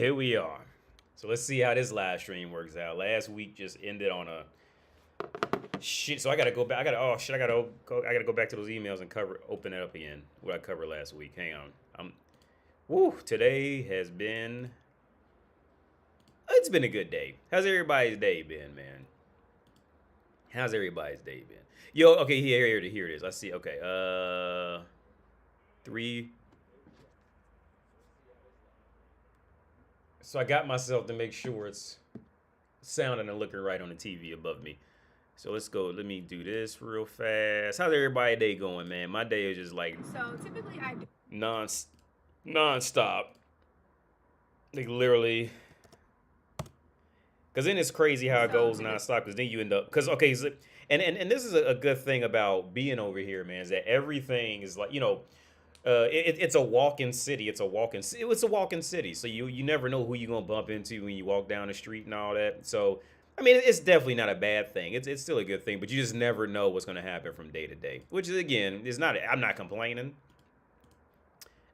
Here we are. So let's see how this live stream works out. Last week just ended on a shit. So I gotta go back. I gotta go back to those emails and open it up again. What I covered last week. Hang on. Today has been. It's been a good day. How's everybody's day been, man? How's everybody's day been? Yo, okay, here it is. I see. Okay, 3. So I got myself to make sure it's sounding and looking right on the TV above me. So let's go. Let me do this real fast. How's everybody's day going, man? My day is just like so typically I do non-stop. Like literally. Because then it's crazy how it goes non-stop. Because then you end up. Because, okay. So, and this is a good thing about being over here, man. Is that everything is like, it's a walk-in city. It's a walk-in city. So you never know who you're going to bump into when you walk down the street and all that. So, I mean, it's definitely not a bad thing. It's still a good thing. But you just never know what's going to happen from day to day. Which, is again, is not. I'm not complaining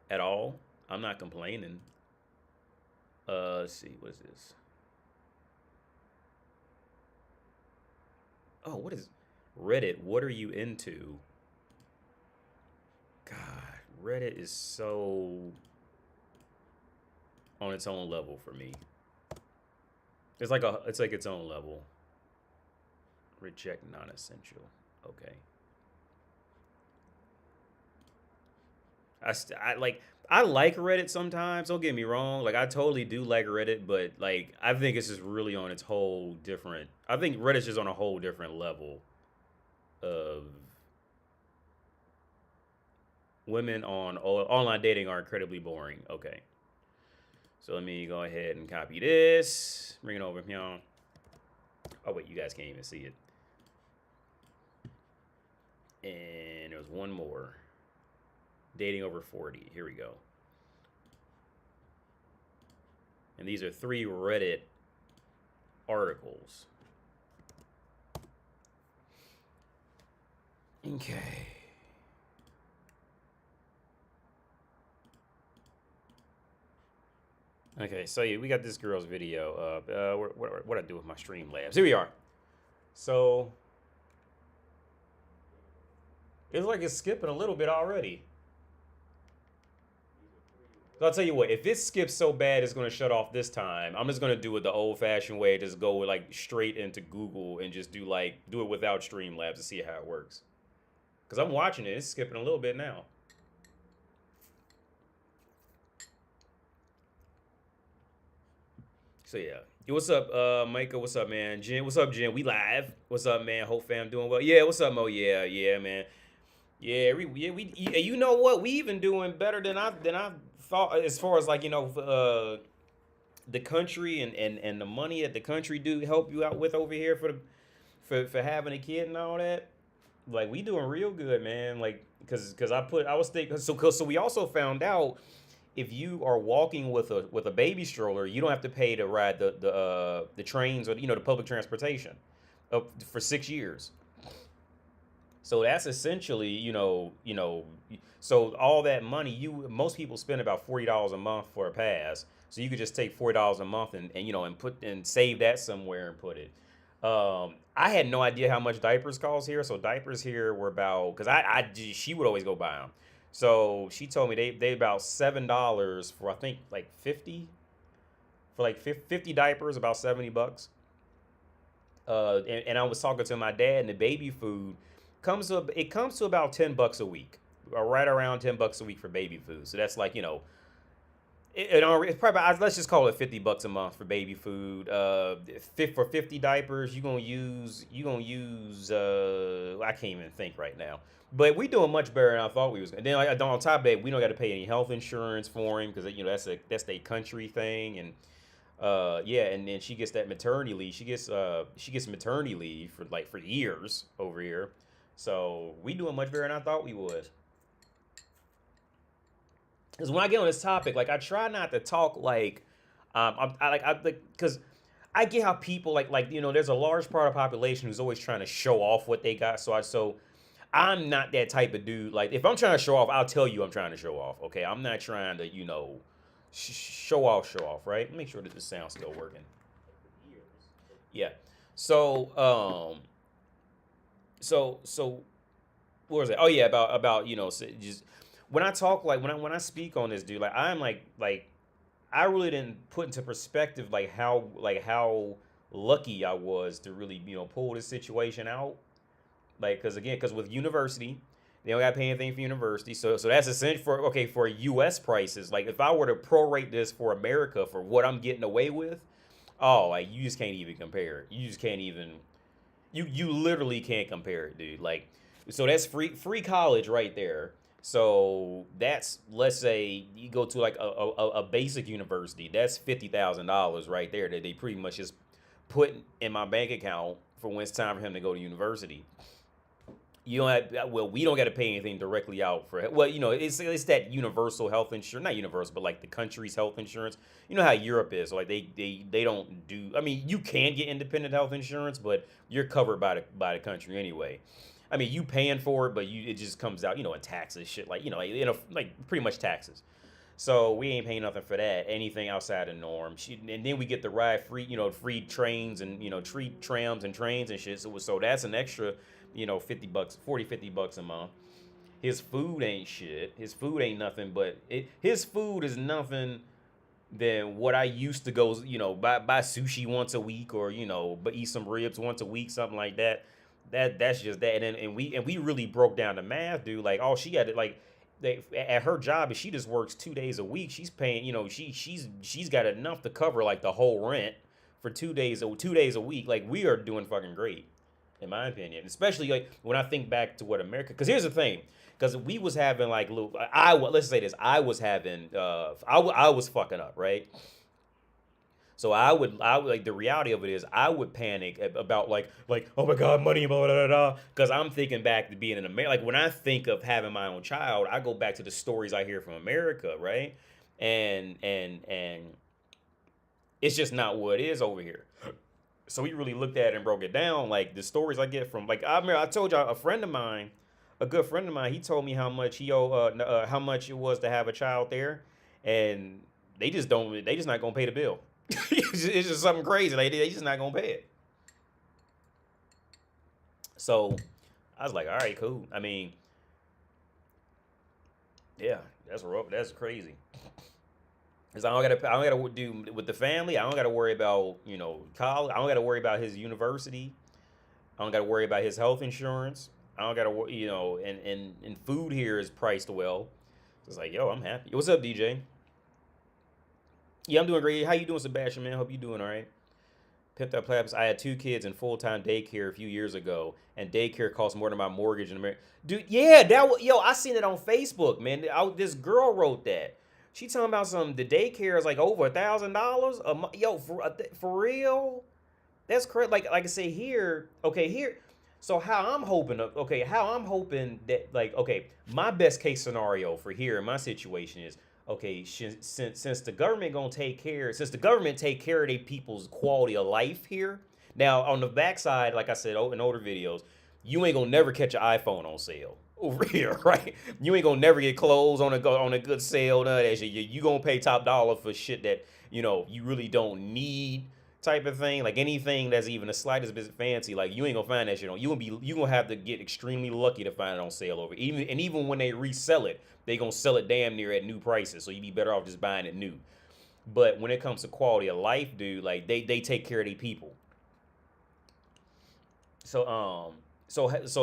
at all. I'm not complaining. Let's see. What is this? Oh, what is Reddit? What are you into? God, Reddit is so on its own level for me. It's like its own level. Reject non-essential. Okay. I like Reddit sometimes. Don't get me wrong. Like I totally do like Reddit, but like I think it's just really on its whole different. I think Reddit's just on a whole different level of women on online dating are incredibly boring. Okay. So let me go ahead and copy this. Bring it over here. Oh wait, you guys can't even see it. And there's one more. Dating over 40. Here we go. And these are 3 Reddit articles. Okay. Okay, so yeah, we got this girl's video up. What I do with my Streamlabs? Here we are. So it's like it's skipping a little bit already. So I'll tell you what, if it skips so bad it's going to shut off this time, I'm just going to do it the old-fashioned way, just go like straight into Google and just do it without Streamlabs to see how it works. Because I'm watching it, it's skipping a little bit now. So yeah. Yo, what's up, Micah? What's up, man? Jen, what's up, Jen? We live. What's up, man? Hope fam doing well. Yeah, what's up, Mo? Yeah, man. Yeah, you know what? We even doing better than I thought as far as like, the country and the money that the country do help you out with over here for having a kid and all that. Like we doing real good, man. Like because I was thinking so we also found out if you are walking with a baby stroller, you don't have to pay to ride the trains or the public transportation for 6 years. So that's essentially, so all that money, most people spend about $40 a month for a pass. So you could just take $40 a month and save that somewhere and put it. I had no idea how much diapers cost here. So diapers here were about, because she would always go buy them. So she told me they about $7 for I think like 50 diapers, about $70. And I was talking to my dad, and the baby food comes to about $10 a week, or right around $10 a week for baby food. So that's like it's probably, let's just call it $50 a month for baby food. For 50 diapers, you're gonna use I can't even think right now. But we doing much better than I thought we was. And then like, on top of that, we don't got to pay any health insurance for him because that's a country thing. And and then she gets that maternity leave. She gets maternity leave for years over here. So we doing much better than I thought we would. Because when I get on this topic, like I try not to talk like, because I get how people there's a large part of the population who's always trying to show off what they got. So I'm not that type of dude. Like if I'm trying to show off, I'll tell you I'm trying to show off. Okay, I'm not trying to show off, right? Make sure that the sound's still working. Yeah. So, so what was it? Oh yeah, about just when I talk like when I speak on this, dude, like I'm like I really didn't put into perspective like how lucky I was to really pull this situation out. Like, because with university, they don't got to pay anything for university, so that's essential for U.S. prices. Like, if I were to prorate this for America for what I'm getting away with, oh, like you just can't even compare it. You just can't even you literally can't compare it, dude. Like, so that's free college right there. So that's, let's say you go to like a basic university, that's $50,000 right there that they pretty much just put in my bank account for when it's time for him to go to university. You don't have, well, we don't got to pay anything directly out for, well, it's that universal health insurance, not universal, but like the country's health insurance. You know how Europe is, like they don't do, I mean, you can get independent health insurance, but you're covered by the country anyway. I mean, you paying for it, but it just comes out, in taxes, shit, like, like pretty much taxes. So we ain't paying nothing for that, anything outside the norm. And then we get to ride free trains and, trams and trains and shit. So that's an extra, $50, 40, $50 a month. His food ain't shit. His food ain't nothing, but his food is nothing than what I used to go, buy sushi once a week, or, but eat some ribs once a week, something like that. That's just that. And we really broke down the math, dude. Like, all she had to, like, at her job, if she just works 2 days a week, she's paying, she's got enough to cover like the whole rent for 2 days a week. Like, we are doing fucking great, in my opinion. Especially like when I think back to what America, because here's the thing, because we was having like let's say this, I was having I was fucking up, right? So I would, like, the reality of it is I would panic about like oh my god, money, blah blah blah blah, because I'm thinking back to being in America. Like, when I think of having my own child, I go back to the stories I hear from America, right? And it's just not what it is over here. So we really looked at it and broke it down. Like, the stories I get from, like, I remember I told y'all, a friend of mine, a good friend of mine, he told me how much how much it was to have a child there, and they just not gonna pay the bill. It's just something crazy. Like, they just not gonna pay it. So I was like, all right, cool. I mean, yeah, that's crazy. Cause I don't gotta do with the family. I don't gotta worry about college. I don't gotta worry about his university. I don't gotta worry about his health insurance. I don't gotta worry, and food here is priced well. So it's like, yo, I'm happy. What's up, DJ? Yeah, I'm doing great. How you doing, Sebastian, man? Hope you doing all right. Pimped Up Platypus. I had 2 kids in full-time daycare a few years ago, and daycare costs more than my mortgage in America. Dude, yeah, I seen it on Facebook, man. This girl wrote that. She talking about the daycare is like over $1,000 a month. Yo, for real? That's crazy. Like I say here, okay, here. So how I'm hoping that, like, okay, my best case scenario for here in my situation is, okay, since the government since the government take care of their people's quality of life here. Now, on the backside, like I said in older videos, you ain't gonna never catch an iPhone on sale over here, right? You ain't gonna never get clothes on a good sale, none of that shit. You gonna pay top dollar for shit that you really don't need, type of thing. Like, anything that's even the slightest bit fancy, like, you ain't gonna find that shit on. You gonna have to get extremely lucky to find it on sale over. Even when they resell it, they gonna sell it damn near at new prices. So you be better off just buying it new. But when it comes to quality of life, dude, like, they take care of their people. So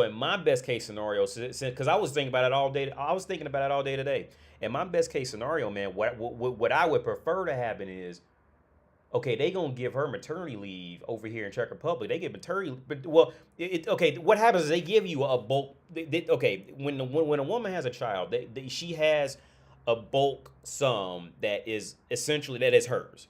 in my best case scenario, because I was thinking about it all day. I was thinking about it all day today. In my best case scenario, man, what I would prefer to happen is, okay, they gonna give her maternity leave over here in Czech Republic. They give maternity, but okay. What happens is they give you a bulk. Okay, when a woman has a child, she has a bulk sum that is hers.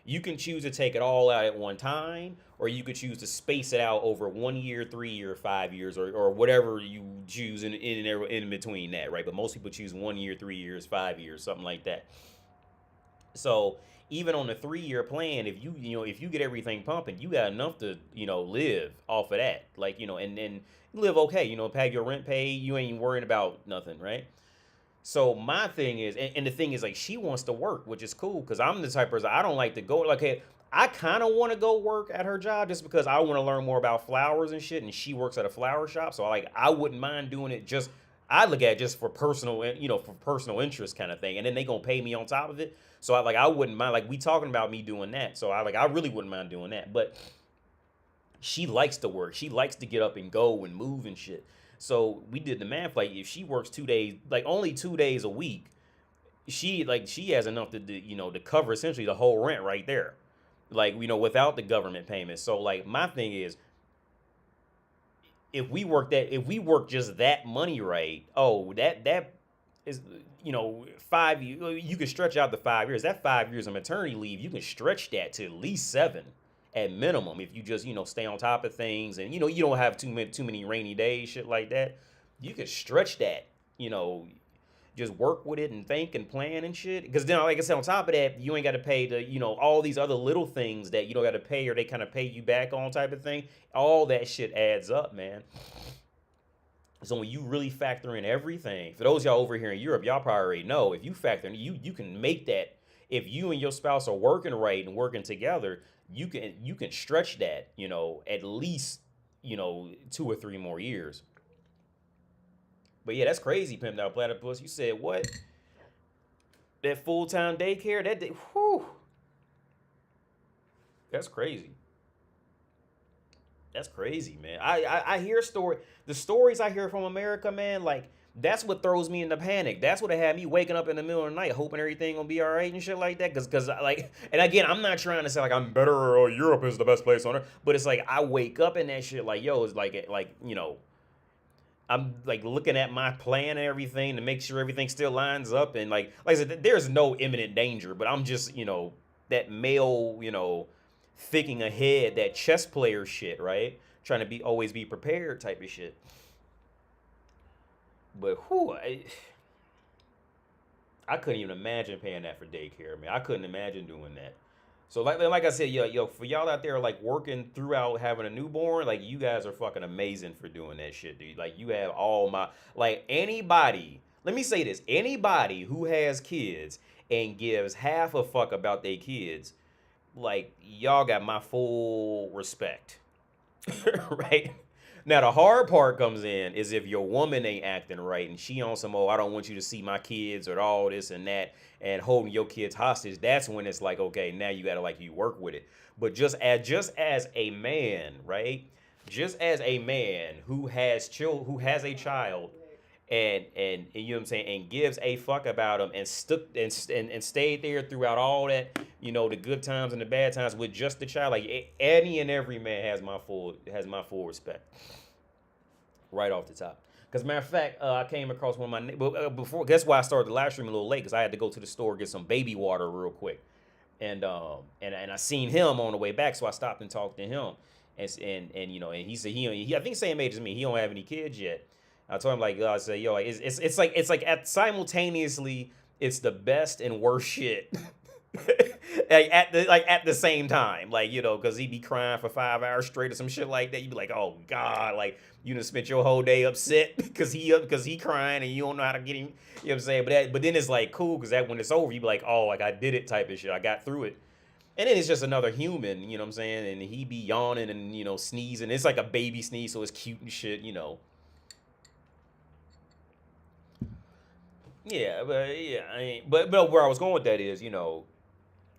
You can choose to take it all out at one time, or you could choose to space it out over 1 year, 3 year, 5 years, or whatever you choose in between that, right? But most people choose 1 year, 3 years, 5 years, something like that. So even on the 3-year plan, if you get everything pumping, you got enough to live off of that, like, and live okay, pay your rent paid. You ain't worrying about nothing, right? So my thing is, and the thing is, like, she wants to work, which is cool because I'm the type of person I don't like to go. Like, hey, I kind of want to go work at her job just because I want to learn more about flowers and shit. And she works at a flower shop, so like I wouldn't mind doing it. Just I look at it just for personal, for personal interest kind of thing. And then they gonna pay me on top of it. So I wouldn't mind. Like we talking about me doing that. So I really wouldn't mind doing that. But she likes to work. She likes to get up and go and move and shit. So we did the math. Like if she works 2 days, like only 2 days a week, she has enough to cover essentially the whole rent right there. Like without the government payments. So like my thing is, if we work just that money right, oh that is 5 years. You can stretch out the 5 years. That 5 years of maternity leave, you can stretch that to at least 7 at minimum if you just stay on top of things and you don't have too many rainy days, shit like that. You could stretch that, just work with it and think and plan and shit. Because then, like I said, on top of that, you ain't got to pay all these other little things that you don't got to pay or they kind of pay you back on type of thing. All that shit adds up, man. So when you really factor in everything, for those y'all over here in Europe, y'all probably already know, if you factor in, you can make that. If you and your spouse are working right and working together, you can stretch that, at least 2 or 3 more years. But yeah, that's crazy, Pimped Out Platypus. You said what? That full-time daycare? Whew. That's crazy. That's crazy, man. I hear the stories I hear from America, man, like that's what throws me into panic. That's what had me waking up in the middle of the night hoping everything gonna be all right and shit like that. Cause like, and again, I'm not trying to say like I'm better or Europe is the best place on earth, but it's like I wake up in that shit like, yo, it's like I'm like looking at my plan and everything to make sure everything still lines up. And like I said, there's no imminent danger, but I'm just, that male, thinking ahead, that chess player shit, right? Trying to always be prepared type of shit. But who I couldn't even imagine paying that for daycare, man. I couldn't imagine doing that. So like I said, yo, for y'all out there like working throughout having a newborn, like you guys are fucking amazing for doing that shit, dude. Like you have all my like anybody. Let me say this: anybody who has kids and gives half a fuck about their kids, like y'all got my full respect, right? Now the hard part comes in is if your woman ain't acting right and she on some I don't want you to see my kids or all this and that and holding your kids hostage. That's when it's like, okay, now you gotta like you work with it. But just as a man, right? Just as a man who has who has a child and you know what I'm saying, and gives a fuck about them and stuck and stayed there throughout all that, the good times and the bad times with just the child. Like any and every man has my full respect. Right off the top. Because matter of fact, I came across one of my before. That's why I started the live stream a little late because I had to go to the store get some baby water real quick, and I seen him on the way back, so I stopped and talked to him, and and he said he I think same age as me. He don't have any kids yet. I told him like I said, yo, like, it's like at simultaneously it's the best and worst shit. at the same time, like because he be crying for 5 hours straight or some shit like that. You be like, oh god, like you done spent your whole day upset because he crying and you don't know how to get him. You know what I'm saying? But then it's like cool because that when it's over, you be like, oh, like I did it type of shit. I got through it. And then it's just another human, you know what I'm saying? And he be yawning and sneezing. It's like a baby sneeze, so it's cute and shit, Yeah, but yeah, but where I was going with that is,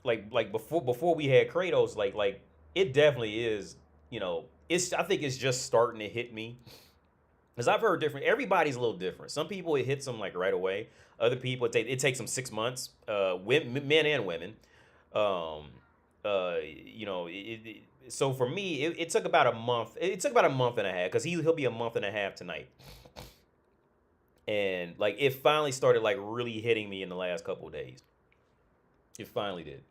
like before we had Kratos, like it definitely is, I think it's just starting to hit me. Because I've heard different, everybody's a little different. Some people it hits them like right away. Other people it takes them 6 months. Men and women. Um, so for me, it took about a month. It took about a month and a half because he'll be a month and a half tonight. And like it finally started like really hitting me in the last couple of days. It finally did.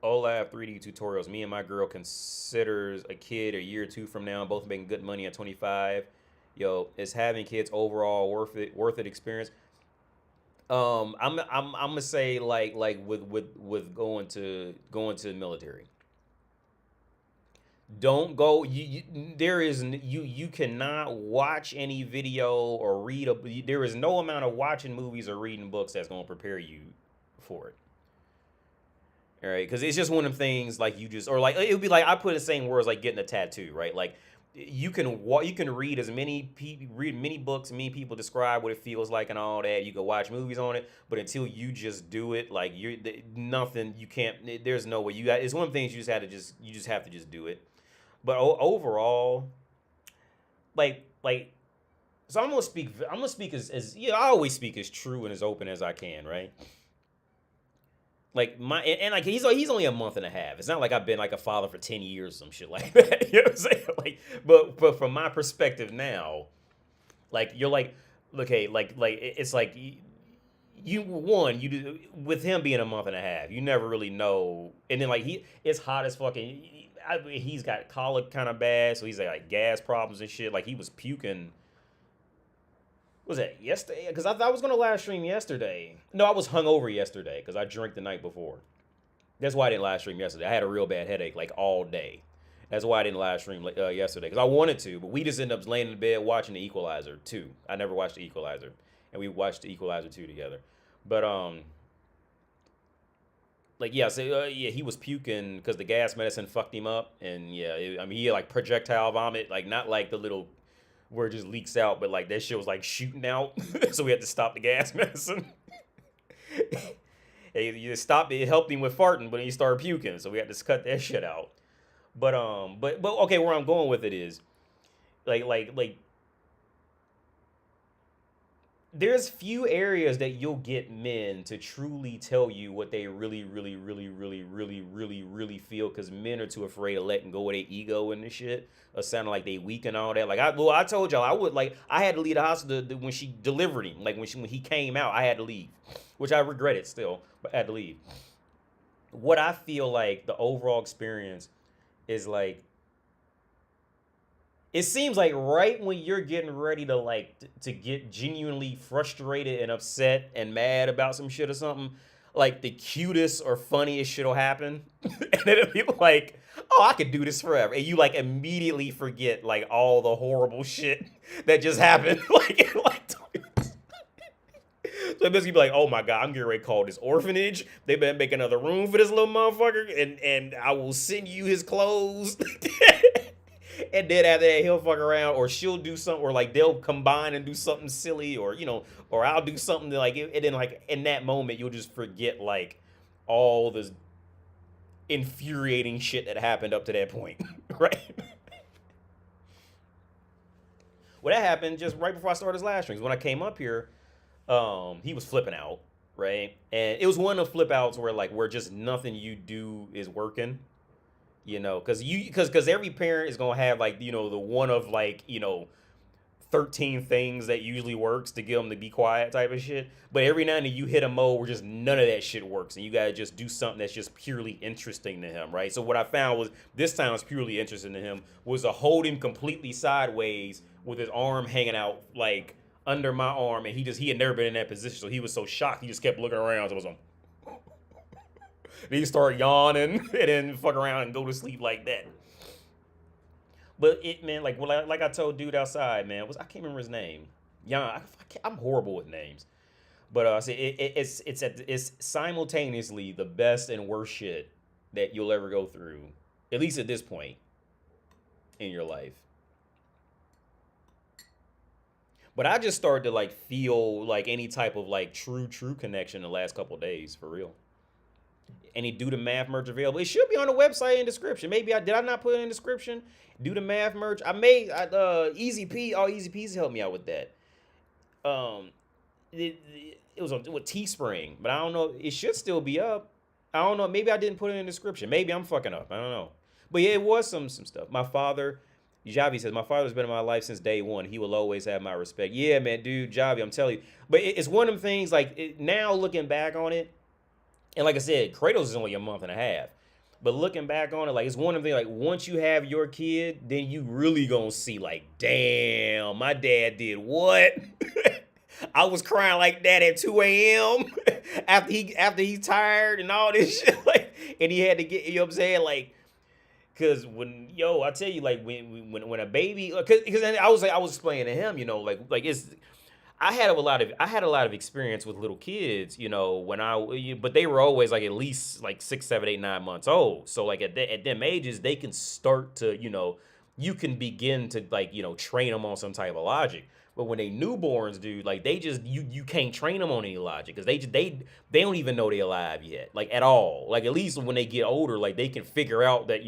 Olaf 3D tutorials. Me and my girl considers a kid a year or two from now, both making good money at 25. Yo, is having kids overall worth it experience? I'm gonna say like with going to the military. Don't go. There is you cannot watch any video or read a. There is no amount of watching movies or reading books that's gonna prepare you for it. All right, because it's just one of them things like you just or like it would be like I put the same words like getting a tattoo, right? Like you can read as many read many books, many people describe what it feels like and all that. You can watch movies on it, but until you just do it, like you're nothing. You can't. There's no way you got. It's one of the things you just have to just do it. But overall, like so I'm gonna speak as yeah, I always speak as true and as open as I can, right? Like like he's only a month and a half. It's not like I've been like a father for 10 years or some shit like that. You know what I'm saying? Like but from my perspective now, like you're like okay, like it's like you do with him being a month and a half, you never really know. And then like it's hot as fucking he's got colic kind of bad, so he's like gas problems and shit. Like he was puking. Was that yesterday? Because I was gonna live stream yesterday. No, I was hungover yesterday because I drank the night before. That's why I didn't live stream yesterday. I had a real bad headache like all day. That's why I didn't live stream yesterday because I wanted to, but we just ended up laying in bed watching The Equalizer 2. I never watched The Equalizer, and we watched The Equalizer 2 together. But like yeah, so yeah, he was puking because the gas medicine fucked him up, and yeah, I mean he had like projectile vomit, like not like the little where it just leaks out, but like that shit was like shooting out, so we had to stop the gas medicine. You stopped it, helped him with farting, but he started puking, so we had to cut that shit out. But okay, where I'm going with it is, like there's few areas that you'll get men to truly tell you what they really, really, really, really, really, really, really feel, because men are too afraid of letting go of their ego and this shit, or sounding like they weak and all that. Like I told y'all, I had to leave the hospital when she delivered him. Like when he came out, I had to leave, which I regret it still, but I had to leave. What I feel like the overall experience is like, it seems like right when you're getting ready to like to get genuinely frustrated and upset and mad about some shit or something, like the cutest or funniest shit will happen, and then it'll be like, oh, I could do this forever, and you like immediately forget like all the horrible shit that just happened, like. So basically be like, oh my god, I'm getting ready to call this orphanage. They better make another room for this little motherfucker, and I will send you his clothes. And then after that, he'll fuck around, or she'll do something, or like they'll combine and do something silly, or or I'll do something that like, and then like in that moment, you'll just forget like all the infuriating shit that happened up to that point, right? Well, that happened just right before I started his live streams. When I came up here, he was flipping out, right? And it was one of the flip outs where just nothing you do is working. Because every parent is gonna have like the one of like 13 things that usually works to get them to be quiet type of shit. But every now and then you hit a mode where just none of that shit works, and you gotta just do something that's just purely interesting to him, right? So what I found was this time was purely interesting to him was to hold him completely sideways with his arm hanging out like under my arm, and he had never been in that position, so he was so shocked he just kept looking around. So it was like. Then you start yawning and then fuck around and go to sleep like that. But man, like I told dude outside, man, I can't remember his name. I'm horrible with names. But it's simultaneously the best and worst shit that you'll ever go through, at least at this point in your life. But I just started to like feel like any type of like true connection the last couple of days, for real. Any Do the Math merch available? It should be on the website in the description. Maybe did I not put it in the description? Do the Math merch. I made Easy Peasy helped me out with that. It was with Teespring, but I don't know. It should still be up. I don't know. Maybe I didn't put it in the description. Maybe I'm fucking up. I don't know. But yeah, it was some stuff. My father, Javi says, my father's been in my life since day one. He will always have my respect. Yeah, man, dude, Javi, I'm telling you. But it's one of them things like now looking back on it. And like I said, Kratos is only a month and a half. But looking back on it, like it's one of the things, like once you have your kid, then you really gonna see like, damn, my dad did what? I was crying like that at 2 a.m. after he's tired and all this shit. Like, and he had to get, you know what I'm saying? Like, Cause I tell you, like when a baby, cause I was explaining to him, like it's I had a lot of experience with little kids, but they were always like at least like 6, 7, 8, 9 months old. So like at them ages, they can start to, you can begin to like, train them on some type of logic. But when they newborns, dude, like they just you can't train them on any logic because they don't even know they're alive yet, like at all. Like at least when they get older, like they can figure out that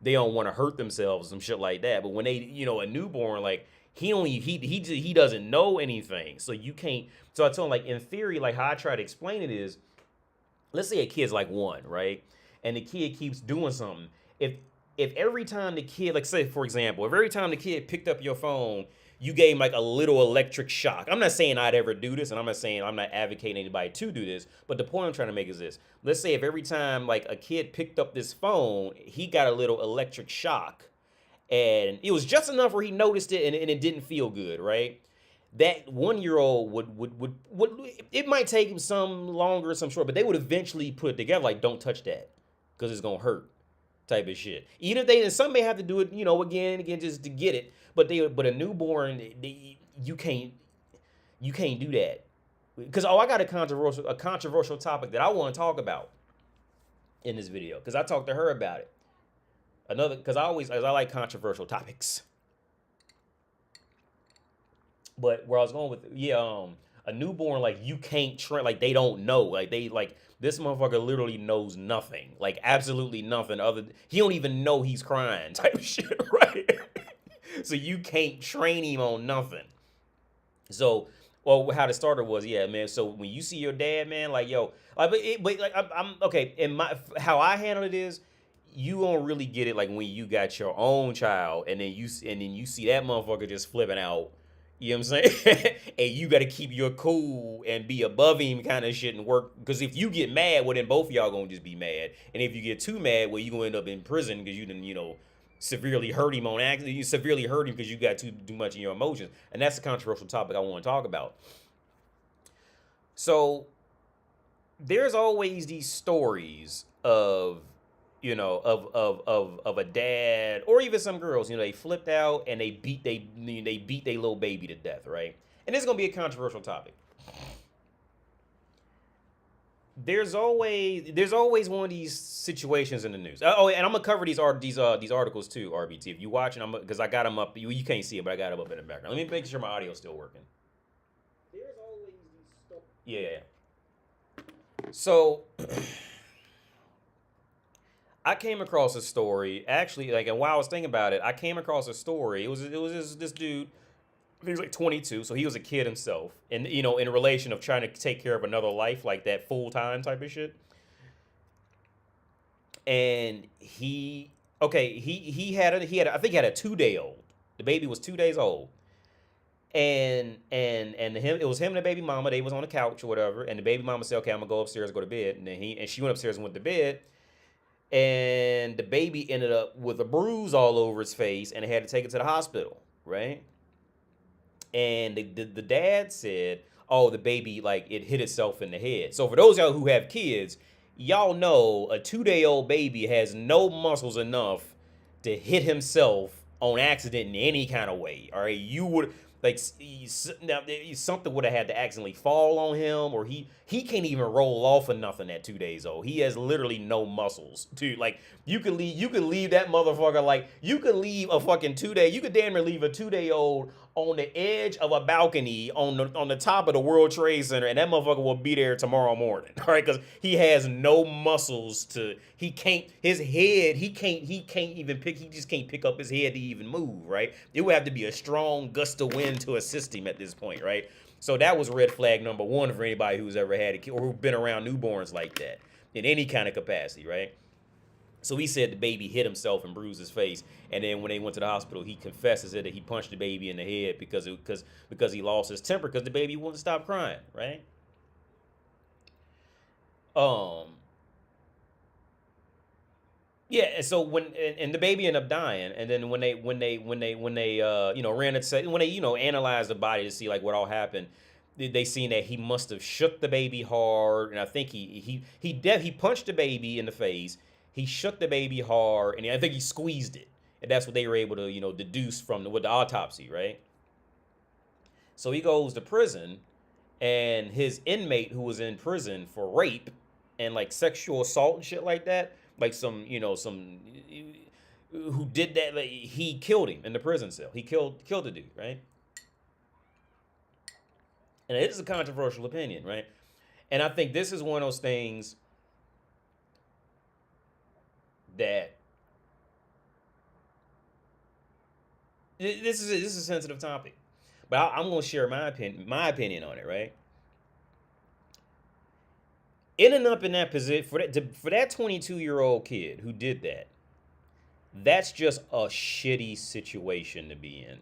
they don't want to hurt themselves, some shit like that. But when they a newborn, like he doesn't know anything, so you can't. So I told him, like, in theory, like how I try to explain it is, let's say a kid's like 1, right, and the kid keeps doing something. If every time the kid, like say for example, if every time the kid picked up your phone, you gave him like a little electric shock. I'm not saying I'd ever do this, and I'm not advocating anybody to do this, but the point I'm trying to make is this. Let's say if every time like a kid picked up this phone, he got a little electric shock, and it was just enough where he noticed it and it didn't feel good, right? That 1-year-old would it might take him some longer, some short, but they would eventually put it together, like, don't touch that because it's gonna hurt, type of shit. Even if and some may have to do it, again and again just to get it. But a newborn, you can't do that. Because I got a controversial topic that I want to talk about in this video, because I talked to her about it. Because I like controversial topics. But where I was going with, a newborn, like, you can't train, like, they don't know, like, this motherfucker literally knows nothing, like, absolutely nothing he don't even know he's crying, type of shit, right? So you can't train him on nothing. So, well, how it started was, man. So when you see your dad, man, like, yo, like, I'm okay. And how I handle it is, you don't really get it like when you got your own child, and then you see that motherfucker just flipping out. You know what I'm saying? And you got to keep your cool and be above him, kind of shit, and work. Because if you get mad, well, then both of y'all gonna just be mad. And if you get too mad, well, you gonna end up in prison because you didn't, severely hurt him on accident. You severely hurt him because you got too much in your emotions. And that's a controversial topic I want to talk about. So there's always these stories of, of a dad, or even some girls, they flipped out and they beat their little baby to death, right? And this is gonna be a controversial topic. There's always one of these situations in the news. Oh, and I'm gonna cover these articles too, RBT. If you watching, because I got them up. You can't see it, but I got them up in the background. Let me make sure my audio's still working. There's always these stuff. Yeah. So I came across a story, actually, like, and while I was thinking about it, I came across a story. It was this dude. I think he was like 22, so he was a kid himself, and in relation of trying to take care of another life, like that full time type of shit. And he had I think he had a 2-day-old. The baby was 2 days old, and it was him and the baby mama. They was on the couch or whatever, and the baby mama said, "Okay, I'm gonna go upstairs, go to bed." And she went upstairs and went to bed. And the baby ended up with a bruise all over his face, and they had to take it to the hospital, right? And the dad said, "Oh, the baby, like, it hit itself in the head." So for those of y'all who have kids, y'all know a 2-day-old baby has no muscles enough to hit himself on accident in any kind of way. All right, you would like something would have had to accidentally fall on him, or he can't even roll off of nothing at 2 days old. He has literally no muscles, dude. Like, you could leave that motherfucker, like, you could leave a fucking 2-day. You could damn near leave a 2-day-old on the edge of a balcony on the top of the World Trade Center, and that motherfucker will be there tomorrow morning. All right, because he has no muscles to. He can't. His head. He can't even pick. He just can't pick up his head to even move. Right. It would have to be a strong gust of wind to assist him at this point. Right. So that was red flag number 1 for anybody who's ever had a kid or who's been around newborns like that in any kind of capacity. Right. So he said the baby hit himself and bruised his face, and then when they went to the hospital, he confesses that he punched the baby in the head because he lost his temper because the baby wouldn't stop crying, right? Yeah, and so and the baby ended up dying, and then when they ran it, when they analyzed the body to see like what all happened, they seen that he must have shook the baby hard, and I think he punched the baby in the face. He shook the baby hard, and I think he squeezed it, and that's what they were able to, deduce from with the autopsy, right? So he goes to prison, and his inmate who was in prison for rape and like sexual assault and shit like that, like some who did that, like, he killed him in the prison cell. He killed the dude, right? And it is a controversial opinion, right? And I think this is one of those things that this is a sensitive topic, but I'm gonna share my opinion on it, right? Ending up in that position for that 22-year-old kid who did that, that's just a shitty situation to be in.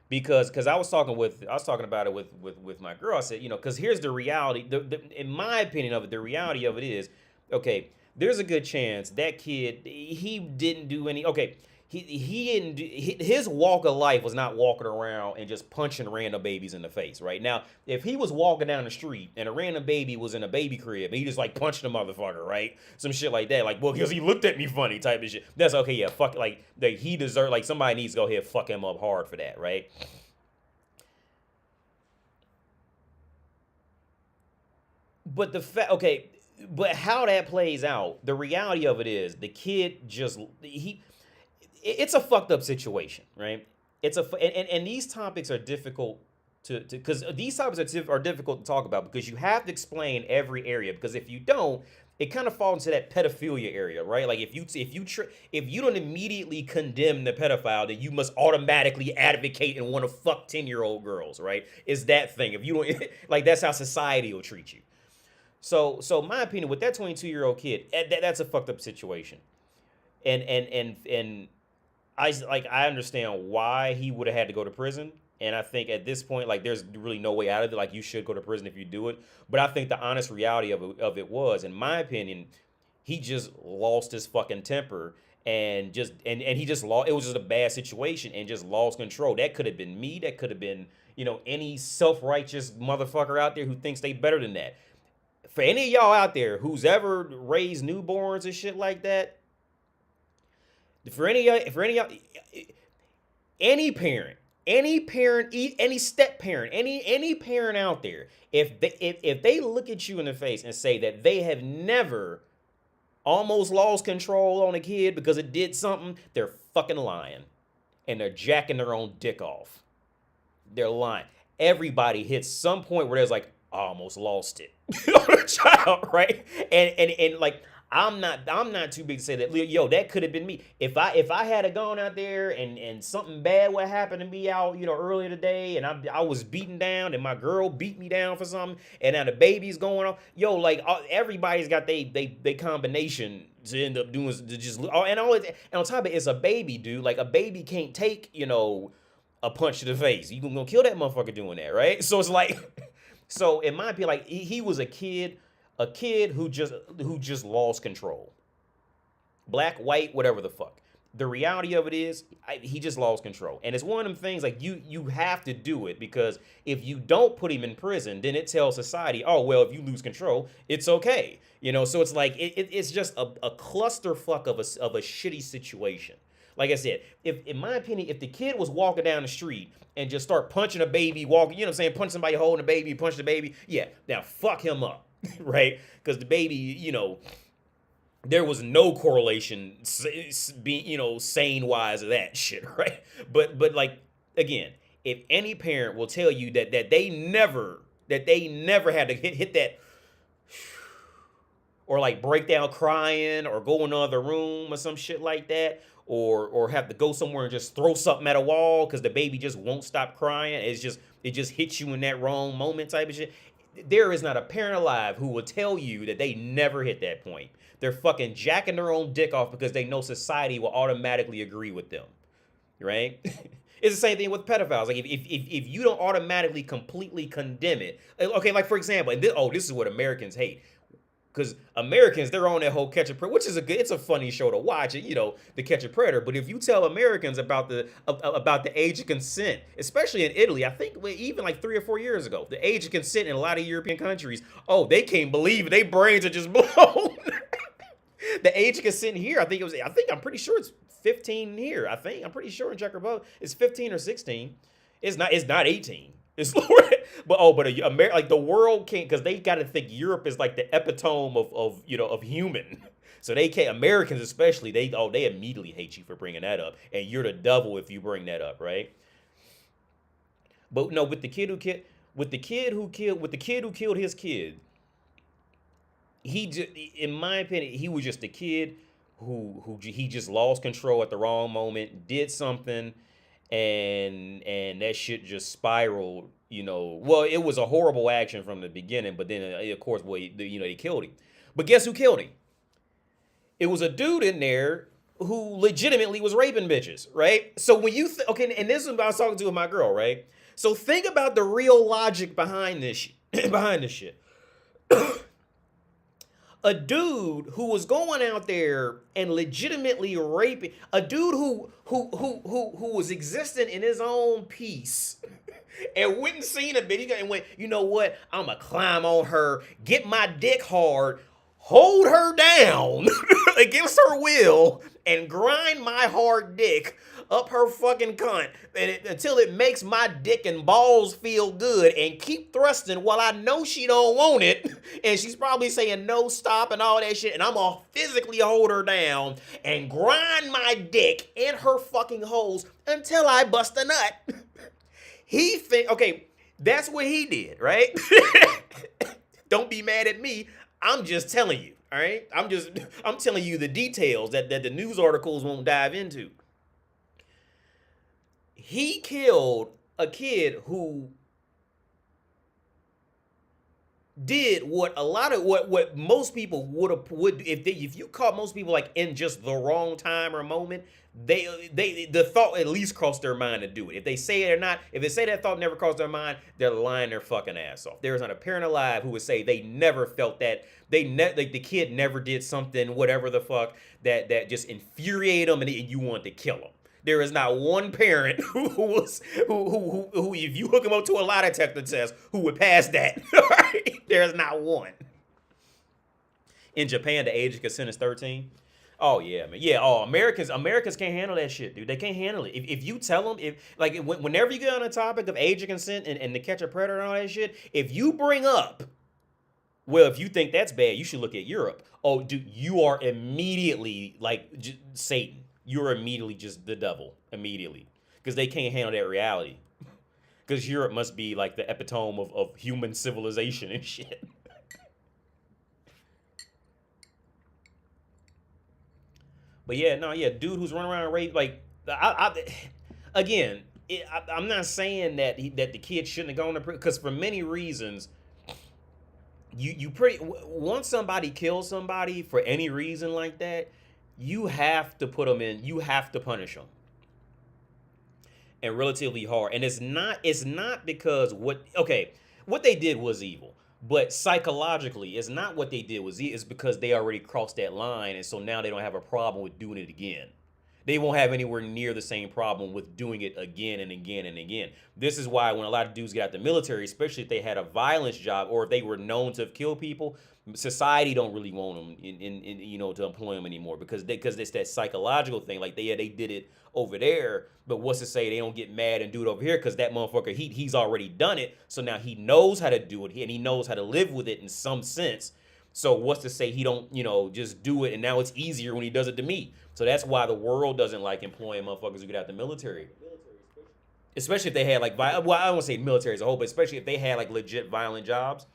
Because I was talking about it with my girl. I said, because here's the reality. In my opinion of it, the reality of it is, okay, there's a good chance that kid, he didn't do any. Okay, he didn't do, his walk of life was not walking around and just punching random babies in the face, right? Now, if he was walking down the street and a random baby was in a baby crib and he just like punched a motherfucker, right? Some shit like that, like, well, because he looked at me funny type of shit. That's okay, yeah, fuck, like he deserved, like somebody needs to go ahead and fuck him up hard for that, right? But but how that plays out, the reality of it is the kid just it's a fucked up situation, right? And these topics are difficult to because these topics are difficult to talk about because you have to explain every area, because if you don't, it kind of falls into that pedophilia area, right? Like if you don't immediately condemn the pedophile, then you must automatically advocate and want to fuck 10-year-old girls, right? It's that thing. If you don't like, that's how society will treat you. So my opinion with that 22-year-old kid, that's a fucked up situation. And I understand why he would have had to go to prison. And I think at this point, like, there's really no way out of it. Like, you should go to prison if you do it. But I think the honest reality of it was, in my opinion, he just lost his fucking temper and he just lost. It was just a bad situation and just lost control. That could have been me. That could have been, any self-righteous motherfucker out there who thinks they better than that. For any of y'all out there who's ever raised newborns and shit like that, for any of y'all, any parent, any step parent, any parent out there, if they look at you in the face and say that they have never almost lost control on a kid because it did something, they're fucking lying, and they're jacking their own dick off. They're lying. Everybody hits some point where there's like, I almost lost it on a child, right? And like, I'm not too big to say that, yo, that could have been me. If I had gone out there and something bad would happen to me out, earlier today, and I was beaten down and my girl beat me down for something, and now the baby's going on, yo, like, everybody's got they combination to end up doing to just and on top of it, it's a baby, dude. Like, a baby can't take, a punch to the face. You gonna kill that motherfucker doing that, right? So it's like, so in my opinion, like, he was a kid who just lost control. Black, white, whatever the fuck. The reality of it is, he just lost control. And it's one of them things, like, you have to do it, because if you don't put him in prison, then it tells society, oh, well, if you lose control, it's okay. So it's like, it's just a clusterfuck of a shitty situation. Like I said, in my opinion, if the kid was walking down the street and just start punching a baby, punch somebody holding a baby, punch the baby, yeah, now fuck him up, right? Because the baby, there was no correlation, sane-wise of that shit, right? But like, again, if any parent will tell you that they never had to hit that, or like break down crying or go in another room or some shit like that, or have to go somewhere and just throw something at a wall because the baby just won't stop crying, it just hits you in that wrong moment type of shit. There is not a parent alive who will tell you that they never hit that point. They're fucking jacking their own dick off because they know society will automatically agree with them, right? It's the same thing with pedophiles. Like, if you don't automatically completely condemn it, okay, like, for example, this is what Americans hate. Because Americans, they're on that whole Catch a Predator, which is it's a funny show to watch, the Catch a Predator. But if you tell Americans about the age of consent, especially in Italy, I think even like 3 or 4 years ago, the age of consent in a lot of European countries, oh, they can't believe it. Their brains are just blown. The age of consent here, I'm pretty sure it's 15 here. I'm pretty sure in Czech Republic it's 15 or 16. It's not 18. It's lower. Like the world can't, because they got to think Europe is like the epitome of human. So they can't, Americans especially, they immediately hate you for bringing that up, and you're the devil if you bring that up, right? But no, with the kid who killed his kid, he just, in my opinion, he was just a kid who he just lost control at the wrong moment, did something, and that shit just spiraled. Well, it was a horrible action from the beginning, but then of course, they killed him. But guess who killed him? It was a dude in there who legitimately was raping bitches, right? So when you and this is what I was talking to with my girl, right? So think about the real logic behind this shit. A dude who was going out there and legitimately raping, a dude who was existing in his own peace and went and seen a bitch and went, you know what? I'ma climb on her, get my dick hard, hold her down against her will, and grind my hard dick up her fucking cunt until it makes my dick and balls feel good, and keep thrusting while I know she don't want it, and she's probably saying no, stop, and all that shit, and I'm gonna physically hold her down and grind my dick in her fucking holes until I bust a nut. Okay, that's what he did, right? Don't be mad at me. I'm just telling you, all right? I'm telling you the details that the news articles won't dive into. He killed a kid who did what most people would if you caught most people like in just the wrong time or moment, the thought at least crossed their mind to do it. If they say it or not, if they say that thought never crossed their mind, they're lying their fucking ass off. There is not a parent alive who would say they never felt that, like the kid never did something, whatever the fuck, that just infuriated them and you want to kill them. There is not one parent who if you hook him up to a lie detector test, who would pass that. Right? There is not one. In Japan, the age of consent is 13. Oh yeah, man. Yeah. Oh, Americans can't handle that shit, dude. They can't handle it. If you tell them, whenever you get on the topic of age of consent and to catch a predator and all that shit, if you bring up, well, if you think that's bad, you should look at Europe. Oh, dude, you are immediately like Satan. You're immediately just the devil, immediately. Because they can't handle that reality. Because Europe must be like the epitome of human civilization and shit. But yeah, dude who's running around rape, like, I'm not saying that the kid shouldn't have gone to prison, because for many reasons, once somebody kills somebody for any reason like that, you have to put them in, you have to punish them. And relatively hard. And it's not because what they did was evil. But psychologically, it's not what they did was evil. It's because they already crossed that line, and so now they don't have a problem with doing it again. They won't have anywhere near the same problem with doing it again and again and again. This is why when a lot of dudes get out the military, especially if they had a violence job or if they were known to have killed people, society don't really want them to employ them anymore because it's that psychological thing. Like they did it over there, but what's to say they don't get mad and do it over here because that motherfucker he's already done it, so now he knows how to do it and he knows how to live with it in some sense. So what's to say he don't just do it and now it's easier when he does it to me. So that's why the world doesn't like employing motherfuckers who get out the military. Especially if they had like, well, I don't want to say military as a whole, but especially if they had like legit violent jobs,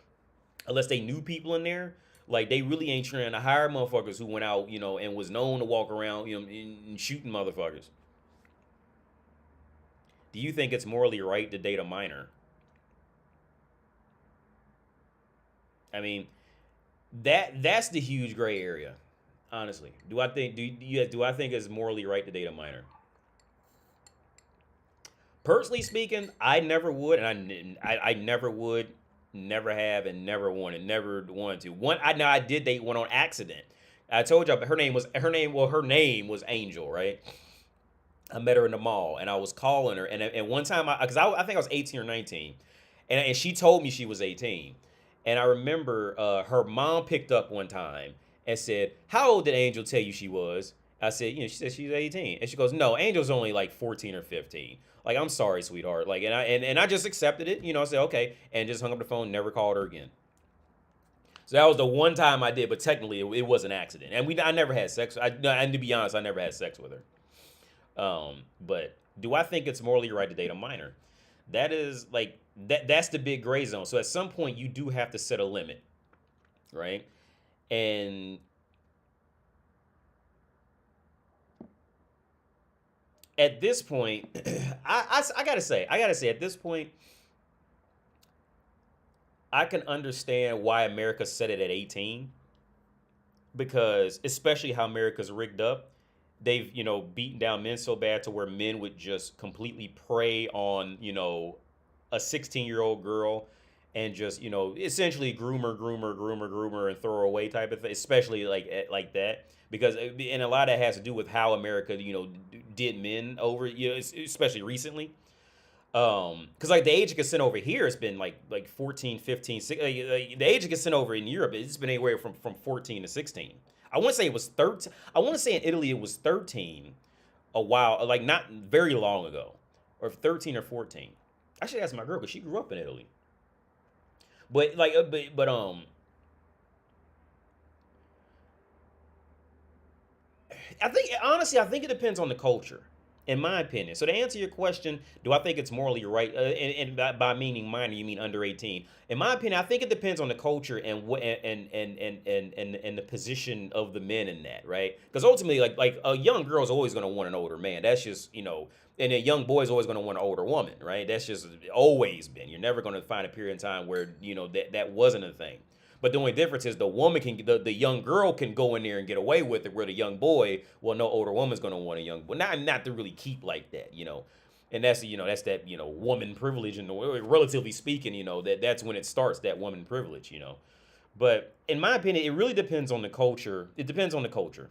unless they knew people in there, like they really ain't trying to hire motherfuckers who went out, and was known to walk around, and shooting motherfuckers. Do you think it's morally right to date a minor? I mean, that's the huge gray area. Honestly, do I think it's morally right to date a minor? Personally speaking, I never would, and I never would, never have, and never wanted to. I did date one on accident. I told y'all, her name was Angel, right? I met her in the mall, and I was calling her, and one time, I think I was 18 or 19, and she told me she was 18, and I remember her mom picked up one time. and said, "How old did Angel tell you she was?" I said, "She said she's 18." And she goes, "No, Angel's only like 14 or 15. Like, I'm sorry, sweetheart." Like, and I just accepted it. I said, "Okay," and just hung up the phone, never called her again. So that was the one time I did, but technically it was an accident. And I never had sex. And to be honest, I never had sex with her. But do I think it's morally right to date a minor? That is like that's the big gray zone. So at some point you do have to set a limit, right? And at this point, I gotta say, at this point, I can understand why America set it at 18, because especially how America's rigged up, they've beaten down men so bad to where men would just completely prey on a 16-year-old girl and just essentially groomer and throw her away type of thing, especially like that, because and a lot of that has to do with how America did men over especially recently. Because like the age of consent over here has been like 14, 15, 16, the age of consent over in Europe, it's been anywhere from 14 to 16. I want to say it was 13. I want to say in Italy it was 13 a while, like not very long ago, or 13 or 14. I should ask my girl because she grew up in Italy. But I think it depends on the culture, in my opinion. So to answer your question, do I think it's morally right? And by meaning minor, you mean under 18? In my opinion, I think it depends on the culture and what and the position of the men in that, right? Because ultimately, like a young girl is always going to want an older man. That's just and a young boy is always going to want an older woman, right? That's just always been. You're never going to find a period in time where that wasn't a thing. But the only difference is the young girl can go in there and get away with it, where the young boy, well, no older woman's gonna want a young boy. Not to really keep like that, And that's that woman privilege, and relatively speaking, that's when it starts, that woman privilege, But in my opinion, it really depends on the culture. It depends on the culture,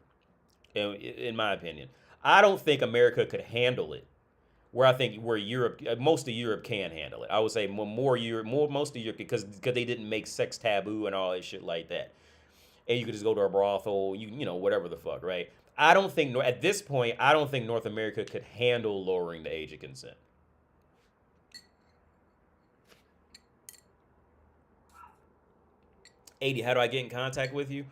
in my opinion. I don't think America could handle it. Where Europe, most of Europe can handle it. I would say most of Europe, because they didn't make sex taboo and all that shit like that. And you could just go to a brothel, whatever the fuck, right? At this point, I don't think North America could handle lowering the age of consent. AD, how do I get in contact with you?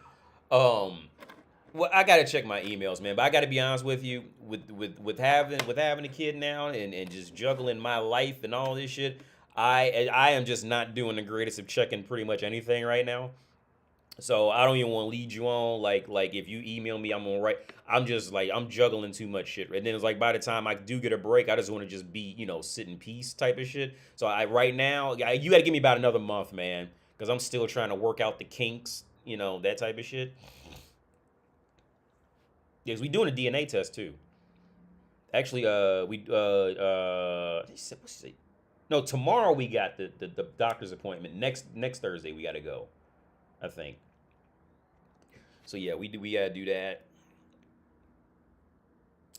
Well, I gotta check my emails, man. But I gotta be honest with you, with having a kid now and just juggling my life and all this shit, I am just not doing the greatest of checking pretty much anything right now. So I don't even want to lead you on. Like if you email me, I'm gonna write. I'm just I'm juggling too much shit. And then it's like by the time I do get a break, I just want to just be sit in peace type of shit. So right now, you got to give me about another month, man, because I'm still trying to work out the kinks, that type of shit. Yes, we doing a DNA test too. Actually, no, tomorrow we got the doctor's appointment. Next Thursday we got to go, I think. So yeah, we gotta do that.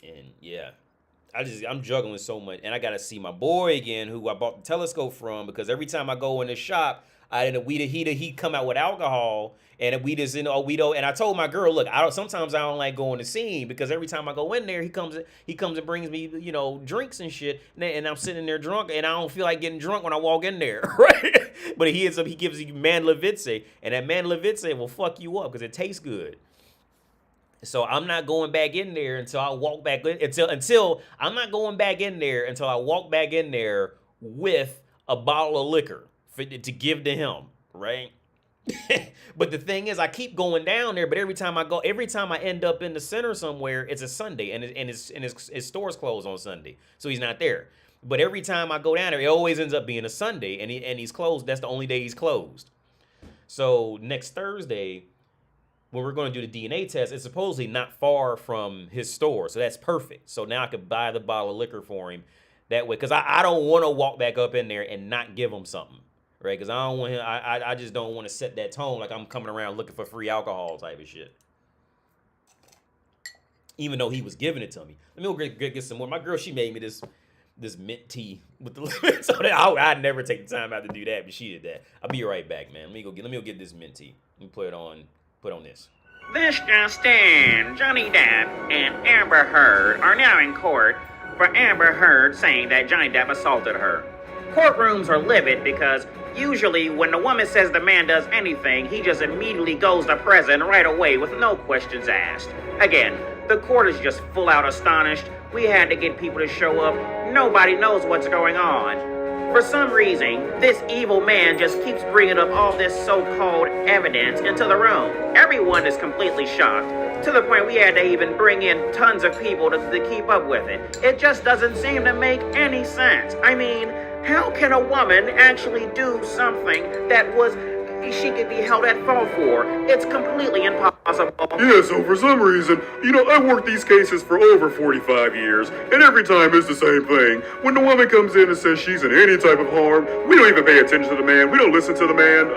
And yeah, I'm juggling so much, and I gotta see my boy again, who I bought the telescope from, because every time I go in the shop, he come out with alcohol, and we just we don't. And I told my girl, look, sometimes I don't like going to see him, because every time I go in there, he comes and brings me drinks and shit, and I'm sitting there drunk, and I don't feel like getting drunk when I walk in there, right? But he gives you Manlevitze, and that Manlevitze will fuck you up because it tastes good. So I'm not going back in there until I walk back in, until I'm not going back in there until I walk back in there with a bottle of liquor to give to him, right? But the thing is, I keep going down there, but every time I end up in the center somewhere, it's a Sunday, and his store's closed on Sunday, so he's not there. But every time I go down there, it always ends up being a Sunday, and he's closed. That's the only day he's closed. So next Thursday, when we're going to do the DNA test, it's supposedly not far from his store, so that's perfect. So now I could buy the bottle of liquor for him that way, because I don't want to walk back up in there and not give him something, right? Because I don't want him. I just don't want to set that tone like I'm coming around looking for free alcohol type of shit. Even though he was giving it to me. Let me go get some more. My girl, she made me this mint tea with the lemon, so that I'd never take the time out to do that, but she did that. I'll be right back, man. Let me go get this mint tea. Let me put on this. This just in, Johnny Depp and Amber Heard are now in court for Amber Heard saying that Johnny Depp assaulted her. Courtrooms are livid because usually when the woman says the man does anything, he just immediately goes to prison right away with no questions asked. Again, the court is just full out astonished. We had to get people to show up. Nobody knows what's going on. For some reason, this evil man just keeps bringing up all this so-called evidence into the room. Everyone is completely shocked, to the point we had to even bring in tons of people to keep up with it. It just doesn't seem to make any sense. I mean, how can a woman actually do something that she could be held at fault for? It's completely impossible. Yeah, so for some reason, I worked these cases for over 45 years, and every time it's the same thing. When the woman comes in and says she's in any type of harm, we don't even pay attention to the man, we don't listen to the man,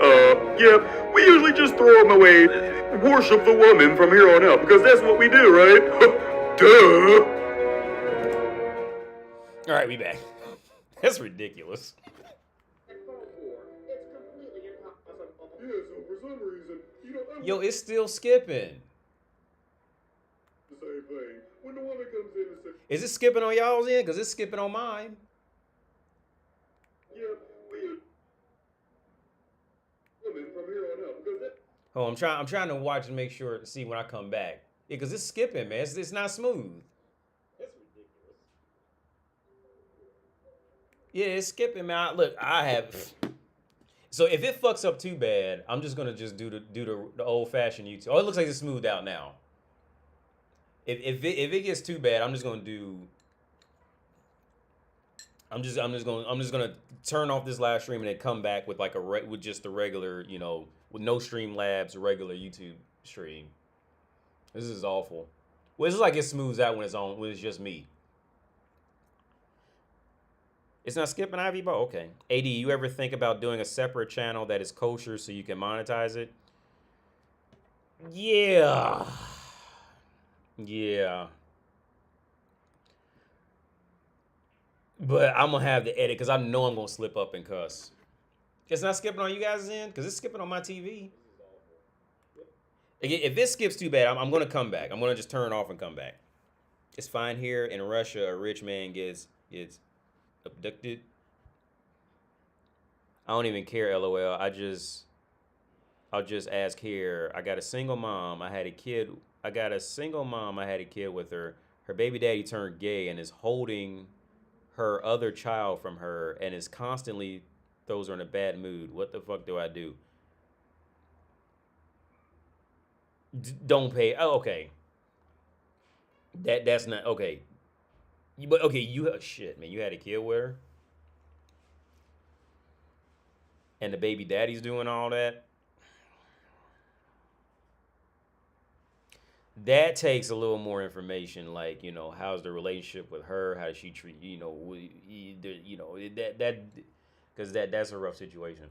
we usually just throw him away, worship the woman from here on out, because that's what we do, right? Duh! Alright, we back. That's ridiculous. Yo, it's still skipping. The same thing. When the woman comes in and says, is it skipping on y'all's end? Because it's skipping on mine. Yeah, women from here on out. Because oh, I'm trying to watch and make sure, see when I come back. Yeah, because it's skipping, man. It's not smooth. That's ridiculous. Yeah, it's skipping, man. Look, I have. So if it fucks up too bad, I'm just gonna do the old-fashioned YouTube. Oh, it looks like it's smoothed out now. If it gets too bad, I'm just gonna do. I'm just gonna turn off this live stream and then come back with like with just the regular, with no Streamlabs, regular YouTube stream. This is awful. Well, it's like it smooths out when it's just me. It's not skipping Ivy Bo? Okay. AD, you ever think about doing a separate channel that is kosher so you can monetize it? Yeah. Yeah. But I'm going to have to edit because I know I'm going to slip up and cuss. It's not skipping on you guys' end? Because it's skipping on my TV. If it skips too bad, I'm going to come back. I'm going to just turn it off and come back. It's fine here. In Russia, a rich man gets abducted. I don't even care, LOL. I'll just ask here. I got a single mom. I had a kid with her. Her baby daddy turned gay and is holding her other child from her and is constantly throws her in a bad mood. What the fuck do I do? Don't pay. Oh, okay. That's not okay. But okay, shit, man. You had a kid with her, and the baby daddy's doing all that. That takes a little more information, like how's the relationship with her? How does she treat that because that's a rough situation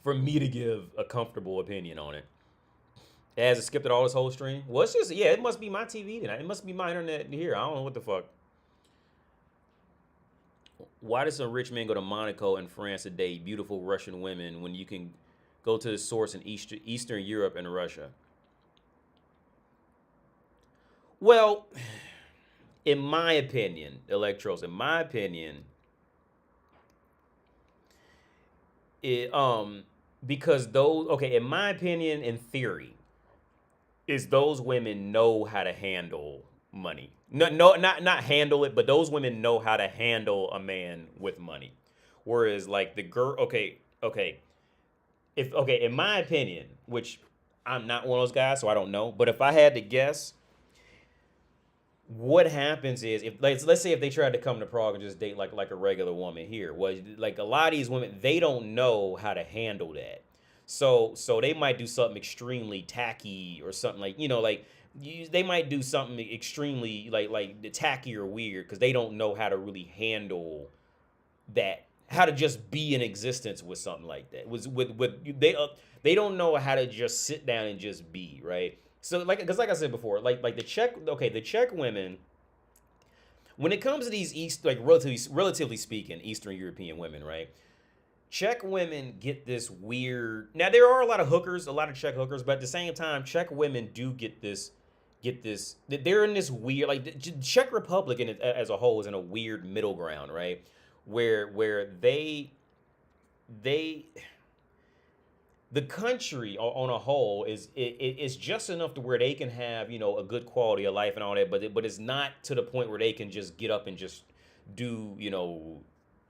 for me to give a comfortable opinion on it. Has it skipped it all this whole stream? Well, it's just, it must be my TV then. It must be my internet here. I don't know what the fuck. Why does some rich men go to Monaco and France to date beautiful Russian women when you can go to the source in Eastern Europe and Russia? Well, in my opinion, Electros, in my opinion, because in my opinion, in theory, is those women know how to handle money. No, not handle it, but those women know how to handle a man with money. Whereas like the girl, in my opinion, which I'm not one of those guys, so I don't know, but if I had to guess, what happens is let's say if they tried to come to Prague and just date like a regular woman here, was like a lot of these women, they don't know how to handle that. So they might do something extremely tacky or something they might do something extremely like tacky or weird because they don't know how to really handle that, how to just be in existence with something like that. They don't know how to just sit down and just be, right? So because like I said before, like the Czech women, when it comes to these relatively speaking, Eastern European women, right? Czech women get this weird. Now there are a lot of hookers, a lot of Czech hookers, but at the same time, Czech women do get this. They're in this weird, like the Czech Republic as a whole is in a weird middle ground, right? Where they the country on a whole is just enough to where they can have, you know, a good quality of life and all that, but it's not to the point where they can just get up and just do, you know,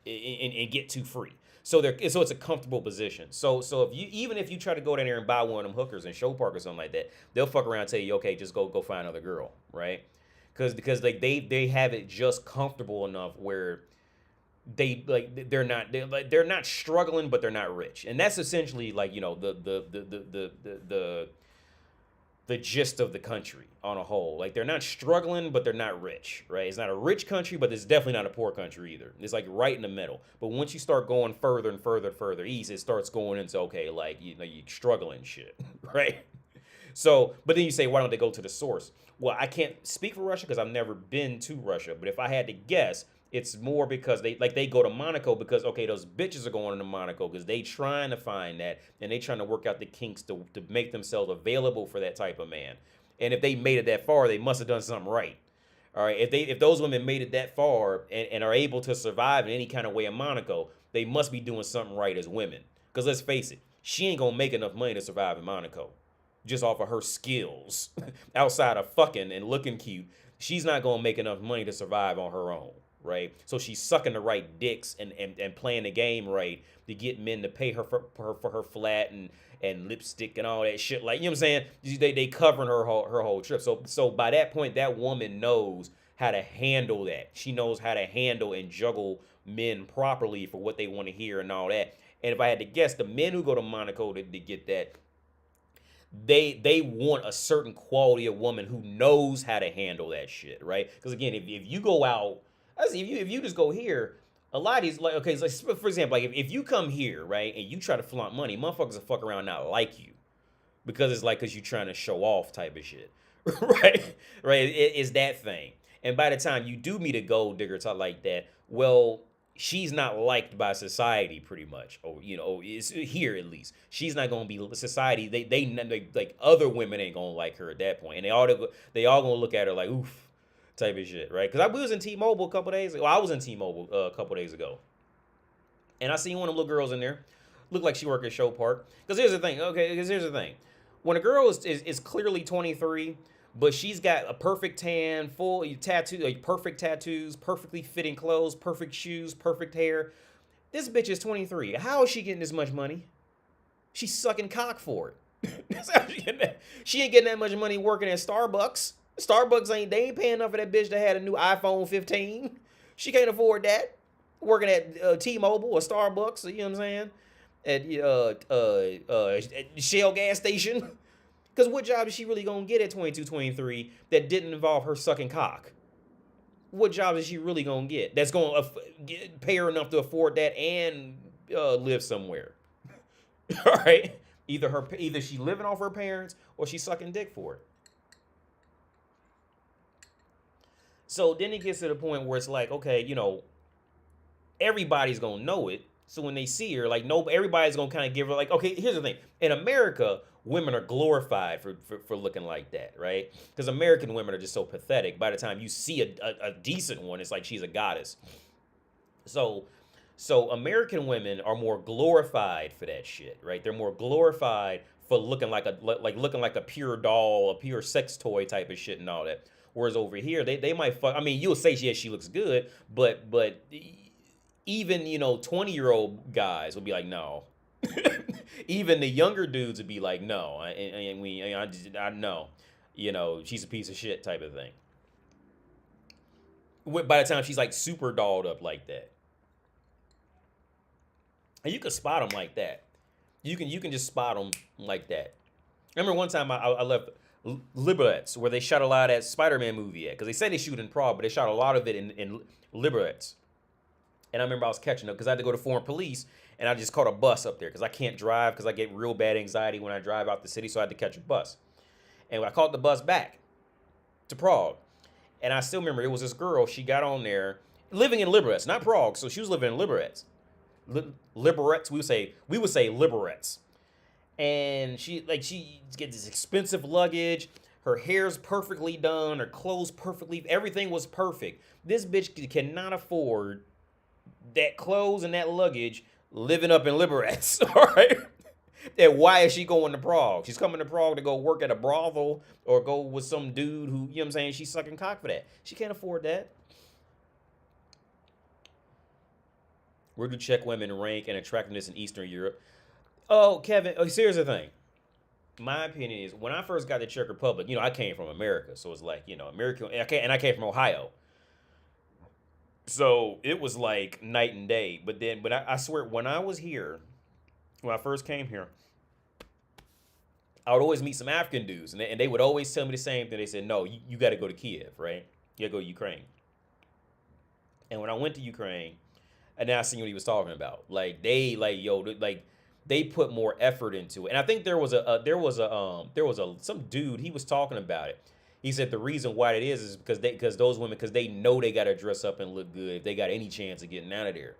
and get too free. So it's a comfortable position. So if you try to go down there and buy one of them hookers in Show Park or something like that, they'll fuck around and tell you, okay, just go find another girl, right? Because like they have it just comfortable enough where they're not struggling, but they're not rich, and that's essentially like, you know, the gist of the country on a whole. Like they're not struggling, but they're not rich, right? It's not a rich country, but it's definitely not a poor country either. It's like right in the middle. But once you start going further and further east, it starts going into, okay, like, you know, you struggling shit, right? So, but then you say, why don't they go to the source? Well, I can't speak for Russia because I've never been to Russia, but if I had to guess, it's more because they go to Monaco because, okay, those bitches are going to Monaco because they trying to find that, and they trying to work out the kinks to make themselves available for that type of man. And if they made it that far, they must have done something right. All right, if those women made it that far and are able to survive in any kind of way in Monaco, they must be doing something right as women. Because let's face it, she ain't gonna make enough money to survive in Monaco just off of her skills. Outside of fucking and looking cute, she's not gonna make enough money to survive on her own. Right, so she's sucking the right dicks and playing the game right to get men to pay her for her flat and lipstick and all that shit. Like, you know what I'm saying? They covering her whole trip. So by that point, that woman knows how to handle that. She knows how to handle and juggle men properly for what they want to hear and all that. And if I had to guess, the men who go to Monaco to get that, they want a certain quality of woman who knows how to handle that shit, right? Because again, if you go out. If you just go here, a lot of these, like, okay, so like, for example, like if you come here, right, and you try to flaunt money, motherfuckers will fuck around and not like you because it's like because you're trying to show off type of shit, right? It's that thing. And by the time you do meet a gold digger type like that, well, she's not liked by society pretty much, or, you know, it's here at least. She's not gonna be society. They like other women ain't gonna like her at that point, and they all gonna look at her like, oof. Type of shit, right? Because we was in T-Mobile a couple days ago. Well, I was in T-Mobile a couple days ago, and I seen one of them little girls in there. Looked like she worked at Show Park. Because here's the thing. When a girl is clearly 23, but she's got a perfect tan, full tattoo, like perfect tattoos, perfectly fitting clothes, perfect shoes, perfect hair. This bitch is 23. How is she getting this much money? She's sucking cock for it. That's how she getting that. She ain't getting that much money working at Starbucks. Starbucks they ain't paying enough for that bitch that had a new iPhone 15. She can't afford that. Working at T-Mobile or Starbucks, you know what I'm saying? At Shell gas station. Because what job is she really gonna get at 22, 23 that didn't involve her sucking cock? What job is she really gonna get that's gonna pay her enough to afford that and live somewhere? All right. Either she living off her parents or she's sucking dick for it. So then it gets to the point where it's like, okay, you know, everybody's gonna know it. So when they see her, like, everybody's gonna kind of give her, like, okay, here's the thing. In America, women are glorified for looking like that, right? Because American women are just so pathetic. By the time you see a decent one, it's like she's a goddess. So American women are more glorified for that shit, right? They're more glorified for looking like a pure doll, a pure sex toy type of shit and all that. Whereas over here, they might fuck. I mean, you'll say, yeah, she looks good, but even, you know, 20-year-old guys will be like, no. Even the younger dudes would be like, no. I know, you know, she's a piece of shit type of thing. By the time she's like super dolled up like that, and you can spot them like that. You can just spot them like that. I remember one time I left Liberec, where they shot a lot of that Spider-Man movie at, because they say they shoot in Prague, but they shot a lot of it in Liberec. And I remember I was catching up because I had to go to foreign police, and I just caught a bus up there because I can't drive because I get real bad anxiety when I drive out the city, so I had to catch a bus. And I caught the bus back to Prague, and I still remember it was this girl. She got on there living in Liberec, not Prague, so she was living in Liberec. liberettes. We would say liberettes. And she gets this expensive luggage. Her hair's perfectly done. Her clothes perfectly. Everything was perfect. This bitch cannot afford that clothes and that luggage living up in liberettes. All right. And why is she going to Prague? She's coming to Prague to go work at a brothel or go with some dude who, you know what I'm saying, she's sucking cock for that. She can't afford that. Where do Czech women rank in attractiveness in Eastern Europe? Oh, Kevin, here's the thing. My opinion is, when I first got to Czech Republic, I came from America. So it's like, American, and I came from Ohio. So it was like night and day. But I swear, when I was here, when I first came here, I would always meet some African dudes. And they would always tell me the same thing. They said, no, you got to go to Kiev, right? You got to go to Ukraine. And when I went to Ukraine, and then I seen what he was talking about. They put more effort into it. And I think there was some dude, he was talking about it. He said the reason why it is because those women, because they know they got to dress up and look good if they got any chance of getting out of there.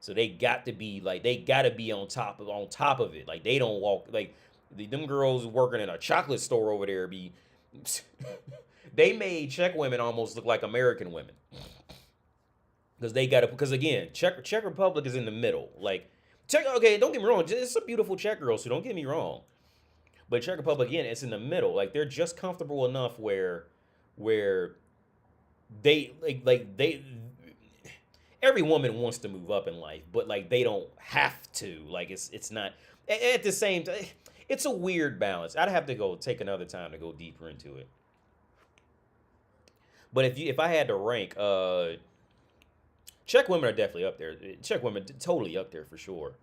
So they got to be on top of it. Like, they don't walk, like, them girls working in a chocolate store over there they made Czech women almost look like American women. Because again, Czech Republic is in the middle. Like, okay, don't get me wrong, it's a beautiful Czech girl, so don't get me wrong. But Czech Republic, again, it's in the middle. Like, they're just comfortable enough where they every woman wants to move up in life, but like, they don't have to. Like, it's not at the same time. It's a weird balance. I'd have to take another time to go deeper into it. But if I had to rank, Czech women are definitely up there. Czech women totally up there for sure.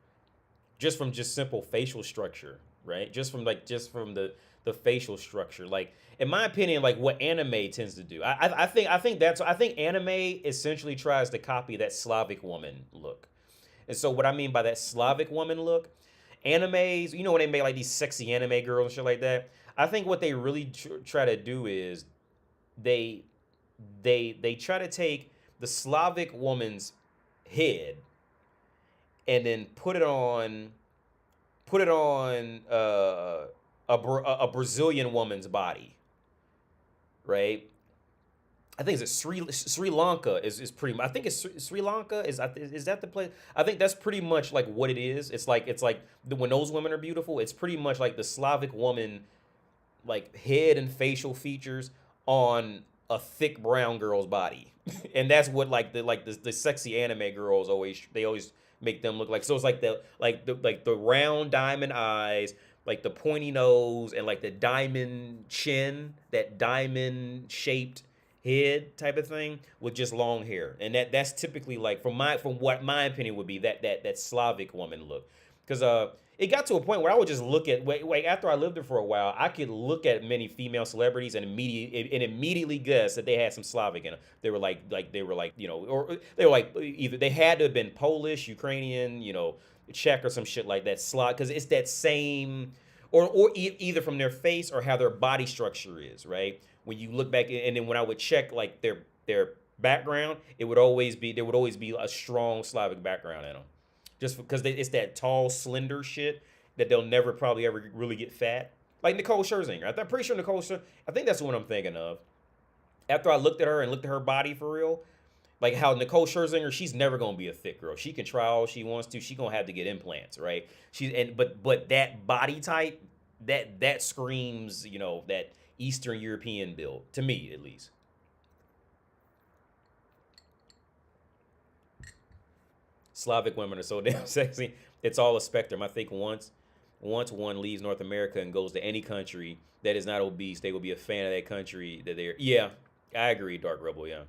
Just from simple facial structure, right? Just from the facial structure. Like, in my opinion, like what anime tends to do. I think anime essentially tries to copy that Slavic woman look. And so what I mean by that Slavic woman look, animes, when they make like these sexy anime girls and shit like that, I think what they really try to do is they try to take the Slavic woman's head and then put it on a Brazilian woman's body, right? I think it's Sri Lanka is pretty much. I think it's Sri Lanka is that the place? I think that's pretty much like what it is. It's like when those women are beautiful, it's pretty much like the Slavic woman, like head and facial features on a thick brown girl's body. And that's what the sexy anime girls always make them look like. So it's like the round diamond eyes, like the pointy nose, and like the diamond chin, that diamond shaped head type of thing with just long hair. And that's typically like from what my opinion would be that Slavic woman look. Because it got to a point where I would just look at after I lived there for a while, I could look at many female celebrities and immediately guess that they had some Slavic in them. They were like or they were like, either they had to have been Polish, Ukrainian, Czech or some shit like that. Because it's that same, or either from their face or how their body structure is, right? When you look back, and then when I would check like their background, there would always be a strong Slavic background in them. Just because it's that tall, slender shit that they'll never probably ever really get fat. Like Nicole Scherzinger. I'm pretty sure Nicole Scherzinger, I think that's the one I'm thinking of. After I looked at her and looked at her body for real, like how Nicole Scherzinger, she's never going to be a thick girl. She can try all she wants to. She's going to have to get implants, right? But that body type, that screams, that Eastern European build, to me at least. Slavic women are so damn sexy. It's all a spectrum. I think once one leaves North America and goes to any country that is not obese, they will be a fan of that country that they're. Yeah, I agree, Dark Rebel. Yeah.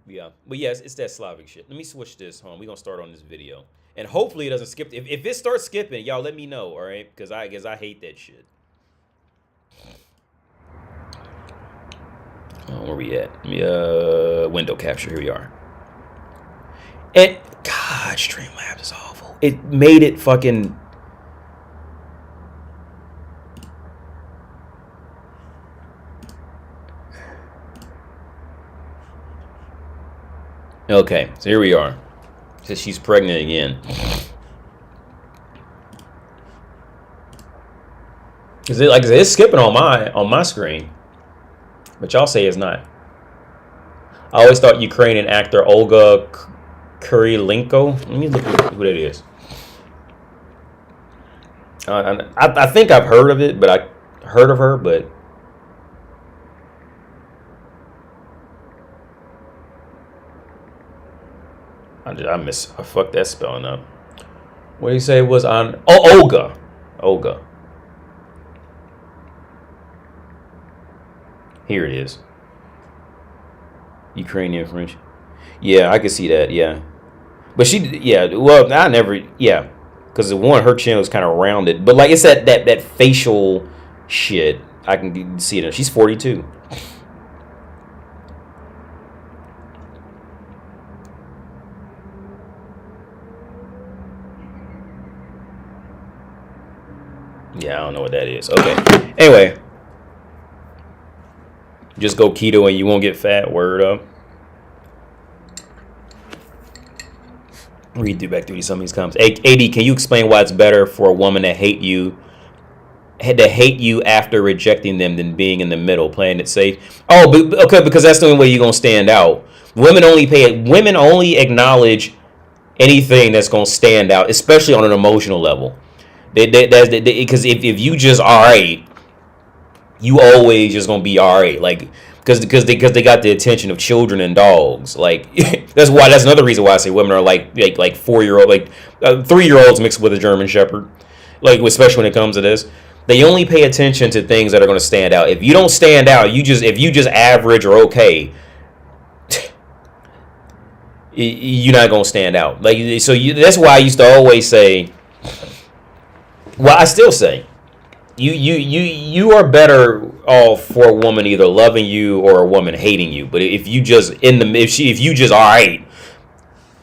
Yeah, but yes, it's that Slavic shit. Let me switch this. We're gonna start on this video, and hopefully it doesn't skip. If it starts skipping, y'all let me know, all right? Because I hate that shit. Where we at? Window capture. Here we are. And God, Streamlabs is awful. It made it fucking. Okay, so here we are. Says she's pregnant again. Is it like it's skipping on my screen, but y'all say it's not. I always thought Ukrainian actor Olga Kurilenko. Let me look at who that is. I think I've heard of it, but I heard of her, but I fucked that spelling up. What did he say it was on? Oh, Olga. Here it is. Ukrainian French. Yeah, I can see that. Yeah, but well, I never. Yeah, because the one her chin was kind of rounded, but like it's that facial shit. I can see it. She's 42. Yeah, I don't know what that is. Okay. Anyway. Just go keto and you won't get fat. Word up. Read back through some of these comments. AD, can you explain why it's better for a woman to hate you after rejecting them than being in the middle, playing it safe? Oh, okay, because that's the only way you're gonna stand out. Women only acknowledge anything that's gonna stand out, especially on an emotional level. Because if you just alright, you always just gonna be alright, like because they got the attention of children and dogs. Like that's another reason why I say women are like 4-year-old, like 3-year-olds mixed with a German Shepherd. Like especially when it comes to this, they only pay attention to things that are gonna stand out. If you don't stand out, if you just average or okay, you're not gonna stand out. Like that's why I used to always say. Well, I still say. You are better off for a woman either loving you or a woman hating you. But if you just all right,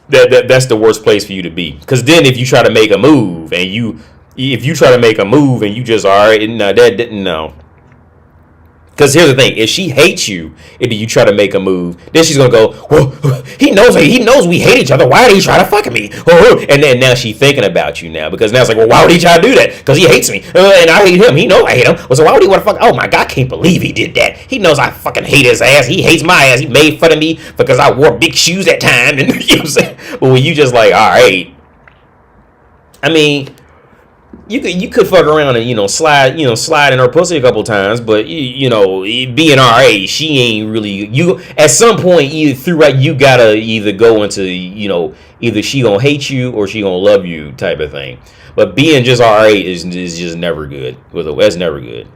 that's the worst place for you to be. Because then if you try to make a move and you just all right, no. Because here's the thing: if she hates you, and you try to make a move, then she's gonna go, well, he knows we hate each other. Why did he try to fuck me? And then now she's thinking about you now, because now it's like, well, why would he try to do that? Because he hates me, and I hate him. He knows I hate him. Well, so why would he want to fuck? Oh my God, I can't believe he did that. He knows I fucking hate his ass. He hates my ass. He made fun of me because I wore big shoes that time. And you know what I'm saying? But when you just like, all right, I mean. You could fuck around and slide in her pussy a couple times, but being alright, she ain't really you. At some point, you gotta either go into either she gonna hate you or she gonna love you type of thing. But being just alright is just never good. That's never good.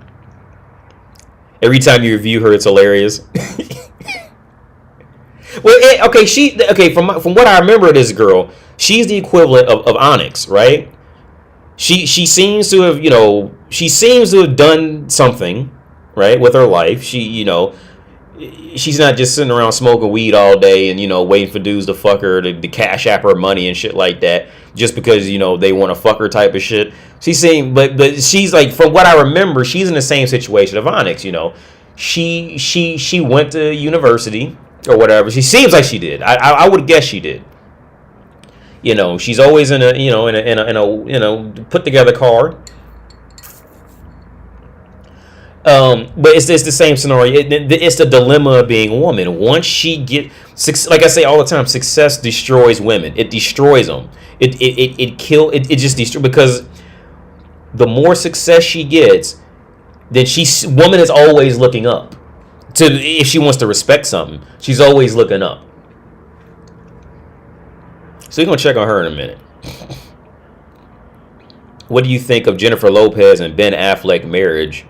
Every time you review her, it's hilarious. Well, from what I remember of this girl, she's the equivalent of Onyx, right? She seems to have done something, right, with her life. She's not just sitting around smoking weed all day and waiting for dudes to fuck her to Cashapp her money and shit like that just because they want to fuck her type of shit. But she's like, from what I remember, she's in the same situation of Onyx. She went to university or whatever. She seems like she did. I would guess she did. She's always in a put together car. But it's the same scenario. It's the dilemma of being a woman. Once she like I say all the time, success destroys women. It destroys them. It just destroys, because the more success she gets, then woman is always looking up. If she wants to respect something, she's always looking up. So we're going to check on her in a minute. What do you think of Jennifer Lopez and Ben Affleck marriage?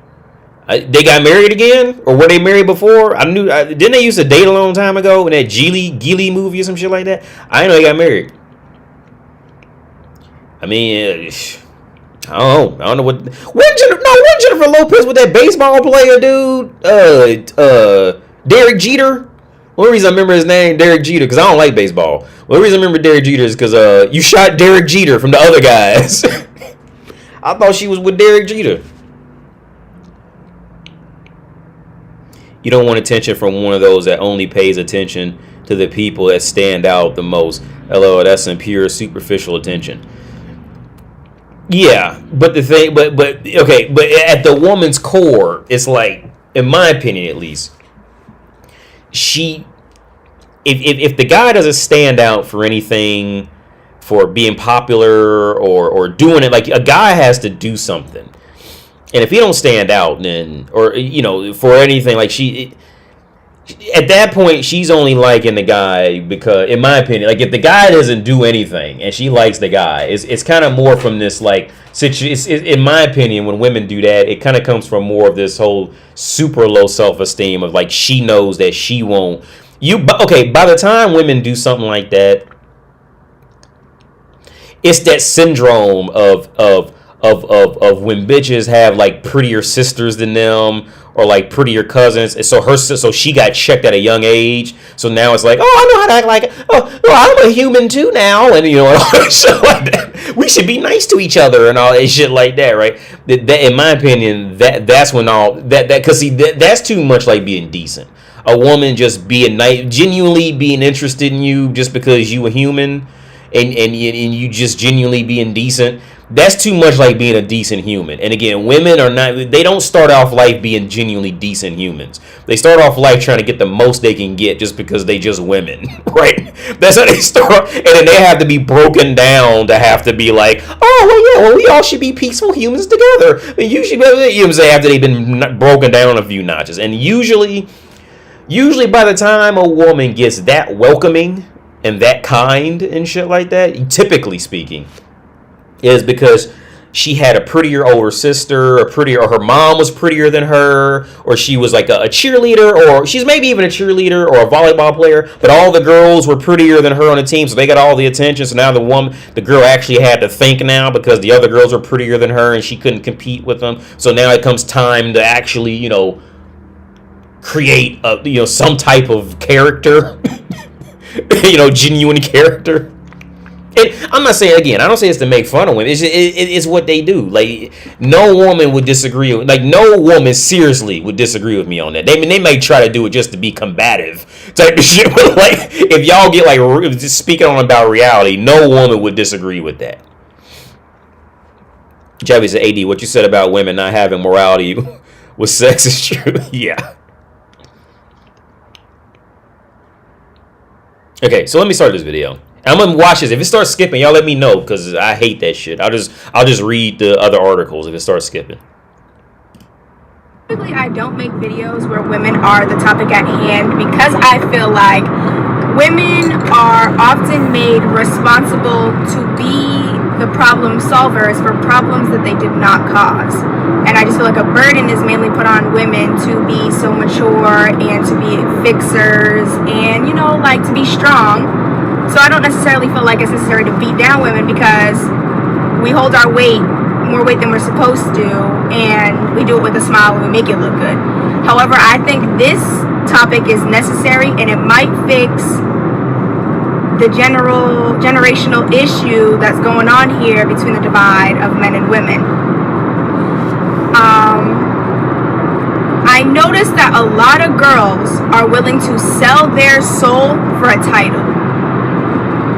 They got married again? Or were they married before? Didn't they used to date a long time ago in that Geely movie or some shit like that? I know they got married. I mean, I don't know what. Wasn't Jennifer Lopez with that baseball player dude? Derek Jeter? One reason I remember his name, Derek Jeter, because I don't like baseball. One reason I remember Derek Jeter is because you shot Derek Jeter from the other guys. I thought she was with Derek Jeter. You don't want attention from one of those that only pays attention to the people that stand out the most. LOL, that's some pure superficial attention. Yeah, but the thing, but okay, but at the woman's core, it's like, in my opinion at least, if the guy doesn't stand out for anything, for being popular or doing it, like, a guy has to do something, and if he don't stand out, then, or, you know, for anything, like, at that point, she's only liking the guy because, in my opinion, like, if the guy doesn't do anything and she likes the guy, it's kind of more from this, like, in my opinion, when women do that, it kind of comes from more of this whole super low self-esteem of, like, she knows that she won't. Okay, by the time women do something like that, it's that syndrome of when bitches have, like, prettier sisters than them, or, like, prettier cousins, and so she got checked at a young age. So now it's like, oh, I know how to act like, oh, I'm a human too now, and, you know, and all that shit like that. We should be nice to each other and all that shit like that, right? That in my opinion, that's when all that because see, that's too much like being decent. A woman just being nice, genuinely being interested in you just because you a human, and you just genuinely being decent. That's too much like being a decent human. And again, women are not, they don't start off life being genuinely decent humans. They start off life trying to get the most they can get just because they just women, right? That's how they start. And then they have to be broken down to have to be like, oh, well, yeah, well, we all should be peaceful humans together. And you should be, you know what I'm saying, after they've been broken down a few notches. And usually by the time a woman gets that welcoming and that kind and shit like that, typically speaking, is because she had a prettier older sister, or her mom was prettier than her, or she was like a cheerleader, or she's maybe even a cheerleader or a volleyball player, but all the girls were prettier than her on the team, so they got all the attention. So now the girl actually had to think now because the other girls were prettier than her and she couldn't compete with them. So now it comes time to actually, you know, create some type of character, you know, genuine character. I'm not saying, again, I don't say it's to make fun of women. It's what they do. Like, no woman would disagree. Like, no woman seriously would disagree with me on that. They may try to do it just to be combative type of shit. But, like, if y'all get, like, just speaking on about reality, no woman would disagree with that. Javi said, AD, what you said about women not having morality with sex is true. Yeah. Okay, so let me start this video. I'm gonna watch this. If it starts skipping, y'all let me know, because I hate that shit. I'll just read the other articles if it starts skipping. Typically, I don't make videos where women are the topic at hand because I feel like women are often made responsible to be the problem solvers for problems that they did not cause. And I just feel like a burden is mainly put on women to be so mature and to be fixers and, you know, like, to be strong. So I don't necessarily feel like it's necessary to beat down women because we hold our weight, more weight than we're supposed to, and we do it with a smile and we make it look good. However, I think this topic is necessary and it might fix the generational issue that's going on here between the divide of men and women. I noticed that a lot of girls are willing to sell their soul for a title.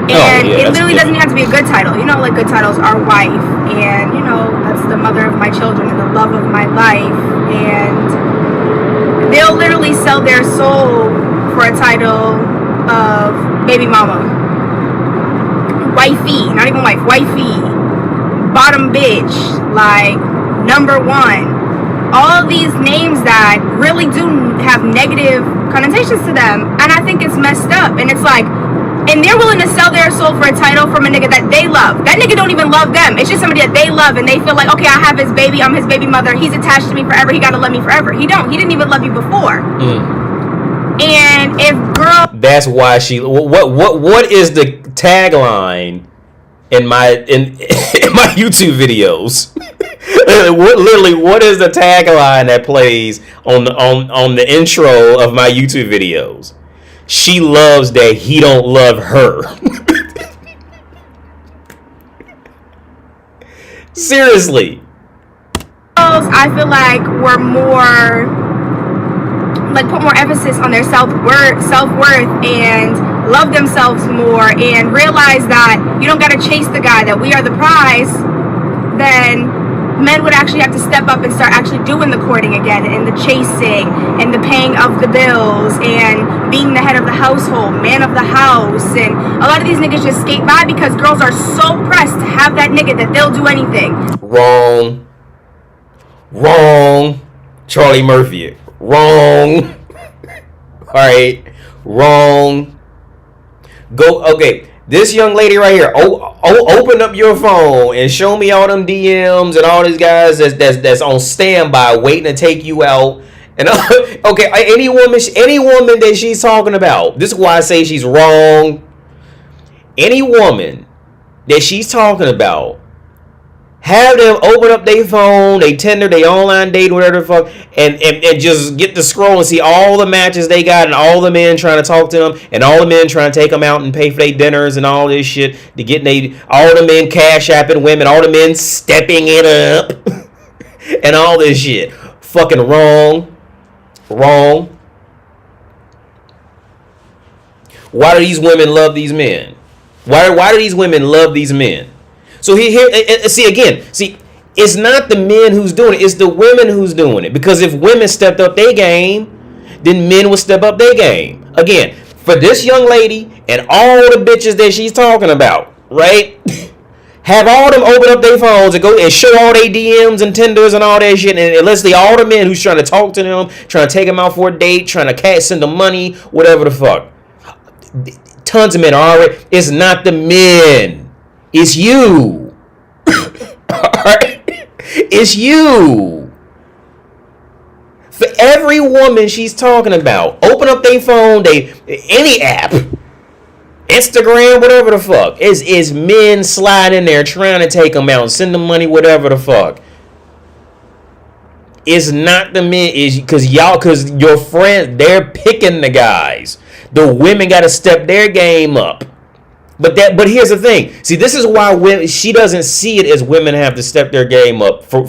And it literally doesn't even have to be a good title. You know, like, good titles are wife, and, you know, that's the mother of my children and the love of my life. And they'll literally sell their soul for a title of baby mama, wifey, not even wife, wifey, bottom bitch, like, number one. All these names that really do have negative connotations to them. And I think it's messed up. And it's like, and they're willing to sell their soul for a title from a nigga that they love. That nigga don't even love them. It's just somebody that they love, and they feel like, okay, I have his baby, I'm his baby mother, he's attached to me forever, he gotta love me forever. He didn't even love you before. And if girl, that's why she, what is the tagline in my YouTube videos? What is the tagline that plays on the intro of my YouTube videos? She loves that he don't love her. Seriously. I feel like we're more like put more emphasis on their self-worth and love themselves more and realize that you don't gotta chase the guy, that we are the prize, then men would actually have to step up and start actually doing the courting again, and the chasing, and the paying of the bills, and being the head of the household, man of the house. And a lot of these niggas just skate by because girls are so pressed to have that nigga that they'll do anything. Wrong. Charlie Murphy. Wrong. Alright. Wrong. Okay. This young lady right here, open up your phone and show me all them DMs and all these guys that's on standby waiting to take you out. And okay, any woman that she's talking about, this is why I say she's wrong. Any woman that she's talking about, have them open up their phone, they Tinder, they online date, whatever the fuck, and just get to scroll and see all the matches they got and all the men trying to talk to them and all the men trying to take them out and pay for their dinners and all this shit to get all the men cash-apping women, all the men stepping it up and all this shit. Fucking wrong. Why do these women love these men? Why do these women love these men? So it's not the men who's doing it, it's the women who's doing it. Because if women stepped up their game, then men would step up their game. Again, for this young lady and all the bitches that she's talking about, right? Have all them open up their phones and go and show all their DMs and Tinders and all that shit. And let's see all the men who's trying to talk to them, trying to take them out for a date, trying to send them money, whatever the fuck. Tons of men are already. It's not the men. It's you. Alright? It's you. For every woman she's talking about, open up their phone, any app, Instagram, whatever the fuck, is men sliding in there trying to take them out, send them money, whatever the fuck. It's not the men, because your friends, they're picking the guys. The women got to step their game up. But here's the thing. See, this is why she doesn't see it as women have to step their game up for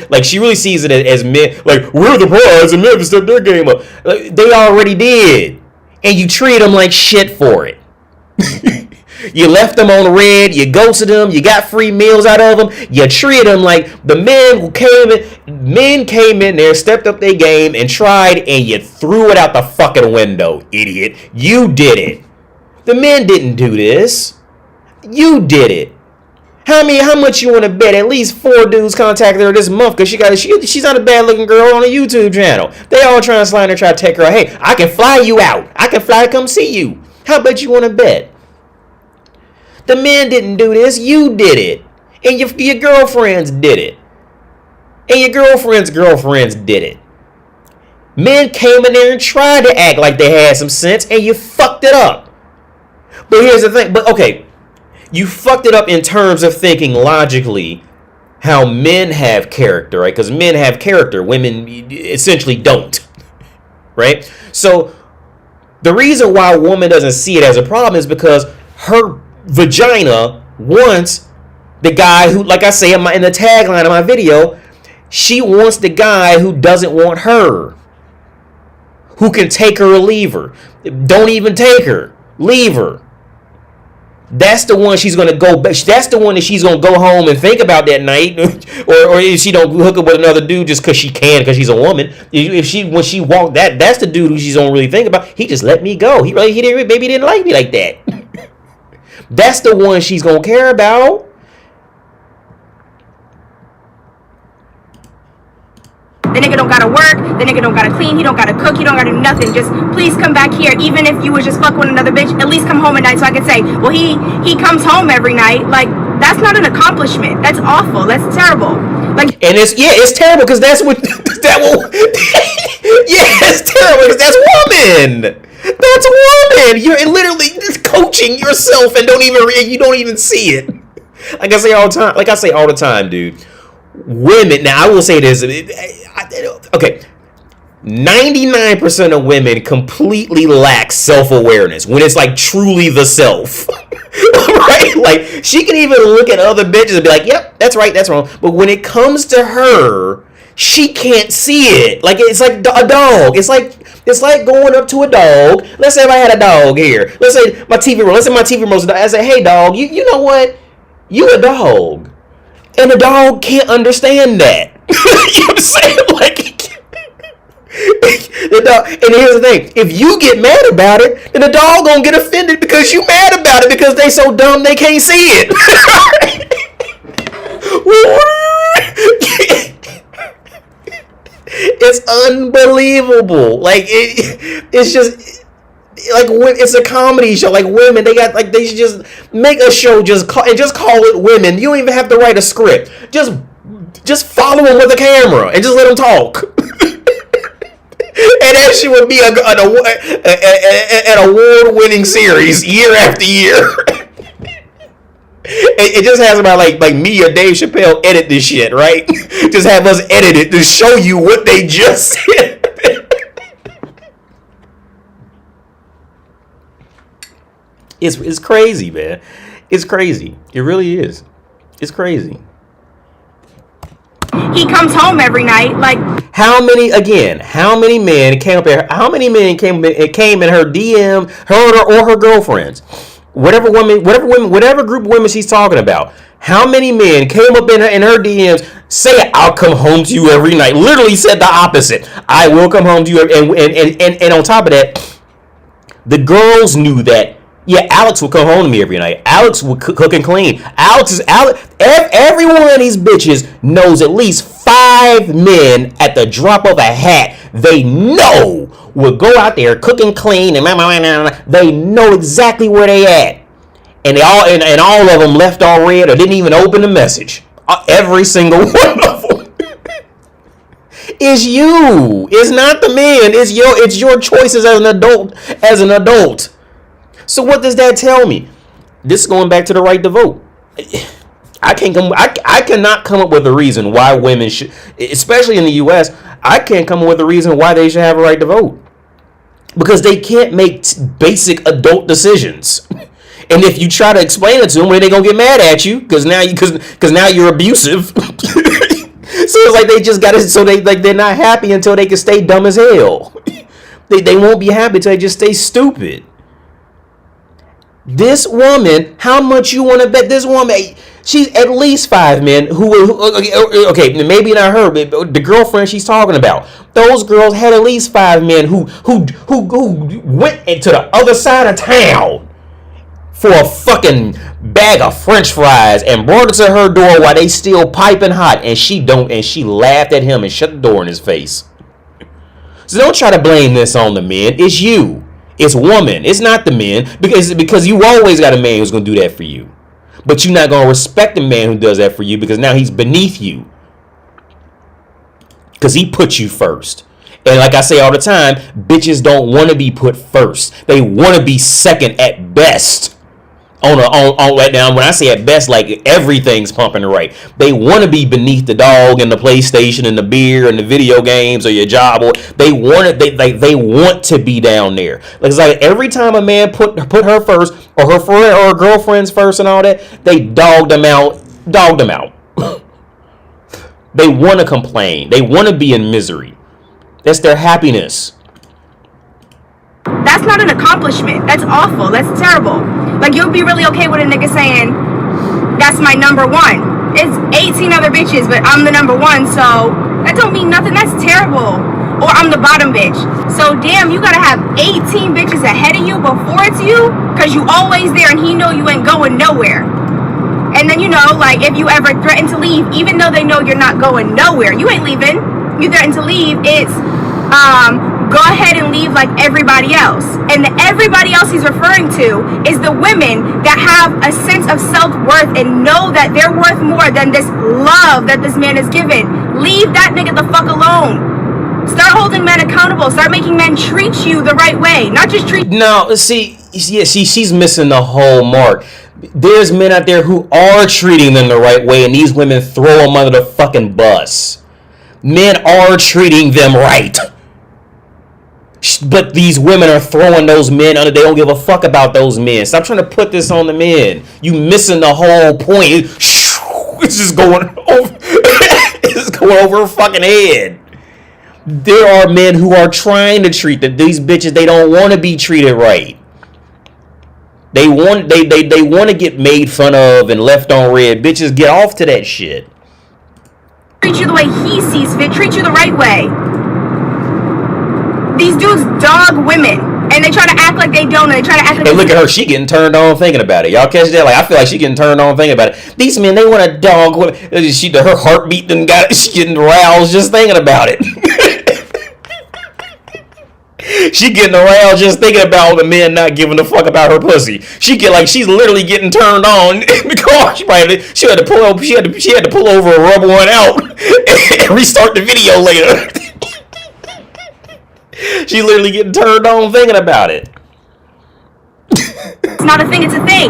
like she really sees it as men. Like, we're the prize and men have to step their game up. Like, they already did, and you treat them like shit for it. You left them on red. You ghosted them. You got free meals out of them. You treated them like the men who came in there, stepped up their game and tried, and you threw it out the fucking window, idiot. You did it. The men didn't do this. You did it. How much you want to bet? At least 4 dudes contacted her this month because she's not a bad looking girl on a YouTube channel. They all trying to slide in and try to take her out. Hey, I can fly you out. I can fly to come see you. How much you want to bet? The men didn't do this. You did it. And your girlfriends did it. And your girlfriends did it. Men came in there and tried to act like they had some sense, and you fucked it up. But here's the thing. But okay, you fucked it up in terms of thinking logically how men have character, right? Because men have character, women essentially don't, right? So the reason why a woman doesn't see it as a problem is because her vagina wants the guy who, like I say in the tagline of my video, she wants the guy who doesn't want her, who can take her or leave her. Don't even take her, leave her. That's the one she's gonna go. That's the one that she's gonna go home and think about that night, or if she don't hook up with another dude just because she can, because she's a woman. When she walked that's the dude who she's gonna really think about. He just let me go. He didn't like me like that. That's the one she's gonna care about. The nigga don't gotta work, the nigga don't gotta clean, he don't gotta cook, he don't gotta do nothing. Just please come back here. Even if you was just fuck with another bitch, at least come home at night so I could say, well, he comes home every night. Like, that's not an accomplishment. That's awful. That's terrible. Like, and it's terrible because that's what it's terrible because that's woman. That's woman. You're literally just coaching yourself and you don't even see it. Like I say all the time, dude. Women, now I will say this, okay, 99% of women completely lack self-awareness when it's like truly the self, right? Like, she can even look at other bitches and be like, yep, that's right, that's wrong. But when it comes to her, she can't see it. Like it's like a dog. It's like going up to a dog. Let's say if I had a dog here. Let's say my TV remote. Let's say my TV remote's a dog. I say, hey dog, you know what? You a dog, and the dog can't understand that. You know what I'm saying? Like. The dog, and here's the thing: if you get mad about it, then the dog gonna get offended because you mad about it because they so dumb they can't see it. It's unbelievable. Like it's just like it's a comedy show. Like women, they should just make a show just call it Women. You don't even have to write a script. Just follow them with a camera and just let them talk. And that shit would be an award-winning series year after year. It just has about like me or Dave Chappelle edit this shit, right? Just have us edit it to show you what they just said. It's crazy, man. It's crazy. It really is. It's crazy. He comes home every night, like how many men came in her DM, her or her girlfriends, whatever group of women she's talking about. How many men came up in her DMs say, I'll come home to you every night? Literally said the opposite. I will come home to you, and on top of that, the girls knew that. Yeah, Alex would come home to me every night. Alex would cook and clean. Every one of these bitches knows at least 5 men at the drop of a hat. They know will go out there, cook and clean, and they know exactly where they at. And all of them left all red or didn't even open the message. Every single one of them. It's you. It's not the men. It's your choices as an adult. So what does that tell me? This is going back to the right to vote. I cannot come up with a reason why women should, especially in the U.S., I can't come up with a reason why they should have a right to vote. Because they can't make basic adult decisions. And if you try to explain it to them, they're going to get mad at you because now you're abusive. So it's like they just got to, so they're not happy until they can stay dumb as hell. They won't be happy until they just stay stupid. This woman, how much you want to bet this woman? She's at least 5 men who okay, maybe not her, but the girlfriend she's talking about. Those girls had at least 5 men who went into the other side of town for a fucking bag of French fries and brought it to her door while they still piping hot, and she laughed at him and shut the door in his face. So don't try to blame this on the men. It's you. It's woman. It's not the men, because you always got a man who's gonna do that for you. But you're not gonna respect the man who does that for you because now he's beneath you. Because he put you first. And like I say all the time, bitches don't want to be put first. They want to be second at best. On right now, when I say at best, like everything's pumping right. They want to be beneath the dog and the PlayStation and the beer and the video games or your job. Or they want to be down there. Like it's like every time a man put her first or her friend or her girlfriend's first and all that, they dogged them out. They want to complain. They want to be in misery. That's their happiness. That's not an accomplishment. That's awful. That's terrible. Like, you'll be really okay with a nigga saying, that's my number one. It's 18 other bitches, but I'm the number one, so that don't mean nothing. That's terrible. Or I'm the bottom bitch. So, damn, you gotta have 18 bitches ahead of you before it's you, because you always there and he know you ain't going nowhere. And then, you know, like, if you ever threaten to leave, even though they know you're not going nowhere, you ain't leaving. You threaten to leave, it's, go ahead and leave like everybody else. And the everybody else he's referring to is the women that have a sense of self-worth and know that they're worth more than this love that this man is given. Leave that nigga the fuck alone. Start holding men accountable. Start making men treat you the right way. Not just treat... No, she's missing the whole mark. There's men out there who are treating them the right way, and these women throw them under the fucking bus. Men are treating them right. But these women are throwing those men under. They don't give a fuck about those men. Stop trying to put this on the men. You missing the whole point. It's just going over. It's going over her fucking head. There are men who are trying to treat these bitches. They don't want to be treated right. They want to get made fun of and left on red. Bitches, get off to that shit. Treat you the way he sees fit. Treat you the right way. These dudes dog women, and they try to act like they don't. And they try to act like. Hey, look at her. She getting turned on thinking about it. Y'all catch that? Like, I feel like she getting turned on thinking about it. These men, they want to dog women. Her heartbeat done got. She getting aroused just thinking about it. She getting aroused just thinking about the men not giving a fuck about her pussy. She's literally getting turned on because she had to pull over. She had to pull over a rubber one out and restart the video later. She's literally getting turned on thinking about it. It's not a thing, it's a thing.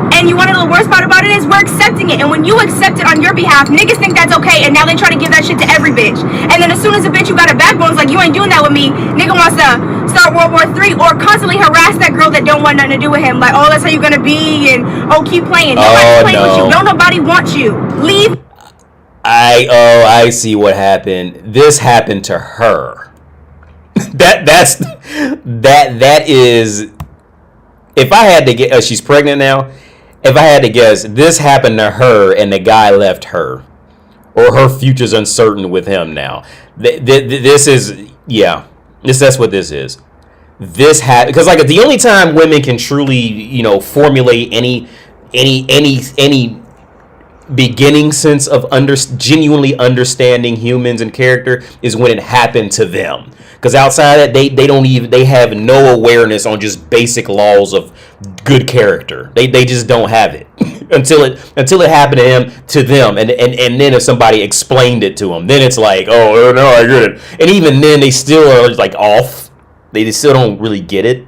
And you want to know the worst part about it is we're accepting it. And when you accept it on your behalf, niggas think that's okay. And now they try to give that shit to every bitch. And then as soon as a bitch you got a backbone is like, you ain't doing that with me, nigga wants to start World War III or constantly harass that girl that don't want nothing to do with him. Like, oh, that's how you gonna be, and oh, keep playing. Nobody's playing with you. Don't nobody want you. Leave. I see what happened. This happened to her. That is, if I had to get, she's pregnant now. If I had to guess, this happened to her and the guy left her, or her future's uncertain with him now. This is, yeah, that's what this is. This because like the only time women can truly, formulate any beginning sense of genuinely understanding humans and character is when it happened to them. Because outside of that, they have no awareness on just basic laws of good character. They just don't have it until it happened to them, and then if somebody explained it to them, then it's like, oh no, I get it. And even then, they still are like off. They still don't really get it.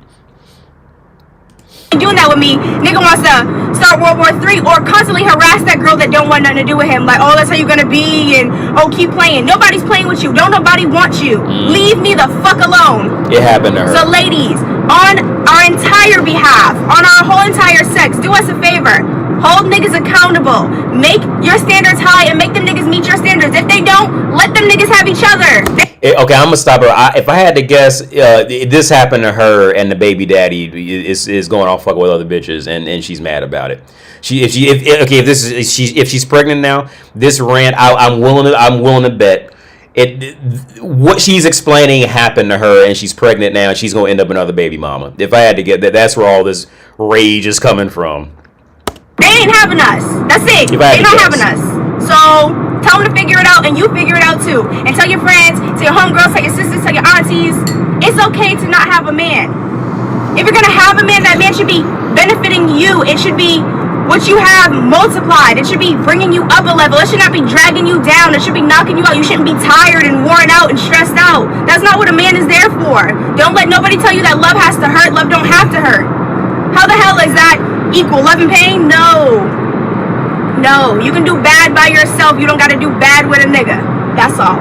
Doing that with me, nigga wants to start World War III or constantly harass that girl that don't want nothing to do with him. Like, oh, that's how you gonna be, and oh, keep playing. Nobody's playing with you. Don't nobody want you. Leave me the fuck alone. It happened to her. So ladies, on our entire behalf, on our whole entire sex, do us a favor. Hold niggas accountable. Make your standards high and make them niggas meet your standards. If they don't, let them niggas have each other. Okay, I'm gonna stop her. If I had to guess, this happened to her, and the baby daddy is going off fucking with other bitches, and she's mad about it. If she's pregnant now, this rant, I'm willing to bet what she's explaining happened to her, and she's pregnant now, and she's gonna end up another baby mama. If I had to get that's where all this rage is coming from. They ain't having us. That's it. They're not having us. So tell them to figure it out, and you figure it out too. And tell your friends, tell your homegirls, tell your sisters, tell your aunties. It's okay to not have a man. If you're gonna have a man, that man should be benefiting you. It should be what you have multiplied. It should be bringing you up a level. It should not be dragging you down. It should be knocking you out. You shouldn't be tired and worn out and stressed out. That's not what a man is there for. Don't let nobody tell you that love has to hurt. Love don't have to hurt. How the hell is that equal? Love and pain? No. No, you can do bad by yourself. You don't got to do bad with a nigga. That's all.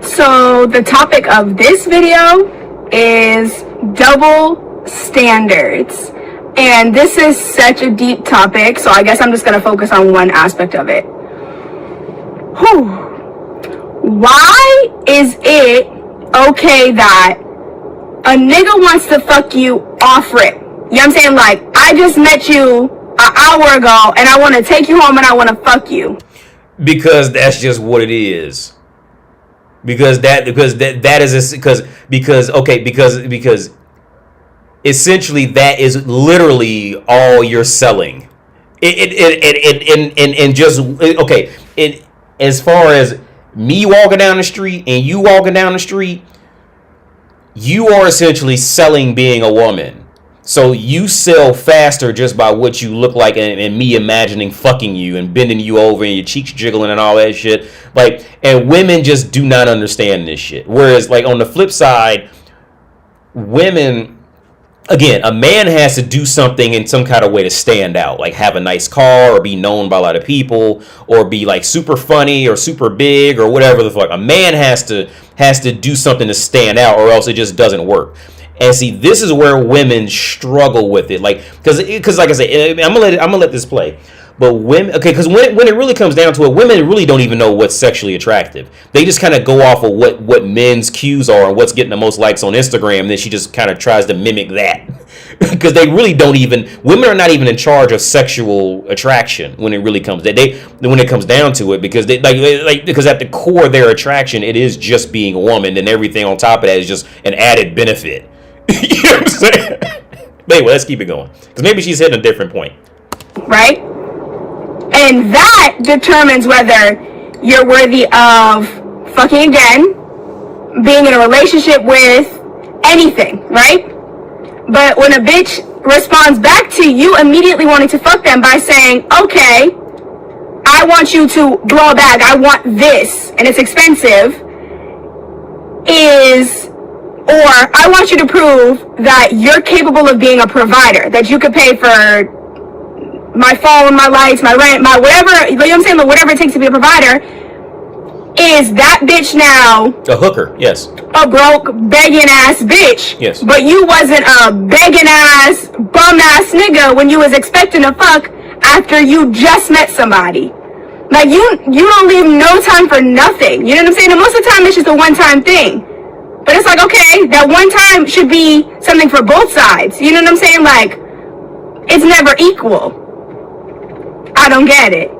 So the topic of this video is double standards. And this is such a deep topic, so I guess I'm just going to focus on one aspect of it. Whew. Why is it okay that a nigga wants to fuck you off rip? You know what I'm saying? Like, I just met you an hour ago and I want to take you home and I want to fuck you. Because that's just what it is. Because essentially that is literally all you're selling. As far as me walking down the street and you walking down the street, you are essentially selling being a woman. So you sell faster just by what you look like and me imagining fucking you and bending you over and your cheeks jiggling and all that shit. Like, and women just do not understand this shit. Whereas, like, on the flip side, women, again, a man has to do something in some kind of way to stand out, like have a nice car or be known by a lot of people or be like super funny or super big or whatever the fuck. A man has to do something to stand out, or else it just doesn't work. And see, this is where women struggle with it, like, because like I said, I'm gonna let this play. But women, okay, because when it really comes down to it, women really don't even know what's sexually attractive. They just kind of go off of what men's cues are and what's getting the most likes on Instagram. And then she just kind of tries to mimic that. Because they really don't even, women are not even in charge of sexual attraction when it really comes, when it comes down to it, because because at the core of their attraction, it is just being a woman, and everything on top of that is just an added benefit. You know what I'm saying? But anyway, let's keep it going, because maybe she's hitting a different point. Right? And that determines whether you're worthy of fucking again, being in a relationship with, anything, right? But when a bitch responds back to you immediately wanting to fuck them by saying, okay, I want you to blow a bag, I want this, and it's expensive, or I want you to prove that you're capable of being a provider, that you could pay for my phone, my lights, my rent, my whatever, you know what I'm saying, whatever it takes to be a provider, is that bitch now a hooker? Yes. A broke, begging ass bitch. Yes. But you wasn't a begging ass, bum ass nigga when you was expecting to fuck after you just met somebody. Like, you don't leave no time for nothing. You know what I'm saying? And most of the time it's just a one-time thing. But it's like, okay, that one time should be something for both sides. You know what I'm saying? Like, it's never equal. I don't get it.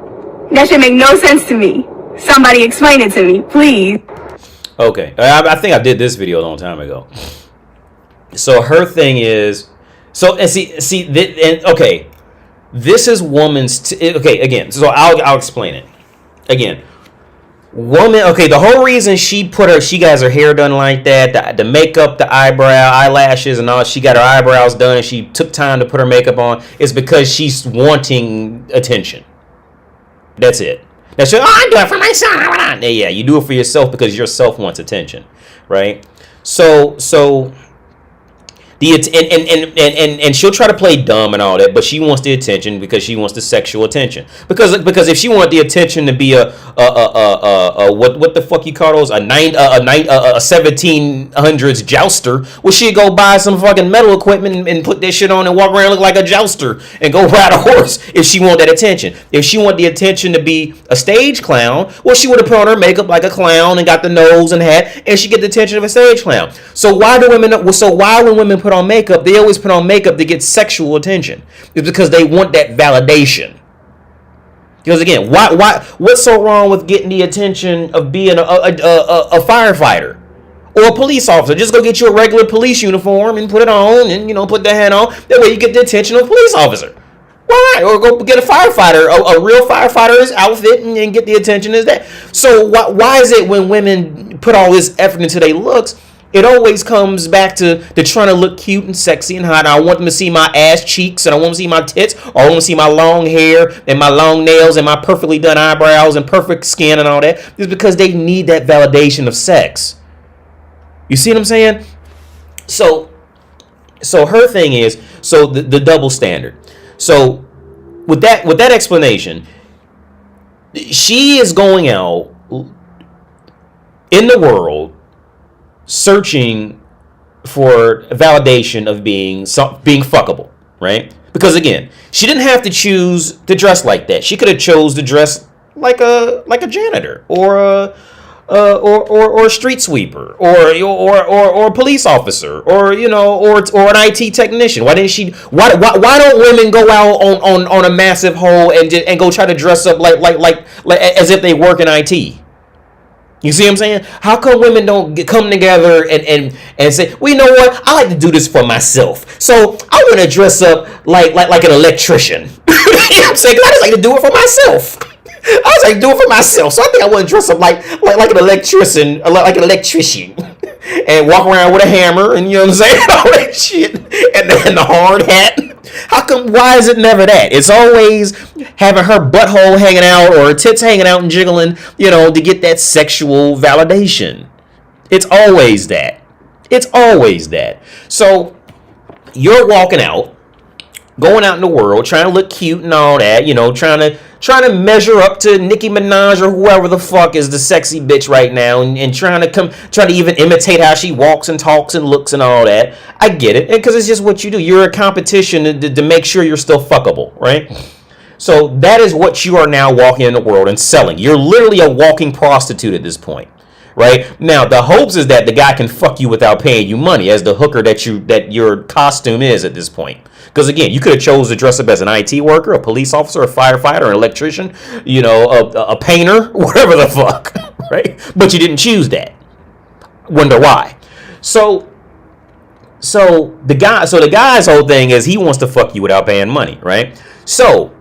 That should make no sense to me. Somebody explain it to me, please. Okay, I think I did this video a long time ago. So her thing is, okay, this is woman's. Okay, again, so I'll explain it. Again, woman. Okay, the whole reason she got her hair done like that, the makeup, the eyelashes, and all. She got her eyebrows done, and she took time to put her makeup on. Is because she's wanting attention. That's it. That's just, I do it for myself. Yeah, you do it for yourself because yourself wants attention, right? So and she'll try to play dumb and all that, but she wants the attention because she wants the sexual attention. Because if she wanted the attention to be a what the fuck you call those, a 1700s jouster, well, she'd go buy some fucking metal equipment and put that shit on and walk around look like a jouster and go ride a horse if she want that attention. If she want the attention to be a stage clown, well, she would have put on her makeup like a clown and got the nose and hat, and she get the attention of a stage clown. So why when women put on makeup, they always put on makeup to get sexual attention? It's because they want that validation. Because again, what's so wrong with getting the attention of being a firefighter or a police officer? Just go get you a regular police uniform and put it on, and put the hat on. That way you get the attention of a police officer. Why not? Or go get a firefighter, a real firefighter's outfit, and get the attention as that. So why is it when women put all this effort into their looks, it always comes back to trying to look cute and sexy and hot? I want them to see my ass cheeks, and I want to see my tits, or I want to see my long hair and my long nails and my perfectly done eyebrows and perfect skin and all that. It's because they need that validation of sex. You see what I'm saying? So her thing is, the double standard. So with that explanation, she is going out in the world searching for validation of being fuckable, right? Because again, she didn't have to choose to dress like that. She could have chose to dress like a janitor or a street sweeper or a police officer or an IT technician. Why didn't she? Why don't women go out on a massive hole and go try to dress up like as if they work in IT? You see what I'm saying? How come women don't come together and say, well, you know what? I like to do this for myself. So I want to dress up like an electrician. You know what I'm saying? 'Cause I just like to do it for myself. I was like, do it for myself. So I think I want to dress up like an electrician, and walk around with a hammer and, you know what I'm saying? All that shit. And then the hard hat. How come, why is it never that? It's always having her butthole hanging out or her tits hanging out and jiggling, to get that sexual validation. It's always that. It's always that. So you're walking out, going out in the world, trying to look cute and all that, trying to measure up to Nicki Minaj or whoever the fuck is the sexy bitch right now, and trying to even imitate how she walks and talks and looks and all that. I get it, because it's just what you do. You're a competition to make sure you're still fuckable, right? So that is what you are now walking in the world and selling. You're literally a walking prostitute at this point. Right now, the hopes is that the guy can fuck you without paying you money, as the hooker that your costume is at this point. Because again, you could have chose to dress up as an IT worker, a police officer, a firefighter, an electrician, a painter, whatever the fuck, right? But you didn't choose that. Wonder why? So the guy's whole thing is he wants to fuck you without paying money, right? So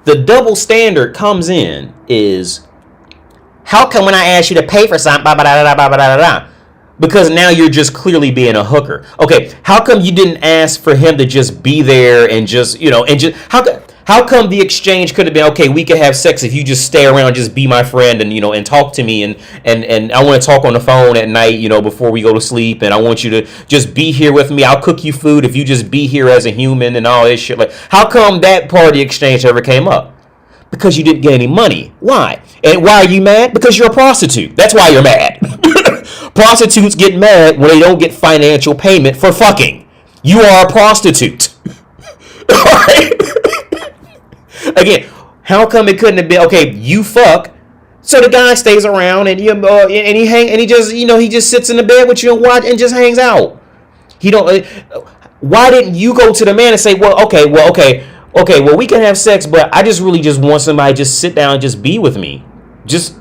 the double standard comes in is, how come when I ask you to pay for something, because now you're just clearly being a hooker. Okay, how come you didn't ask for him to just be there and just, how come the exchange could have been, okay, we could have sex if you just stay around, just be my friend and, and talk to me and I want to talk on the phone at night, before we go to sleep, and I want you to just be here with me. I'll cook you food if you just be here as a human and all this shit. Like, how come that part of the exchange ever came up? Because you didn't get any money. Why? And why are you mad? Because you're a prostitute. That's why you're mad. Prostitutes get mad when they don't get financial payment for fucking. You are a prostitute. Alright? Again, how come it couldn't have been, okay, you fuck, so the guy stays around and he just sits in the bed with you and watch and just hangs out. Why didn't you go to the man and say, well, we can have sex, but I just really just want somebody to just sit down and just be with me. Just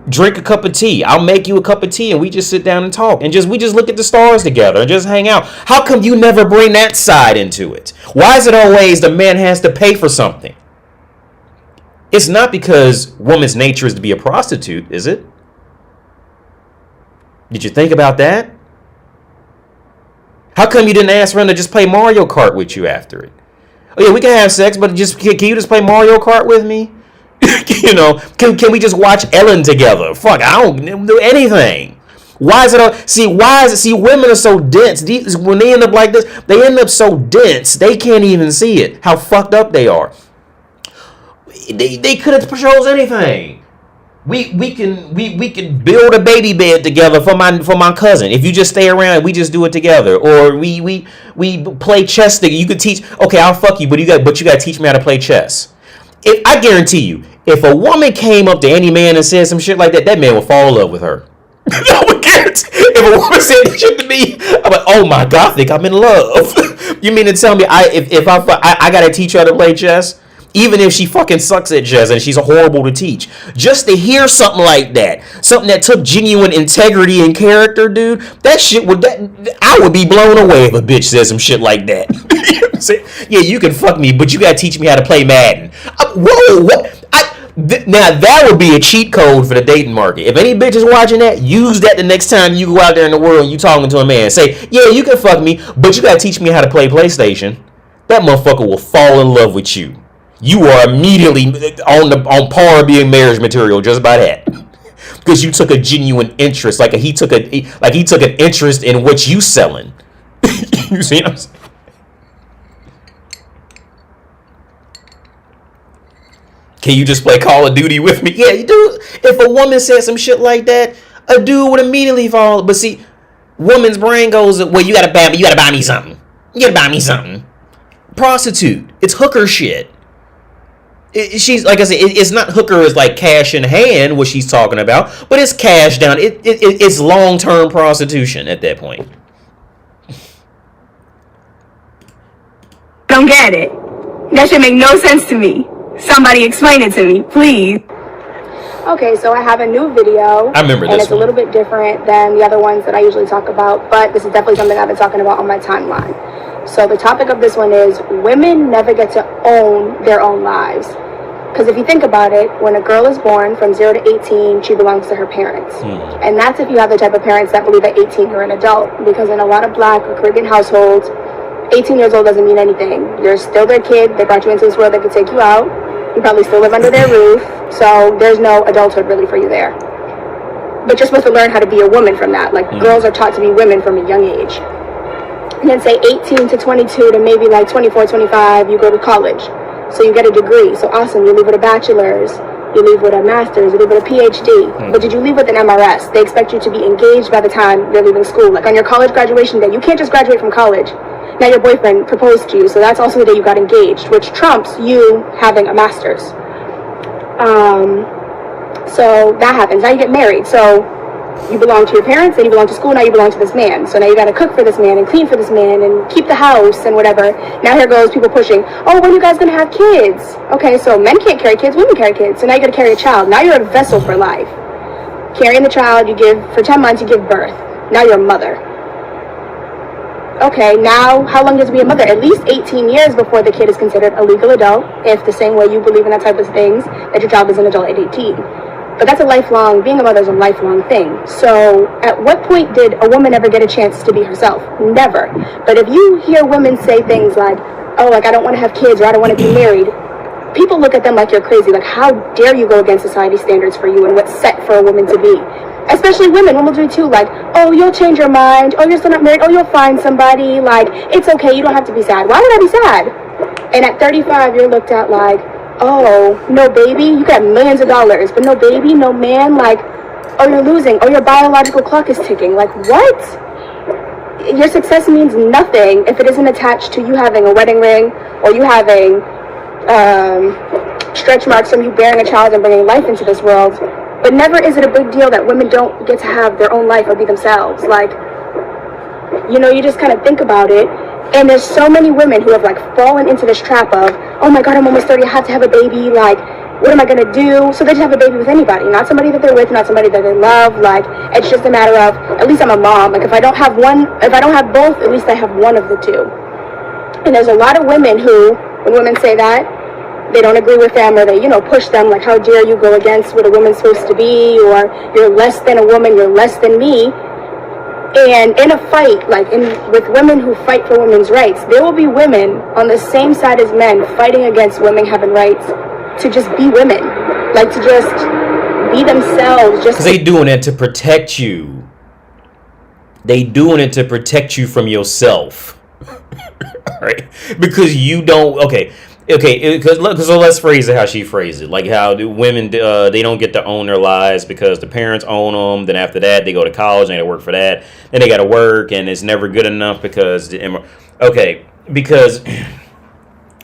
drink a cup of tea. I'll make you a cup of tea and we just sit down and talk and we just look at the stars together and just hang out. How come you never bring that side into it? Why is it always the man has to pay for something? It's not because woman's nature is to be a prostitute, is it? Did you think about that? How come you didn't ask for him to just play Mario Kart with you after it? Oh yeah, we can have sex, but can you just play Mario Kart with me? Can we just watch Ellen together? Fuck, I don't do anything. Why is it? See, women are so dense. When they end up like this, they end up so dense they can't even see it. How fucked up they are. They could have chose anything. We can build a baby bed together for my cousin. If you just stay around, we just do it together. Or we play chess together. You could teach. Okay, I'll fuck you, but you got to teach me how to play chess. I guarantee you, if a woman came up to any man and said some shit like that, that man would fall in love with her. I would guarantee. If a woman said that shit to me, I'm like, oh my god, I think I'm in love. You mean to tell me if I gotta teach her how to play chess? Even if she fucking sucks at chess and she's horrible to teach. Just to hear something like that. Something that took genuine integrity and character, dude. I would be blown away if a bitch says some shit like that. You know what I'm saying? Yeah, you can fuck me, but you gotta teach me how to play Madden. Whoa, what? Now that would be a cheat code for the dating market. If any bitch is watching that, use that the next time you go out there in the world and you talking to a man. Say, yeah, you can fuck me, but you gotta teach me how to play PlayStation. That motherfucker will fall in love with you. You are immediately on par being marriage material just by that, because you took a genuine interest, like he took an interest in what you selling. You see what I'm saying? Can you just play Call of Duty with me? Yeah, you do. If a woman said some shit like that, a dude would immediately fall. But see, woman's brain goes, well, you gotta buy me something. You gotta buy me something. Prostitute. It's hooker shit. She's like I said, it's not hooker as like cash in hand, what she's talking about, but it's cash down. It's long-term prostitution at that point. Don't get it. That should make no sense to me. Somebody explain it to me, please. Okay, so I have a new video. I remember this and it's a little bit different than the other ones that I usually talk about, but this is definitely something I've been talking about on my timeline. So the topic of this one is women never get to own their own lives. Because if you think about it, when a girl is born from 0 to 18, she belongs to her parents. And that's if you have the type of parents that believe at 18 you're an adult. Because in a lot of Black or Caribbean households, 18 years old doesn't mean anything. You're still their kid. They brought you into this world. They could take you out. You probably still live under their roof. So there's no adulthood really for you there. But you're supposed to learn how to be a woman from that. Like girls are taught to be women from a young age. And then say 18 to 22 to maybe like 24, 25, you go to college. So you get a degree. So awesome, you leave with a bachelor's, you leave with a master's, you leave with a PhD. But did you leave with an MRS? They expect you to be engaged by the time you're leaving school. Like on your college graduation day, you can't just graduate from college. Now your boyfriend proposed to you, so that's also the day you got engaged, which trumps you having a master's. So that happens. Now you get married. So you belong to your parents, and you belong to school, now you belong to this man. So now you gotta cook for this man, and clean for this man, and keep the house, and whatever. Now here goes people pushing, oh, when are you guys gonna have kids? Okay, so men can't carry kids, women carry kids. So now you gotta carry a child. Now you're a vessel for life. Carrying the child, you give, for 10 months, you give birth. Now you're a mother. Okay, now how long does it be a mother? At least 18 years before the kid is considered a legal adult, if the same way you believe in that type of things, that your child is an adult at 18. But that's a lifelong, being a mother is a lifelong thing. So at what point did a woman ever get a chance to be herself? Never. But if you hear women say things like, oh, like I don't want to have kids, or I don't want to be married, people look at them like you're crazy. Like, how dare you go against society's standards for you and what's set for a woman to be? Especially women will do too, like, oh, you'll change your mind, oh, you're still not married, oh, you'll find somebody, like, it's okay, you don't have to be sad. Why would I be sad? And at 35, you're looked at like, oh, no baby, you got millions of dollars, but no baby, no man, like, oh, you're losing, oh, your biological clock is ticking. Like, what? Your success means nothing if it isn't attached to you having a wedding ring, or you having stretch marks from you bearing a child and bringing life into this world. But never is it a big deal that women don't get to have their own life or be themselves. Like, you know, you just kind of think about it. And there's so many women who have like fallen into this trap of, oh my God, I'm almost 30, I have to have a baby, like, what am I gonna do? So they just have a baby with anybody, not somebody that they're with, not somebody that they love. Like, it's just a matter of, at least I'm a mom. Like, if I don't have both, at least I have one of the two. And there's a lot of women who, when women say that, they don't agree with them, or they, you know, push them, like, how dare you go against what a woman's supposed to be, or you're less than a woman, you're less than me. And in a fight, like with women who fight for women's rights, there will be women on the same side as men fighting against women having rights to just be women, like to just be themselves. Just because they doing it to protect you. They doing it to protect you from yourself, right? Because you don't. Okay. So let's phrase it how she phrased it. Like how do women, they don't get to own their lives because the parents own them. Then after that, they go to college and they work for that. Then they got to work, and it's never good enough because because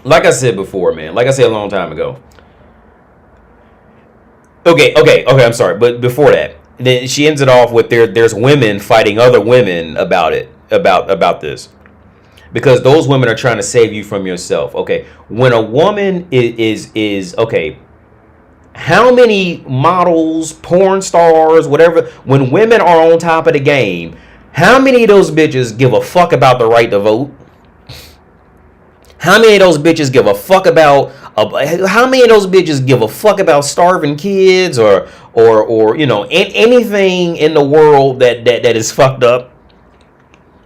like I said before, man, like I said a long time ago. Okay, I'm sorry, but before that, then she ends it off with there's women fighting other women about it, about this. Because those women are trying to save you from yourself. Okay, when a woman is okay, how many models, porn stars, whatever, when women are on top of the game, how many of those bitches give a fuck about the right to vote? How many of those bitches give a fuck about? How many of those bitches give a fuck about starving kids or you know, anything in the world that is fucked up?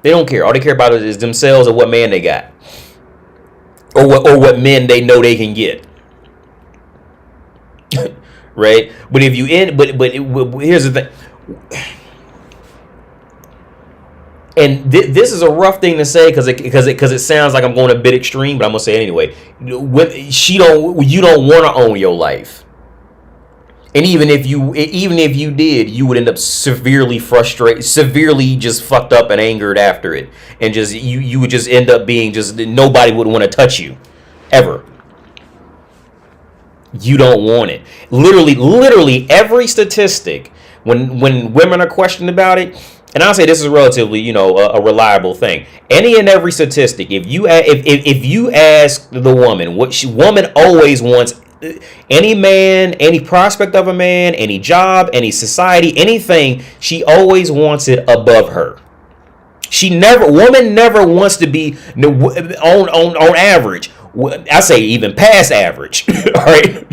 They don't care. All they care about is themselves or what man they got, or what men they know they can get. Right? But if you here's the thing, and this is a rough thing to say because it sounds like I'm going a bit extreme, but I'm gonna say it anyway. You don't want to own your life. And even if you did, you would end up severely frustrated, severely just fucked up and angered after it. And just you would just end up being just, nobody would want to touch you ever. You don't want it. Literally every statistic when women are questioned about it, and I'll say this is relatively, you know, a reliable thing. Any and every statistic, if you ask the woman woman always wants, any man, any prospect of a man, any job, any society, anything, she always wants it above her. Woman never wants to be on average. I say even past average. All right.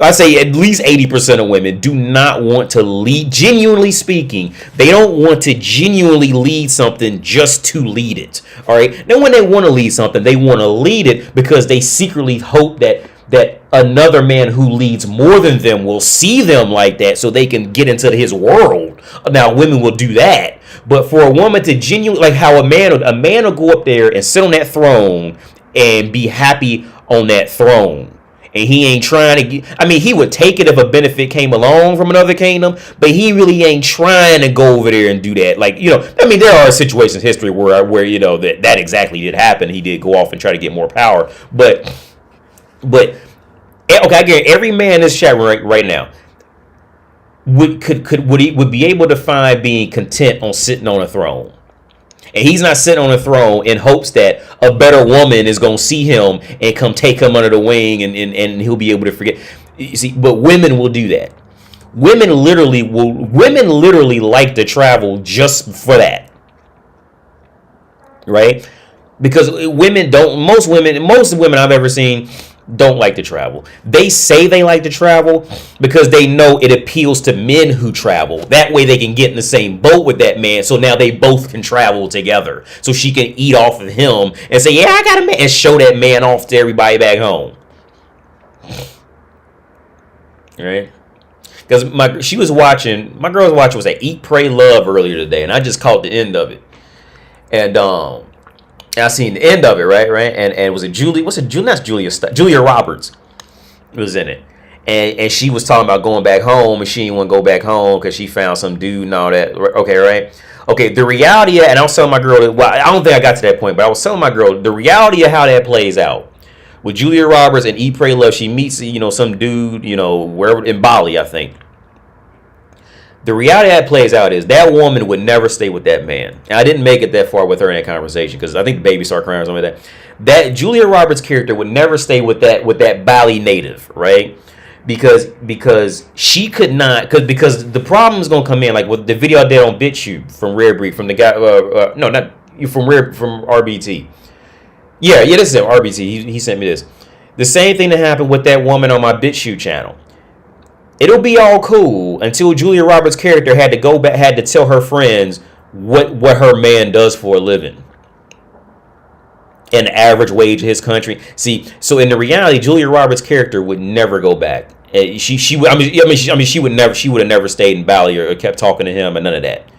I say at least 80% of women do not want to lead. Genuinely speaking, they don't want to genuinely lead something just to lead it. All right. Now, when they want to lead something, they want to lead it because they secretly hope that another man who leads more than them will see them like that so they can get into his world. Now, women will do that. But for a woman to genuinely, like how a man will go up there and sit on that throne and be happy on that throne And he ain't trying to get, I mean, he would take it if a benefit came along from another kingdom, but he really ain't trying to go over there and do that. Like, you know, I mean, there are situations in history where you know, that exactly did happen. He did go off and try to get more power. But okay, I guarantee every man in this chat right now would be able to find being content on sitting on a throne. And he's not sitting on a throne in hopes that a better woman is going to see him and come take him under the wing and he'll be able to forget. You see, but women will do that. Women literally like to travel just for that. Right? Because most women I've ever seen don't like to travel. They say they like to travel because they know it appeals to men who travel. That way they can get in the same boat with that man, so now they both can travel together. So she can eat off of him and say, yeah, I got a man, and show that man off to everybody back home. Right? Because my girl was watching, was that Eat, Pray, Love earlier today, and I just caught the end of it. And I seen the end of it, right? And was it Julie? What's it? Not Julia. Julia Roberts was in it, and she was talking about going back home, and she didn't want to go back home because she found some dude and all that. Okay, right? Okay, the reality, and I was telling my girl. Well, I don't think I got to that point, but I was telling my girl the reality of how that plays out with Julia Roberts and Eat, Pray, Love. She meets, you know, some dude, you know, wherever in Bali, I think. The reality that plays out is that woman would never stay with that man. And I didn't make it that far with her in that conversation because I think the baby started crying or something like that. That Julia Roberts character would never stay with that Bali native, right? Because she could not, because the problem is gonna come in like with the video I did on BitChute from Rare Breed from the guy from RBT. Yeah, this is RBT. He sent me this. The same thing that happened with that woman on my BitChute channel. It'll be all cool until Julia Roberts' character had to tell her friends what her man does for a living. And the average wage in his country. See, so in the reality, Julia Roberts' character would never go back. She would have never stayed in Bali or kept talking to him and none of that.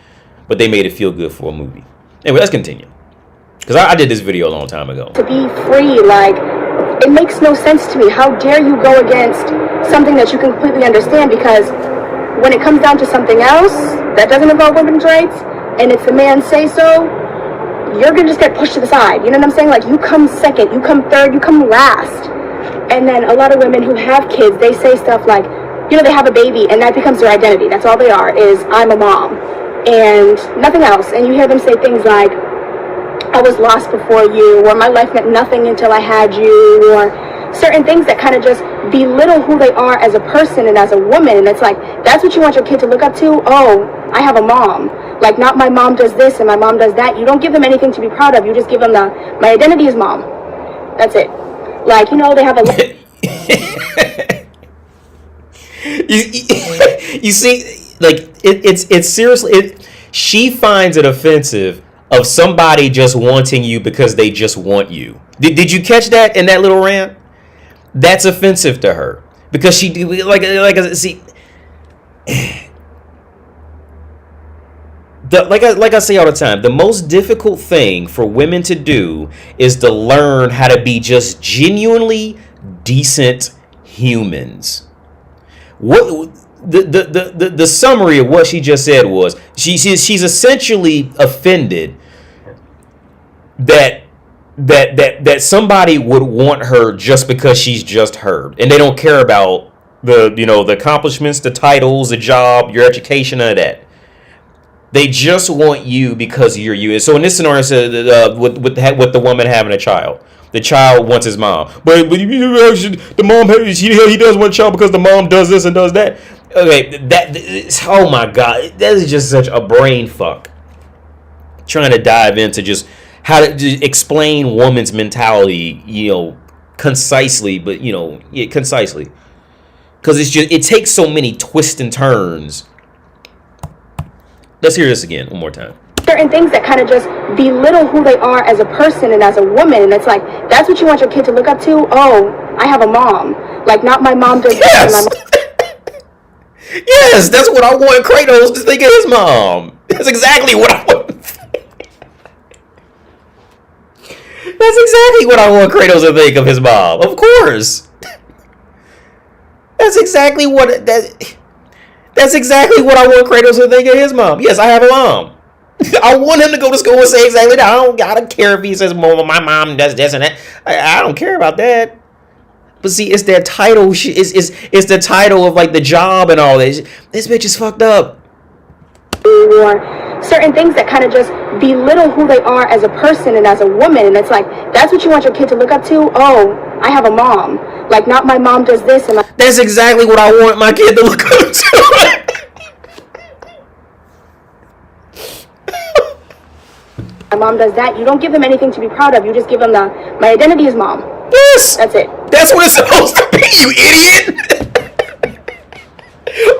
But they made it feel good for a movie. Anyway, let's continue. Because I did this video a long time ago. To be free, like, it makes no sense to me. How dare you go against something that you can completely understand? Because when it comes down to something else that doesn't involve women's rights, and it's the man say so, you're gonna just get pushed to the side. You know what I'm saying? Like, you come second, you come third, you come last. And then a lot of women who have kids, they say stuff like, you know, they have a baby and that becomes their identity. That's all they are, is I'm a mom and nothing else. And you hear them say things like, I was lost before you, or my life meant nothing until I had you, or certain things that kind of just belittle who they are as a person and as a woman. And it's like, that's what you want your kid to look up to? Oh, I have a mom. Like, not my mom does this and my mom does that. You don't give them anything to be proud of. You just give them my identity is mom. That's it. Like, you know, they have a... you see, like, it's seriously, she finds it offensive of somebody just wanting you because they just want you. Did you catch that in that little rant? That's offensive to her because see, like I say all the time, the most difficult thing for women to do is to learn how to be just genuinely decent humans. What the summary of what she just said was she's essentially offended that somebody would want her just because she's just her, and they don't care about the accomplishments, the titles, the job, your education, none of that. They just want you because you're you. So in this scenario, with the woman having a child, the child wants his mom, but the mom he does want a child because the mom does this and does that. Okay, oh my God, that is just such a brain fuck. Trying to dive into just how to explain woman's mentality, concisely, but concisely, because it takes so many twists and turns. Let's hear this again one more time. Certain things that kind of just belittle who they are as a person and as a woman, and it's like, that's what you want your kid to look up to? Oh, I have a mom. Like, not my mom does this and my mom... Yes, that's what I want Kratos to think of his mom. That's exactly what I want. That's exactly what I want Kratos to think of his mom. Of course. That's exactly what that's exactly what I want Kratos to think of his mom. Yes, I have a mom. I want him to go to school and say exactly that. I don't care if he says, "Well, my mom does this and that." I don't care about that. But see, it's their title. It's the title of like the job and all this. This bitch is fucked up. Or certain things that kind of just belittle who they are as a person and as a woman. And it's like, that's what you want your kid to look up to? Oh, I have a mom. Like, not my mom does this. And that's exactly what I want my kid to look up to. My mom does that. You don't give them anything to be proud of. You just give them my identity is mom. Yes. That's it. That's what it's supposed to be, you idiot.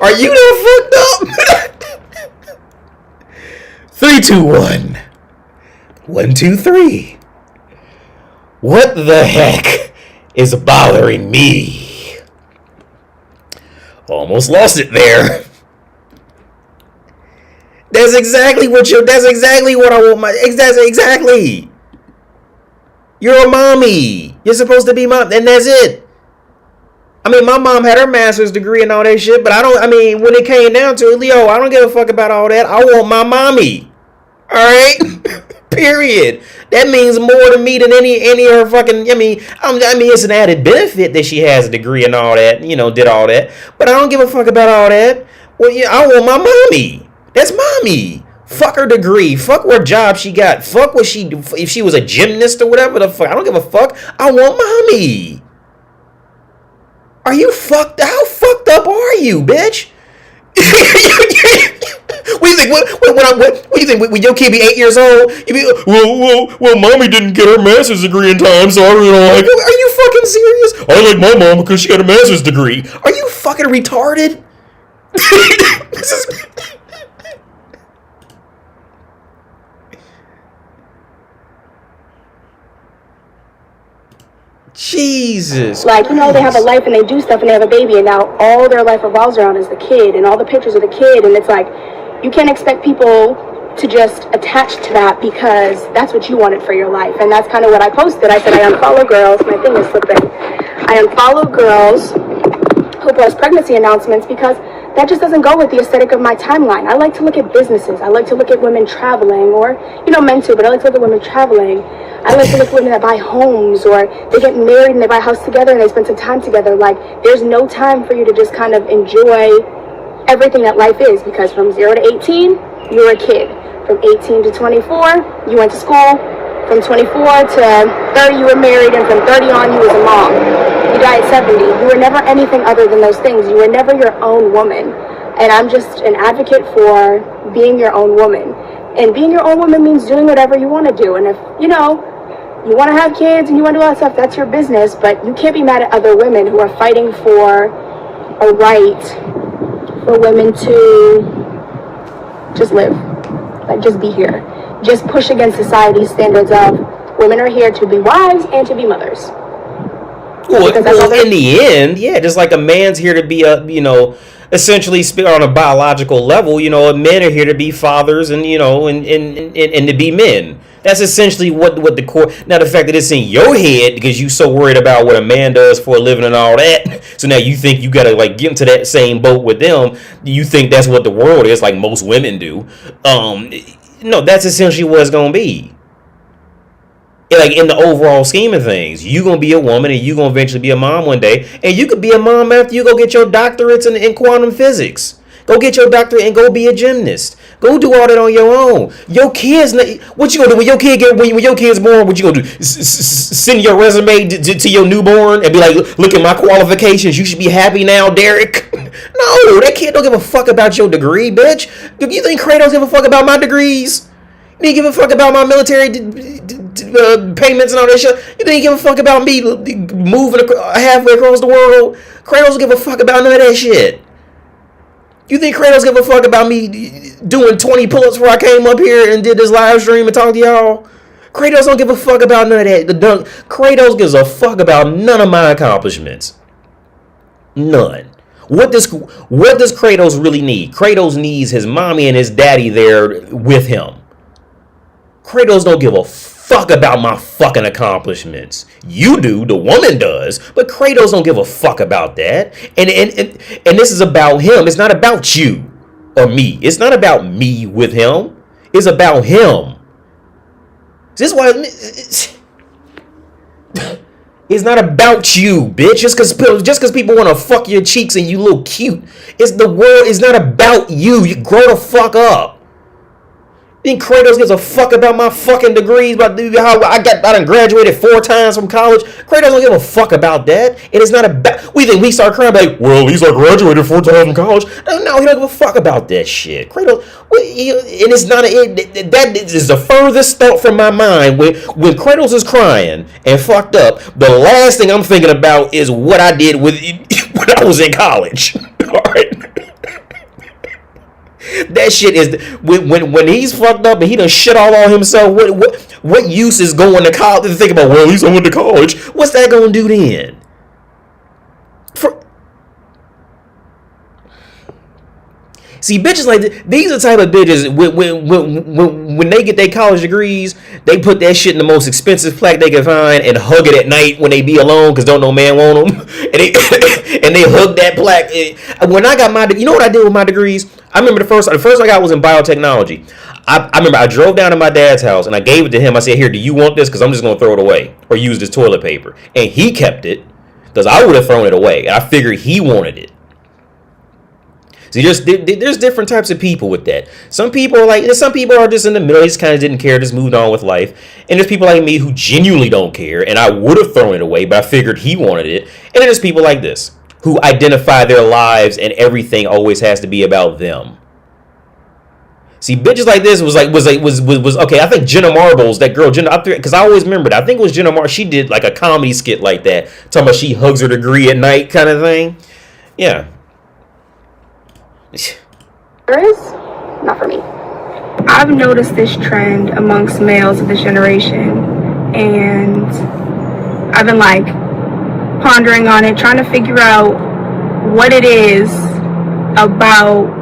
Are you that fucked up? 3, 2, 1. 1, 2, 3. What the heck is bothering me? Almost lost it there. That's exactly what I want exactly. You're a mommy. You're supposed to be mom, and that's it. I mean, my mom had her master's degree and all that shit, but when it came down to it, Leo, I don't give a fuck about all that. I want my mommy. All right? Period. That means more to me than any of her fucking, it's an added benefit that she has a degree and all that, did all that. But I don't give a fuck about all that. Well, yeah, I want my mommy. That's mommy. Fuck her degree. Fuck what job she got. Fuck what she do. If she was a gymnast or whatever the fuck. I don't give a fuck. I want mommy. Are you fucked? How fucked up are you, bitch? What do you think? What do you think? When your kid be 8 years old, you be well, mommy didn't get her master's degree in time, so I really don't like it. Are you fucking serious? I like my mom because she got a master's degree. Are you fucking retarded? Jesus. Like, they have a life and they do stuff and they have a baby, and now all their life revolves around is the kid and all the pictures of the kid, and it's like, you can't expect people to just attach to that because that's what you wanted for your life. And that's kind of what I posted. I said I unfollow girls. My thing is slipping. I unfollow girls who post pregnancy announcements because that just doesn't go with the aesthetic of my timeline. I like to look at businesses. I like to look at women traveling, or, men too, but I like to look at women traveling. I like to look at women that buy homes, or they get married and they buy a house together and they spend some time together. Like, there's no time for you to just kind of enjoy everything that life is, because from 0 to 18, you were a kid. From 18 to 24, you went to school. From 24 to 30, you were married, and from 30 on, you was a mom. You died at 70. You were never anything other than those things. You were never your own woman. And I'm just an advocate for being your own woman. And being your own woman means doing whatever you want to do. And if, you want to have kids and you want to do all that stuff, that's your business. But you can't be mad at other women who are fighting for a right for women to just live. Like, just be here. Just push against society's standards of women are here to be wives and to be mothers. Well, in the end, yeah, just like a man's here to be essentially on a biological level, men are here to be fathers and, and to be men. That's essentially what the core. Now, the fact that it's in your head because you so worried about what a man does for a living and all that, so now you think you gotta like get into that same boat with them. You think that's what the world is, like most women do. No, that's essentially what it's gonna be. Like, in the overall scheme of things, you gonna be a woman and you gonna eventually be a mom one day, and you could be a mom after you go get your doctorates in quantum physics. Go get your doctorate and go be a gymnast. Go do all that on your own. Your kids, what you gonna do when your kid's born? What you gonna do? Send your resume to your newborn and be like, look at my qualifications. You should be happy now, Derek. No, that kid don't give a fuck about your degree, bitch. You think Kratos give a fuck about my degrees? You didn't give a fuck about my military payments and all that shit. You didn't give a fuck about me moving halfway across the world. Kratos don't give a fuck about none of that shit. You think Kratos give a fuck about me doing 20 pull-ups before I came up here and did this live stream and talked to y'all? Kratos don't give a fuck about none of that. Kratos gives a fuck about none of my accomplishments. None. What does Kratos really need? Kratos needs his mommy and his daddy there with him. Kratos don't give a fuck about my fucking accomplishments. You do, the woman does, but Kratos don't give a fuck about that. And this is about him. It's not about you or me. It's not about me with him. It's about him. This is why it's not about you, bitch. Just because people want to fuck your cheeks and you look cute. It's the world. It's not about you. You grow the fuck up. Then Kratos gives a fuck about my fucking degrees, about how I done graduated 4 times from college. Kratos don't give a fuck about that. And it's not about. We think we start crying like, well, he's like graduated 4 times from college. No, he don't give a fuck about that shit. Kratos, and it's not. That is the furthest thought from my mind. When Kratos is crying and fucked up, the last thing I'm thinking about is what I did with when I was in college. All right. That shit is when he's fucked up and he done shit all on himself. What use is going to college to think about? Well, at least I went to college. What's that gonna do then? See, bitches like these are the type of bitches when they get their college degrees, they put that shit in the most expensive plaque they can find and hug it at night when they be alone because don't no man want them. And they hug that plaque. When I got you know what I did with my degrees? I remember the first I got was in biotechnology. I remember I drove down to my dad's house and I gave it to him. I said, here, do you want this? Because I'm just going to throw it away or use this toilet paper. And he kept it because I would have thrown it away. And I figured he wanted it. See, there's different types of people with that. Some people are just in the middle. They just kind of didn't care, just moved on with life. And there's people like me who genuinely don't care. And I would have thrown it away, but I figured he wanted it. And then there's people like this who identify their lives and everything always has to be about them. See, bitches like this was okay. I think Jenna Marbles, that girl Jenna, because I always remembered. I think it was Jenna Marbles. She did like a comedy skit like that, talking about she hugs her degree at night, kind of thing. Yeah. Not for me. I've noticed this trend amongst males of this generation, and I've been like pondering on it, trying to figure out what it is about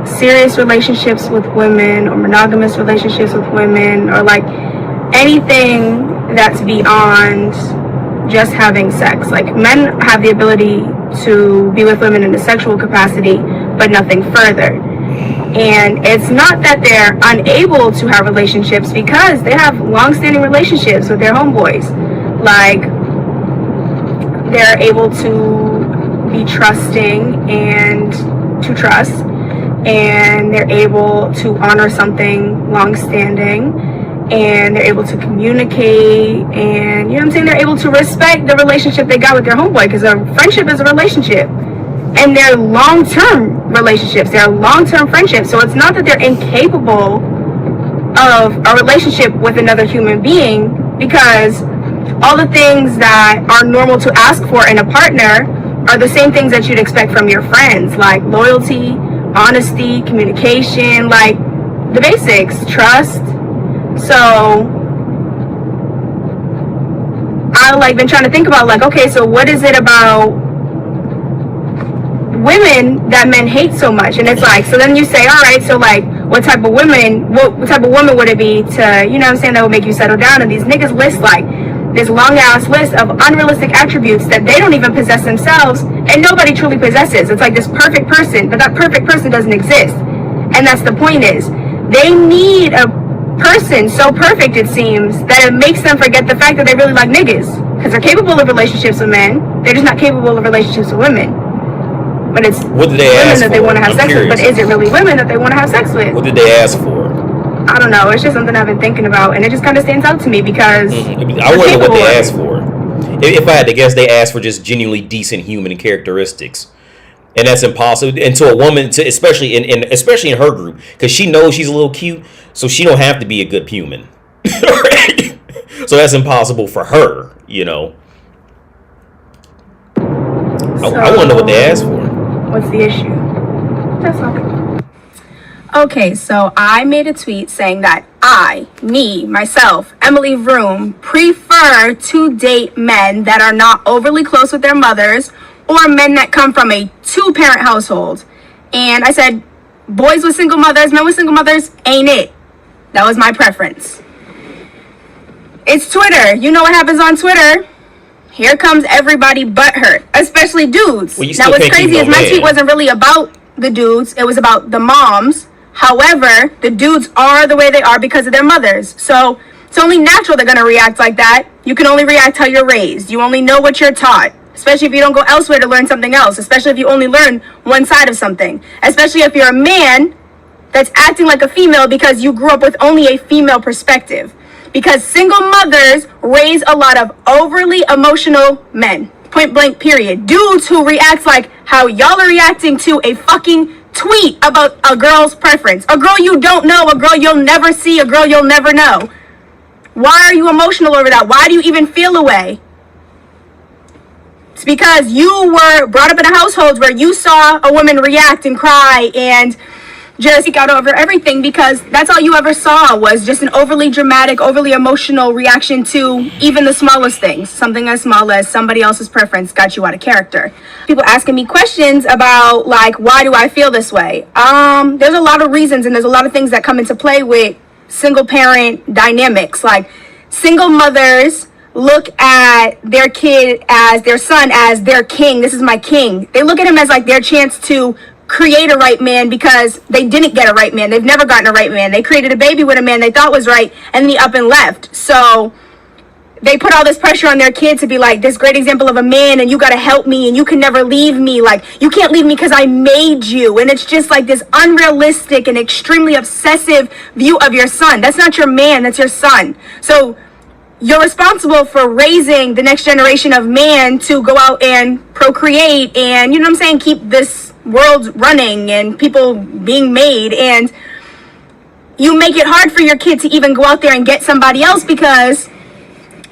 serious relationships with women or monogamous relationships with women or like anything that's beyond just having sex. Like, men have the ability to be with women in a sexual capacity, but nothing further. And it's not that they're unable to have relationships, because they have long-standing relationships with their homeboys. Like, they're able to be trusting and to trust, and they're able to honor something long-standing, and they're able to communicate, and you know what I'm saying, they're able to respect the relationship they got with their homeboy, because a friendship is a relationship, and they're long-term relationships, they're long-term friendships. So it's not that they're incapable of a relationship with another human being, because all the things that are normal to ask for in a partner are the same things that you'd expect from your friends, like loyalty, honesty, communication, like the basics, trust. So I've like been trying to think about, like, okay, so what is it about women that men hate so much? And it's like, so then you say, all right, so like what type of women would it be to, you know what I'm saying, that would make you settle down? And these niggas list like this long ass list of unrealistic attributes that they don't even possess themselves, and nobody truly possesses. It's like this perfect person, but that perfect person doesn't exist. And that's the point, is they need a person so perfect, it seems, that it makes them forget the fact that they really like niggas, because they're capable of relationships with men, they're just not capable of relationships with women. But it's women that they want to have sex with. But is it really women that they want to have sex with? What did they ask for? I don't know. It's just something I've been thinking about, and it just kind of stands out to me because I wonder what they asked for. If I had to guess, they asked for just genuinely decent human characteristics, and that's impossible. And to a woman, especially in her group, because she knows she's a little cute, so she don't have to be a good human. Right? So that's impossible for her, you know. So, I want to know what they asked for. What's the issue? That's okay. Okay, so I made a tweet saying that myself, Emily Vroom, prefer to date men that are not overly close with their mothers, or men that come from a 2-parent household. And I said, boys with single mothers, men with single mothers, ain't it. That was my preference. It's Twitter. You know what happens on Twitter? Here comes everybody butthurt, especially dudes. Well, now, what's crazy is my tweet wasn't really about the dudes. It was about the moms. However, the dudes are the way they are because of their mothers. So it's only natural they're going to react like that. You can only react how you're raised. You only know what you're taught. Especially if you don't go elsewhere to learn something else. Especially if you only learn one side of something. Especially if you're a man that's acting like a female because you grew up with only a female perspective. Because single mothers raise a lot of overly emotional men. Point blank, period. Dudes who react like how y'all are reacting to a fucking tweet about a girl's preference. A girl you don't know, a girl you'll never see, a girl you'll never know. Why are you emotional over that? Why do you even feel away? It's because you were brought up in a household where you saw a woman react and cry and just speak out over everything, because that's all you ever saw was just an overly dramatic, overly emotional reaction to even the smallest things. Something as small as somebody else's preference got you out of character. People asking me questions about, like, why do I feel this way? There's a lot of reasons, and there's a lot of things that come into play with single parent dynamics. Like, single mothers look at their kid as their son, as their king. This is my king. They look at him as like their chance to create a right man because they didn't get a right man. They've never gotten a right man. They created a baby with a man they thought was right, and then he up and left. So they put all this pressure on their kid to be like this great example of a man, and you got to help me, and you can never leave me. Like, you can't leave me because I made you. And it's just like this unrealistic and extremely obsessive view of your son. That's not your man, that's your son. So you're responsible for raising the next generation of man to go out and procreate and, you know what I'm saying, keep this world running and people being made. And you make it hard for your kid to even go out there and get somebody else because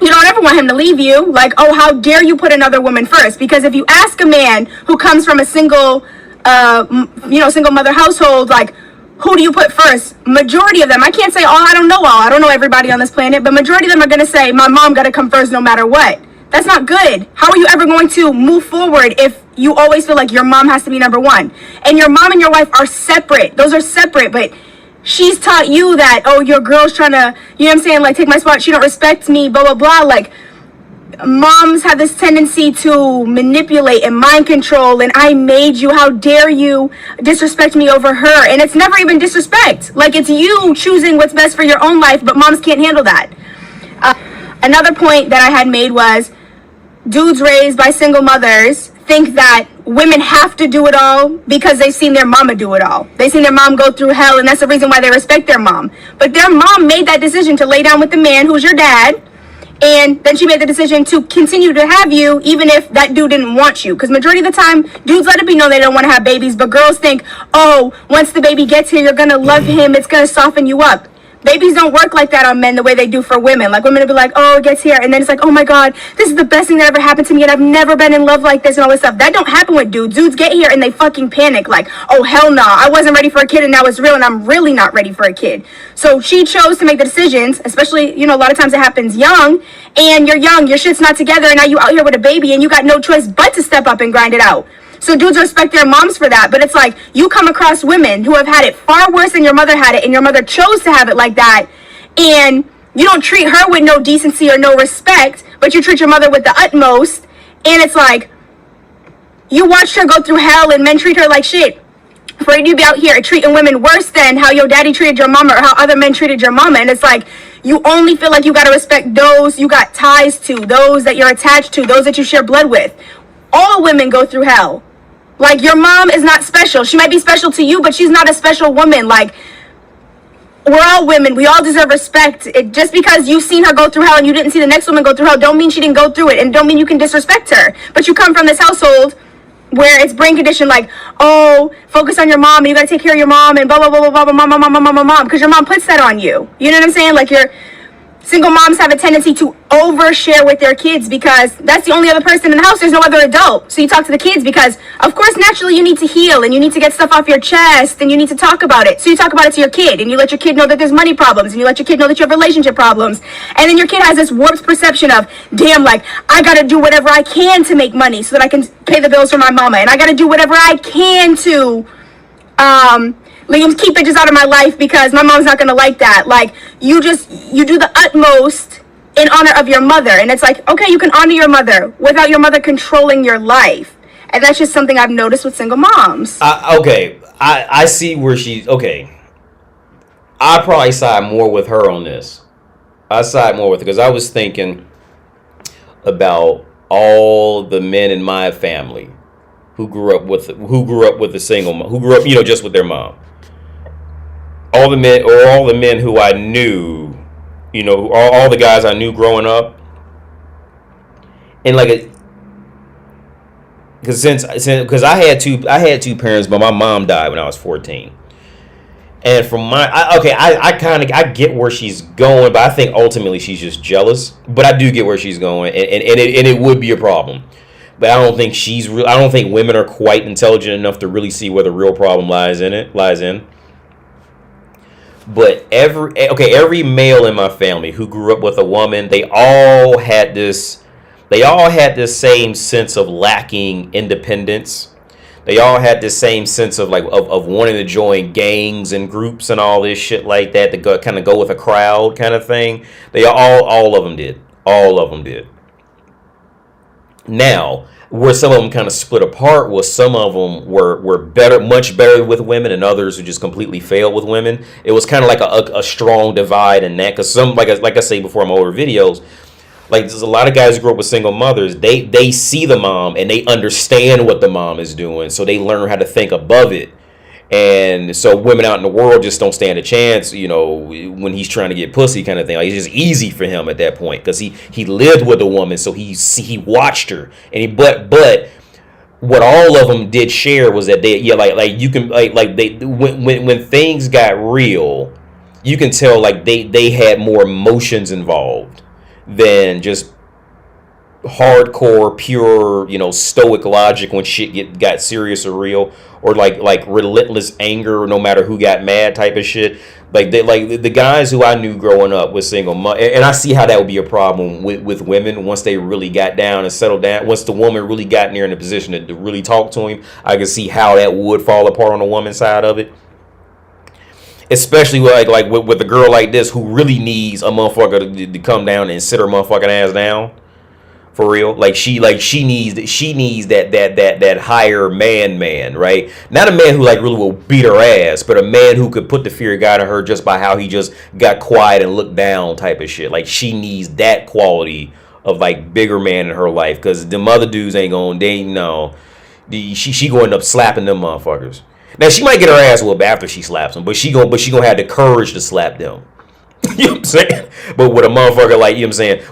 you don't ever want him to leave you. Like, oh, how dare you put another woman first? Because if you ask a man who comes from a single mother household, like, who do you put first? Majority of them, I can't say all, I don't know everybody on this planet, but majority of them are going to say, my mom got to come first no matter what. That's not good. How are you ever going to move forward if you always feel like your mom has to be number one? And your mom and your wife are separate. Those are separate, but she's taught you that, oh, your girl's trying to, you know what I'm saying, like, take my spot, she don't respect me, blah, blah, blah. Like, moms have this tendency to manipulate and mind control, and I made you, how dare you disrespect me over her? And it's never even disrespect. Like, it's you choosing what's best for your own life, but moms can't handle that. Another point that I had made was dudes raised by single mothers think that women have to do it all because they've seen their mama do it all. They've seen their mom go through hell, and that's the reason why they respect their mom. But their mom made that decision to lay down with the man who's your dad, and then she made the decision to continue to have you even if that dude didn't want you. Because majority of the time, dudes let it be known they don't want to have babies, but girls think, oh, once the baby gets here, you're going to love him, it's going to soften you up. Babies don't work like that on men the way they do for women. Like, women will be like, oh, it gets here, and then it's like, oh my god, this is the best thing that ever happened to me, and I've never been in love like this, and all this stuff. That don't happen with dudes. Dudes get here and they fucking panic, like, oh hell no, I wasn't ready for a kid, and now it's real, and I'm really not ready for a kid. So she chose to make the decisions, especially, you know, a lot of times it happens young, and you're young, your shit's not together, and now you out here with a baby, and you got no choice but to step up and grind it out. So dudes respect their moms for that, but it's like, you come across women who have had it far worse than your mother had it, and your mother chose to have it like that, and you don't treat her with no decency or no respect, but you treat your mother with the utmost, and it's like, you watched her go through hell and men treat her like shit. For you to be out here treating women worse than how your daddy treated your mama or how other men treated your mama, and it's like, you only feel like you gotta respect those you got ties to, those that you're attached to, those that you share blood with. All women go through hell. Like, your mom is not special. She might be special to you, but she's not a special woman. Like, we're all women. We all deserve respect. Just because you've seen her go through hell and you didn't see the next woman go through hell, don't mean she didn't go through it, and don't mean you can disrespect her. But you come from this household where it's brain conditioned, like, oh, focus on your mom, and you gotta take care of your mom, and blah, blah, blah, blah, blah, mom, because your mom puts that on you. You know what I'm saying? Like, single moms have a tendency to overshare with their kids because that's the only other person in the house. There's no other adult. So you talk to the kids because, of course, naturally you need to heal and you need to get stuff off your chest and you need to talk about it. So you talk about it to your kid and you let your kid know that there's money problems and you let your kid know that you have relationship problems. And then your kid has this warped perception of, damn, like, I got to do whatever I can to make money so that I can pay the bills for my mama. And I got to do whatever I can to, keep bitches out of my life because my mom's not gonna like that. Like, you do the utmost in honor of your mother. And it's like, okay, you can honor your mother without your mother controlling your life. And that's just something I've noticed with single moms. I see where she's okay. I probably side more with her on this. I side more with her because I was thinking about all the men in my family who grew up with a single mom, who grew up, just with their mom. All the men who I knew, all the guys I knew growing up, and because I had two parents, but my mom died when I was 14. And from I get where she's going, but I think ultimately she's just jealous. But I do get where she's going, and it would be a problem. But I don't think I don't think women are quite intelligent enough to really see where the real problem lies in. But every male in my family who grew up with a woman, they all had this same sense of lacking independence. They all had the same sense of of wanting to join gangs and groups and all this shit like that to go with a crowd kind of thing. They all of them did. All of them did. Now, where some of them kind of split apart was some of them were much better with women, and others who just completely failed with women. It was kind of like a strong divide in that, because some, like I say before in my older videos, there's a lot of guys who grew up with single mothers. They see the mom and they understand what the mom is doing, so they learn how to think above it. And so women out in the world just don't stand a chance, when he's trying to get pussy kind of thing. It's just easy for him at that point because he lived with a woman, so he watched her. And but what all of them did share was that when things got real, you can tell they had more emotions involved than just hardcore, pure, stoic logic when shit got serious or real, or like relentless anger, no matter who got mad type of shit. The guys who I knew growing up with single and I see how that would be a problem with women once they really got down and settled down. Once the woman really got near in a position to really talk to him, I could see how that would fall apart on the woman's side of it. Especially with a girl like this who really needs a motherfucker to come down and sit her motherfucking ass down. For real, she needs that higher man, right? Not a man who really will beat her ass, but a man who could put the fear of God in her just by how he just got quiet and looked down type of shit. She needs that quality of bigger man in her life, because them other dudes ain't she gonna end up slapping them motherfuckers. Now she might get her ass whooped after she slaps them, but she gonna have the courage to slap them. You know what I'm saying? But with a motherfucker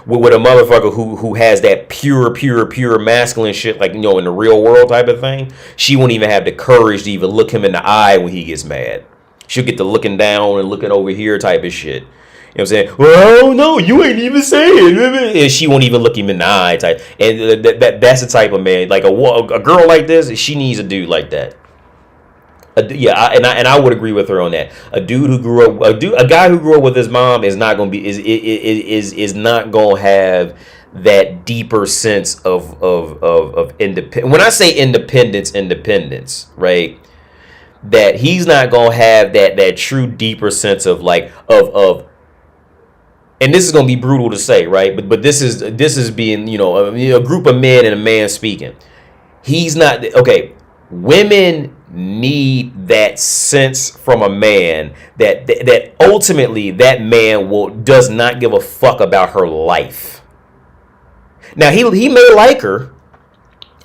with a motherfucker who has that pure masculine shit, in the real world type of thing, she won't even have the courage to even look him in the eye when he gets mad. She'll get to looking down and looking over here type of shit. You know what I'm saying? Well, no, you ain't even saying. And she won't even look him in the eye type. And that's the type of man. A girl like this, she needs a dude like that. I would agree with her on that. A guy who grew up with his mom is not going to be is not going to have that deeper sense of independence. When I say independence, right? That he's not going to have that true deeper sense of and this is going to be brutal to say, right? But this is being, a group of men and a man speaking. He's not okay. Women need that sense from a man that ultimately that man does not give a fuck about her life. Now he may like her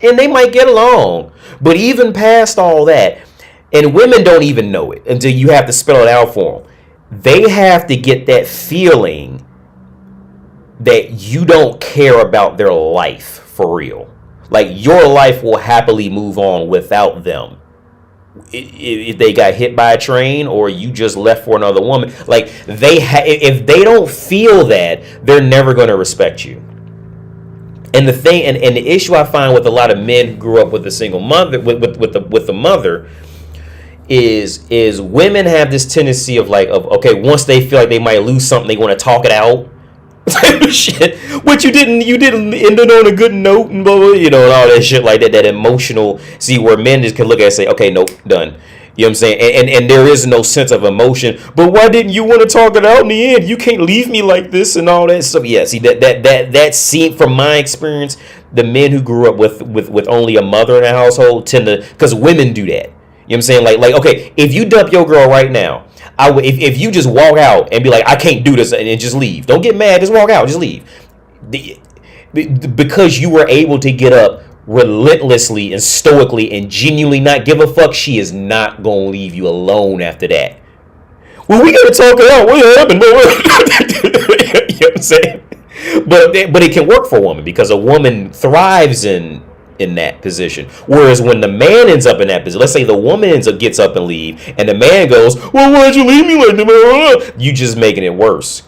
and they might get along, but even past all that, and women don't even know it until you have to spell it out for them. They have to get that feeling that you don't care about their life for real. Your life will happily move on without them. If they got hit by a train or you just left for another woman, if they don't feel that, they're never going to respect you. And the thing, and the issue I find with a lot of men who grew up with a single mother, with the mother, is women have this tendency of once they feel like they might lose something, they want to talk it out. Type of shit, which you didn't end it on a good note and blah, blah, and all that shit like that emotional. See, where men just can look at it and say, okay, nope, done. You know what I'm saying? And there is no sense of emotion. But why didn't you want to talk it out in the end? You can't leave me like this and all that stuff. Yeah, see, that scene, from my experience, the men who grew up with only a mother in the household tend to, because women do that. You know what I'm saying? Like okay, if you dump your girl right now, if you just walk out and be like, I can't do this, and just leave. Don't get mad, just walk out, just leave. Because you were able to get up relentlessly and stoically and genuinely not give a fuck, she is not gonna leave you alone after that. Well, we gotta talk it out. What happened? You know what I'm saying? But it can work for a woman, because a woman thrives in that position. Whereas when the man ends up in that position, let's say the woman gets up and leave, and the man goes, well, why'd you leave me like that? You just making it worse.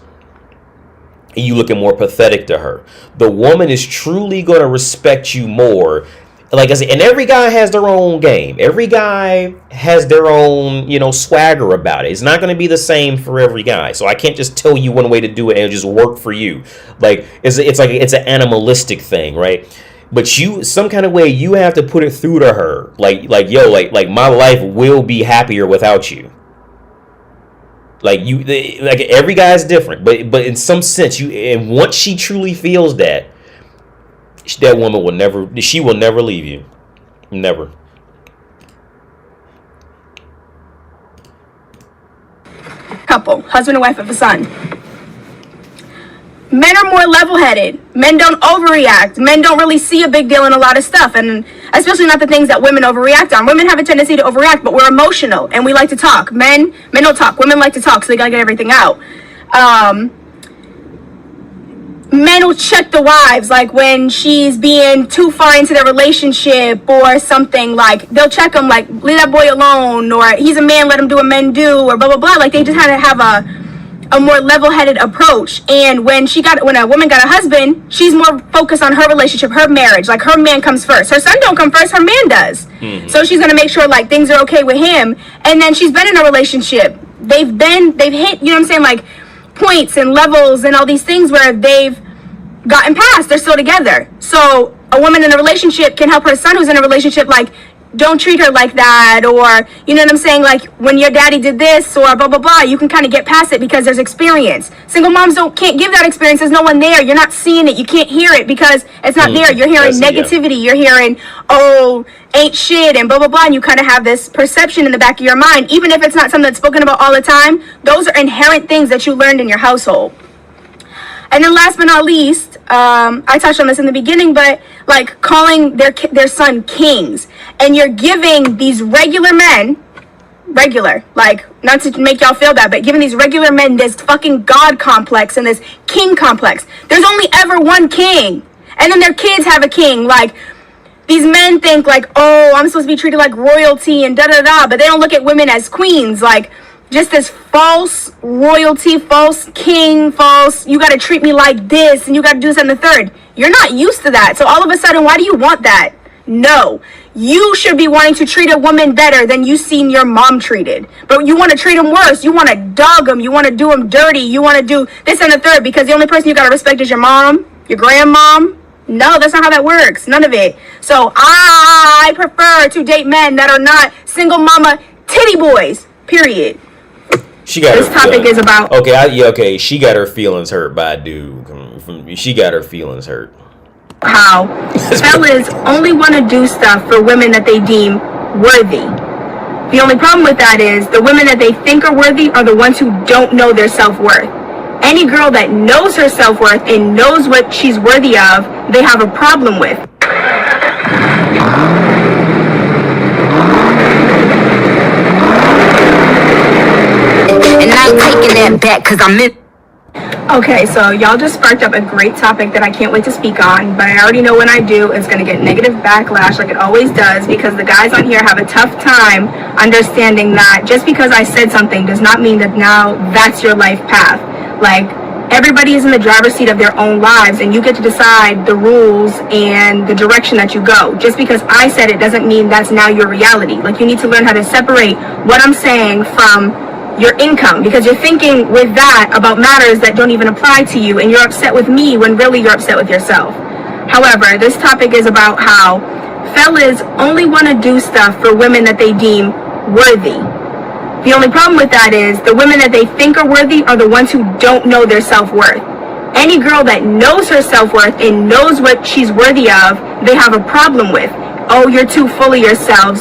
And you looking more pathetic to her. The woman is truly going to respect you more. Like I said, and every guy has their own game. Every guy has their own, swagger about it. It's not going to be the same for every guy. So I can't just tell you one way to do it and it'll just work for you. Like it's an animalistic thing, right? But some kind of way you have to put it through to her. Like my life will be happier without you. Like every guy's different, but in some sense, and once she truly feels that woman will never leave you, never. Couple, husband and wife of a son. Men are more level-headed. Men don't overreact. Men don't really see a big deal in a lot of stuff, and especially not the things that women overreact on. Women have a tendency to overreact, but we're emotional and we like to talk. Men don't talk. Women like to talk, so they gotta get everything out. Men will check the wives, like when she's being too far into their relationship or something. Like they'll check them, like leave that boy alone, or he's a man, let him do what men do, or blah blah blah. Like they just had to have a more level-headed approach. And when a woman got a husband, she's more focused on her relationship, her marriage. Like her man comes first. Her son don't come first, her man does. Mm-hmm. So she's gonna make sure like things are okay with him. And then she's been in a relationship. They've hit, you know what I'm saying, like points and levels and all these things where they've gotten past. They're still together. So a woman in a relationship can help her son who's in a relationship, like, don't treat her like that, or you know what I'm saying, like when your daddy did this, or blah blah blah. You can kind of get past it because there's experience. Single moms can't give that experience. There's no one there. You're not seeing it. You can't hear it because it's not there. You're hearing negativity. You're hearing, oh, ain't shit, and blah blah blah. And you kind of have this perception in the back of your mind, even if it's not something that's spoken about all the time. Those are inherent things that you learned in your household. And then last but not least, I touched on this in the beginning, but like calling their son kings, and you're giving these regular men, like not to make y'all feel bad, but giving these regular men this fucking god complex and this king complex. There's only ever one king, and then their kids have a king. Like these men think like, oh, I'm supposed to be treated like royalty and da da da, but they don't look at women as queens. Like just this false royalty, false king, false, you got to treat me like this and you got to do this and the third. You're not used to that. So all of a sudden, why do you want that? No, you should be wanting to treat a woman better than you've seen your mom treated. But you want to treat them worse. You want to dog them. You want to do them dirty. You want to do this and the third because the only person you got to respect is your mom, your grandmom. No, that's not how that works. None of it. So I prefer to date men that are not single mama titty boys, period. This topic is about... Okay, she got her feelings hurt by a dude. She got her feelings hurt. How fellas only want to do stuff for women that they deem worthy. The only problem with that is the women that they think are worthy are the ones who don't know their self-worth. Any girl that knows her self-worth and knows what she's worthy of, they have a problem with. And I'm taking that back because I'm in. Okay, so y'all just sparked up a great topic that I can't wait to speak on, but I already know when I do, it's going to get negative backlash like it always does, because the guys on here have a tough time understanding that just because I said something does not mean that now that's your life path. Like, everybody is in the driver's seat of their own lives, and you get to decide the rules and the direction that you go. Just because I said it doesn't mean that's now your reality. Like, you need to learn how to separate what I'm saying from your income, because you're thinking with that about matters that don't even apply to you, and you're upset with me when really you're upset with yourself. However, this topic is about how fellas only want to do stuff for women that they deem worthy. The only problem with that is the women that they think are worthy are the ones who don't know their self-worth. Any girl that knows her self-worth and knows what she's worthy of, they have a problem with. Oh, you're too full of yourself,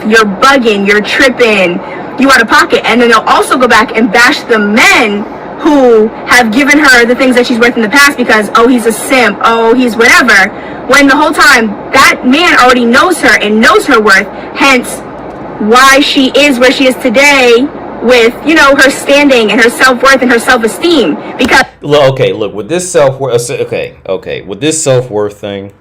you're bugging, you're tripping, you out of pocket. And then they'll also go back and bash the men who have given her the things that she's worth in the past because, oh, he's a simp, oh, he's whatever, when the whole time that man already knows her and knows her worth, hence why she is where she is today with, you know, her standing and her self-worth and her self-esteem. Because look, with this self-worth, with this self-worth thing,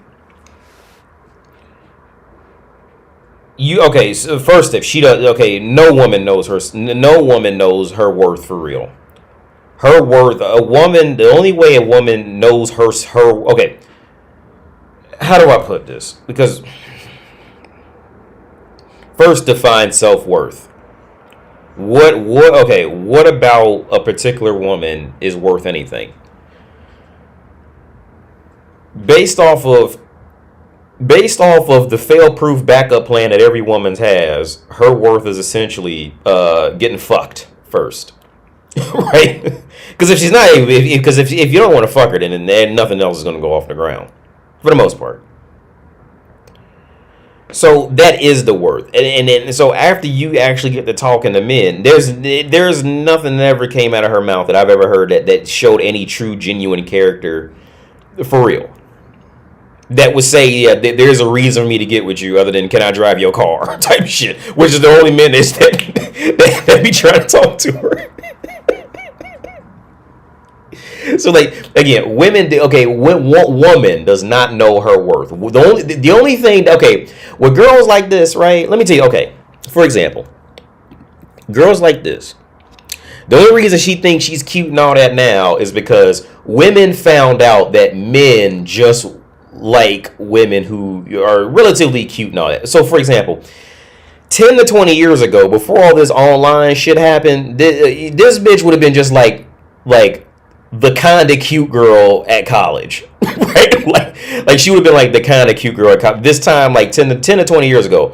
so first, if she does, no woman knows her worth for real. Her worth, the only way a woman knows her, how do I put this? Because first, define self-worth. What about a particular woman is worth anything? Based off of the fail-proof backup plan that every woman has, her worth is essentially getting fucked first. Right? Because if she's not, if you don't want to fuck her, then nothing else is going to go off the ground, for the most part. So that is the worth, and then so after you actually get to talking to men, there's nothing that ever came out of her mouth that I've ever heard that showed any true genuine character, for real. That would say, yeah, there's a reason for me to get with you other than can I drive your car type shit, which is the only men that be trying to talk to her. So, like, again, women does not know her worth. The only thing, with girls like this, right? Let me tell you, for example, girls like this, the only reason she thinks she's cute and all that now is because women found out that men just like women who are relatively cute and all that. So, for example, 10 to 20 years ago, before all this online shit happened, this bitch would have been just like the kind of cute girl at college, right? Like she would have been like the kind of cute girl at college. This time, like 10 to 20 years ago,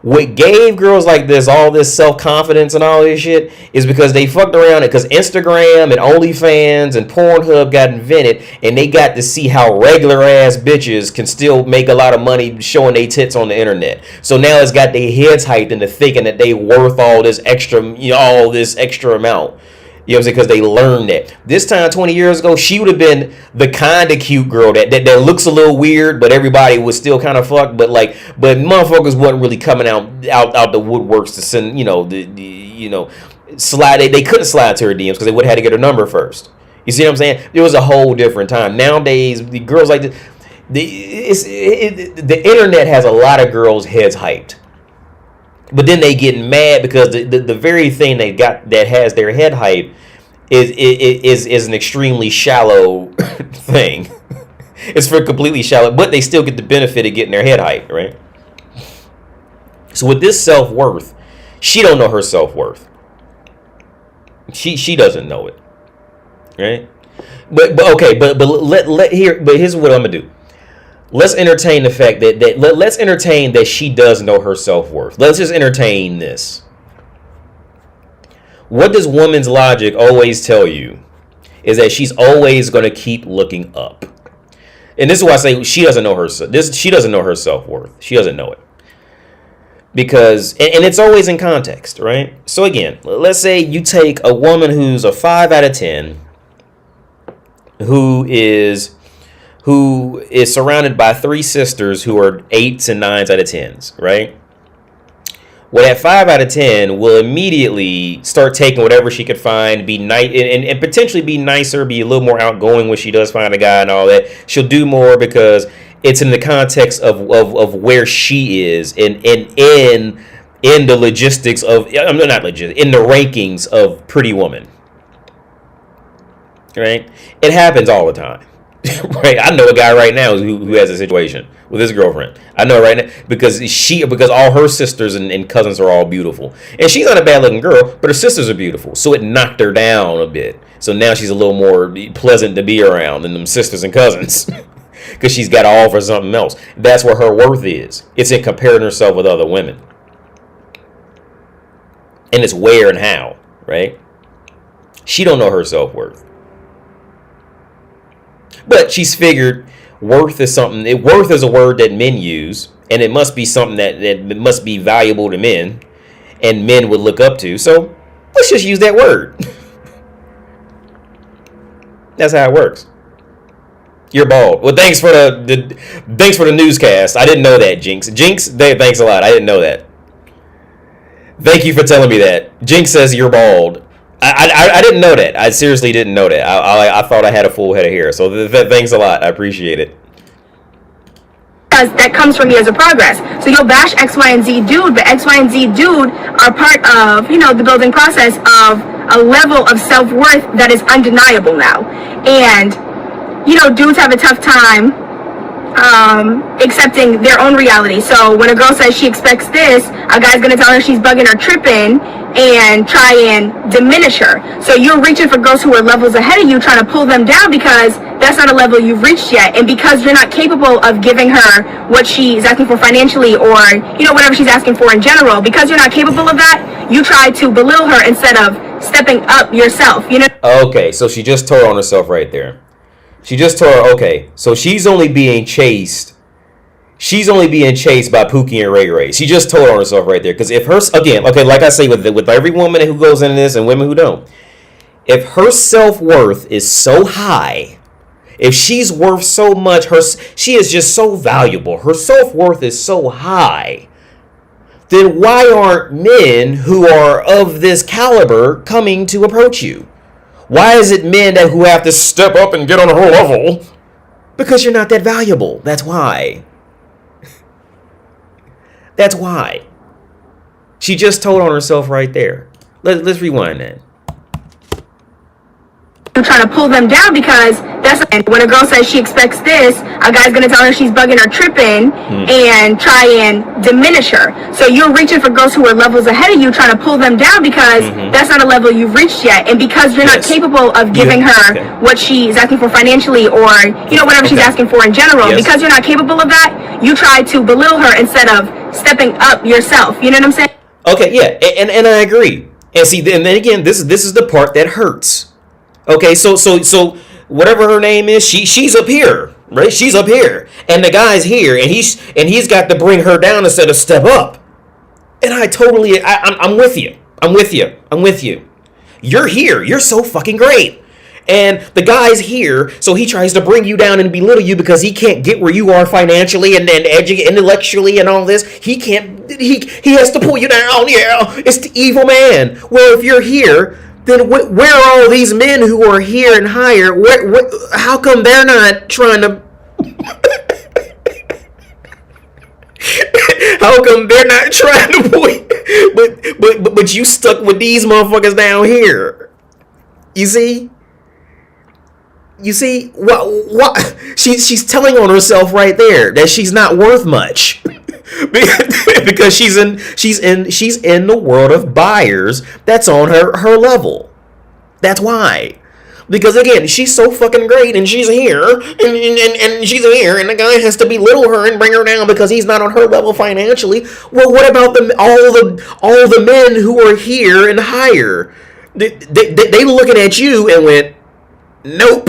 what gave girls like this all this self-confidence and all this shit is because they fucked around it, because Instagram and OnlyFans and Pornhub got invented, and they got to see how regular ass bitches can still make a lot of money showing their tits on the internet. So now it's got their heads hyped into thinking that they worth all this extra, all this extra amount. You know what I'm saying? Because they learned that. This time, 20 years ago, she would have been the kind of cute girl that looks a little weird, but everybody was still kind of fucked. But motherfuckers wasn't really coming out the woodworks to send, slide. They couldn't slide to her DMs because they would have had to get her number first. You see what I'm saying? It was a whole different time. Nowadays, the girls like this, the internet has a lot of girls' heads hyped. But then they get mad because the very thing that has their head hype is an extremely shallow thing. It's for completely shallow, but they still get the benefit of getting their head hyped, right? So with this self-worth, she don't know her self-worth. She doesn't know it, right? But here's what I'm gonna do. Let's entertain the fact let's entertain that she does know her self-worth. Let's just entertain this. What does woman's logic always tell you is that she's always going to keep looking up. And this is why I say she doesn't know she doesn't know her self-worth. She doesn't know it. Because, and it's always in context, right? So again, let's say you take a woman who's a 5 out of 10, who is surrounded by 3 sisters who are 8s and 9s out of 10s, right? Well, that 5 out of 10 will immediately start taking whatever she could find, be nice, and potentially be nicer, be a little more outgoing when she does find a guy and all that. She'll do more because it's in the context of where she is and in the logistics of, not logistics, in the rankings of Pretty Woman. Right? It happens all the time. Right? I know a guy right now who has a situation with his girlfriend. I know right now because all her sisters and cousins are all beautiful. And she's not a bad looking girl, but her sisters are beautiful. So it knocked her down a bit. So now she's a little more pleasant to be around than them sisters and cousins. Because she's got to offer something else. That's where her worth is. It's in comparing herself with other women. and it's where and how, right? She don't know her self-worth. But she's figured worth is something, worth is a word that men use, and it must be something that must be valuable to men, and men would look up to. So let's just use that word. That's how it works. You're bald. Well, thanks for the newscast. I didn't know that, Jinx. Thanks a lot. I didn't know that. Thank you for telling me that. Jinx says you're bald. I didn't know that. I seriously didn't know that. I thought I had a full head of hair. So thanks a lot. I appreciate it. That comes from years of progress. So you'll bash X, Y, and Z dude, but X, Y, and Z dude are part of, the building process of a level of self-worth that is undeniable now. And, dudes have a tough time accepting their own reality. So when a girl says she expects this, a guy's gonna tell her she's bugging or tripping and try and diminish her. So you're reaching for girls who are levels ahead of you, trying to pull them down because that's not a level you've reached yet, and because you're not capable of giving her what she's asking for financially, or whatever she's asking for in general, because you're not capable of that, you try to belittle her instead of stepping up yourself. Okay, so she just told on herself right there. She just told her, okay, so she's only being chased by Pookie and Ray Ray. She just told on herself right there. Because if her, again, okay, like I say with every woman who goes into this and women who don't, if her self-worth is so high, if she's worth so much, she is just so valuable, her self-worth is so high, then why aren't men who are of this caliber coming to approach you? Why is it men who have to step up and get on her level? Because you're not that valuable. That's why. That's why. She just told on herself right there. Let's rewind that. I'm trying to pull them down because when a girl says she expects this, a guy's gonna tell her she's bugging or tripping and try and diminish her. So you're reaching for girls who are levels ahead of you, trying to pull them down because that's not a level you've reached yet, and because you're not capable of giving her what she's asking for financially, or whatever she's asking for in general. Because you're not capable of that, you try to belittle her instead of stepping up yourself. You know what I'm saying? Okay, yeah, and I agree. And see, and then again, this is the part that hurts. Okay, so whatever her name is, she's up here, right? She's up here, and the guy's here, and he's got to bring her down instead of step up. And I'm with you. I'm with you. You're here. You're so fucking great. And the guy's here, so he tries to bring you down and belittle you because he can't get where you are financially and intellectually and all this. He can't. He has to pull you down. Yeah, it's the evil man. Well, if you're here, then where are all these men who are here and higher? How come they're not trying to? How come they're not trying to pull? But you stuck with these motherfuckers down here. You see? What? She's telling on herself right there that she's not worth much. Because she's in the world of buyers that's on her level. That's why. Because again, she's so fucking great, and she's here, and she's here, and the guy has to belittle her and bring her down because he's not on her level financially. Well, what about all the men who are here and higher? They looking at you and went, nope.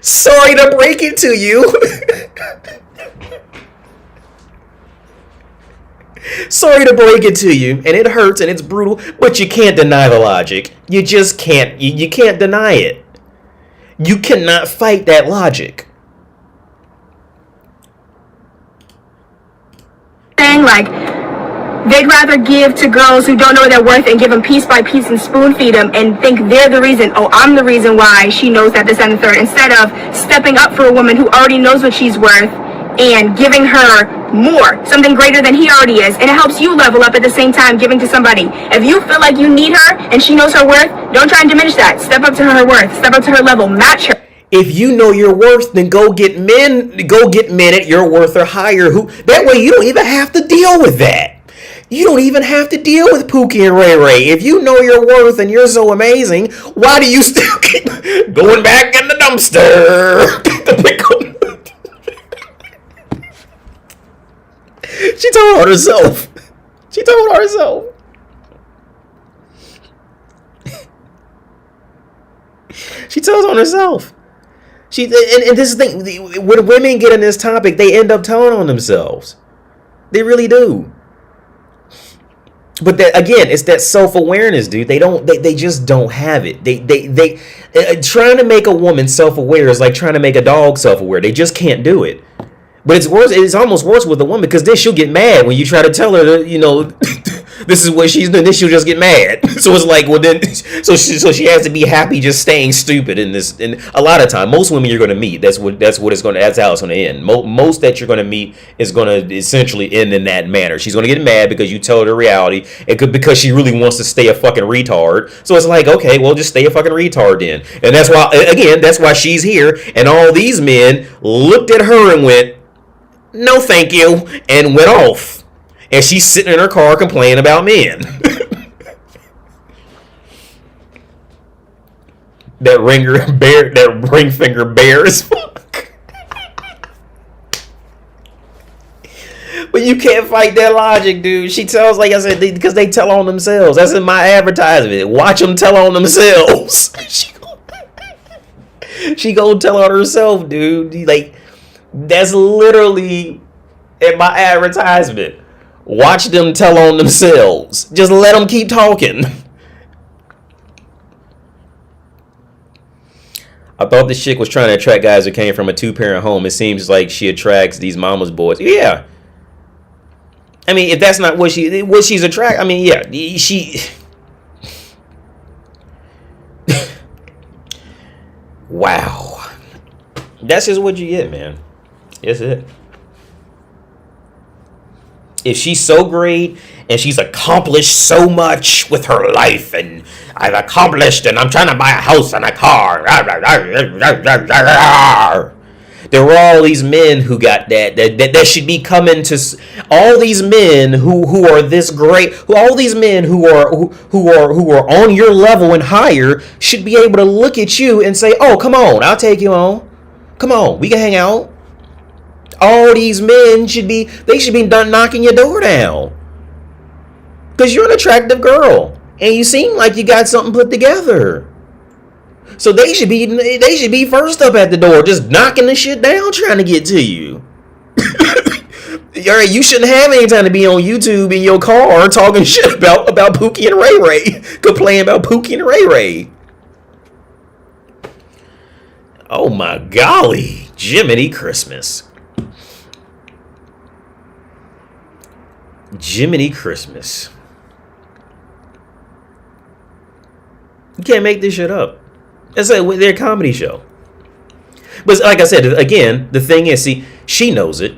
Sorry to break it to you. Sorry to break it to you, and it hurts and it's brutal, but you can't deny the logic. You just can't. You can't deny it. You cannot fight that logic. Saying they'd rather give to girls who don't know their worth and give them piece by piece and spoon feed them and think they're the reason. Oh, I'm the reason why she knows that, this, and the third. Instead of stepping up for a woman who already knows what she's worth and giving her more, something greater than he already is. And it helps you level up at the same time giving to somebody. If you feel like you need her and she knows her worth, don't try and diminish that. Step up to her worth. Step up to her level. Match her. If you know your worth, then go get men at your worth or higher. That way you don't even have to deal with that. You don't even have to deal with Pookie and Ray Ray. If you know your worth and you're so amazing, why do you still keep going back in the dumpster to pick up? She told on herself. She told on herself. She tells on herself. And this is the thing. When women get in this topic, they end up telling on themselves. They really do. But that, again, it's that self-awareness, dude. They just don't have it. They trying to make a woman self-aware is like trying to make a dog self-aware. They just can't do it. But it's worse. It's almost worse with a woman because then she'll get mad when you try to tell her that, you know, this is what she's doing. Then she'll just get mad. So it's like, well, then, so she has to be happy just staying stupid in this. And a lot of time, most women you're going to meet, that's how it's going to end. Most that you're going to meet is going to essentially end in that manner. She's going to get mad because you tell her the reality. It could because she really wants to stay a fucking retard. So it's like, okay, well, just stay a fucking retard then. And that's why, again, that's why she's here. And all these men looked at her and went, no, thank you, and went off. And she's sitting in her car complaining about men. That ring finger bear as fuck. But you can't fight that logic, dude. She tells, like I said, because they tell on themselves. That's in my advertisement. Watch them tell on themselves. She gonna tell on herself, dude. Like, that's literally in my advertisement. Watch them tell on themselves. Just let them keep talking. I thought this chick was trying to attract guys who came from a two-parent home. It seems like she attracts these mama's boys. Yeah. I mean, if that's not what she's attract, I mean, yeah, she. Wow. That's just what you get, man. That's it. If she's so great and she's accomplished so much with her life and I've accomplished and I'm trying to buy a house and a car. There were all these men who got that should be coming to all these men who are this great, all these men who are on your level and higher should be able to look at you and say, "Oh, come on, I'll take you on. Come on, we can hang out." All these men should be done knocking your door down. Because you're an attractive girl. And you seem like you got something put together. So they should be first up at the door, just knocking the shit down, trying to get to you. You shouldn't have any time to be on YouTube in your car talking shit about Pookie and Ray Ray. Complaining about Pookie and Ray Ray. Oh my golly. Jiminy Christmas. Jiminy Christmas. You can't make this shit up. It's like their comedy show. But like I said, again, the thing is, see, she knows it.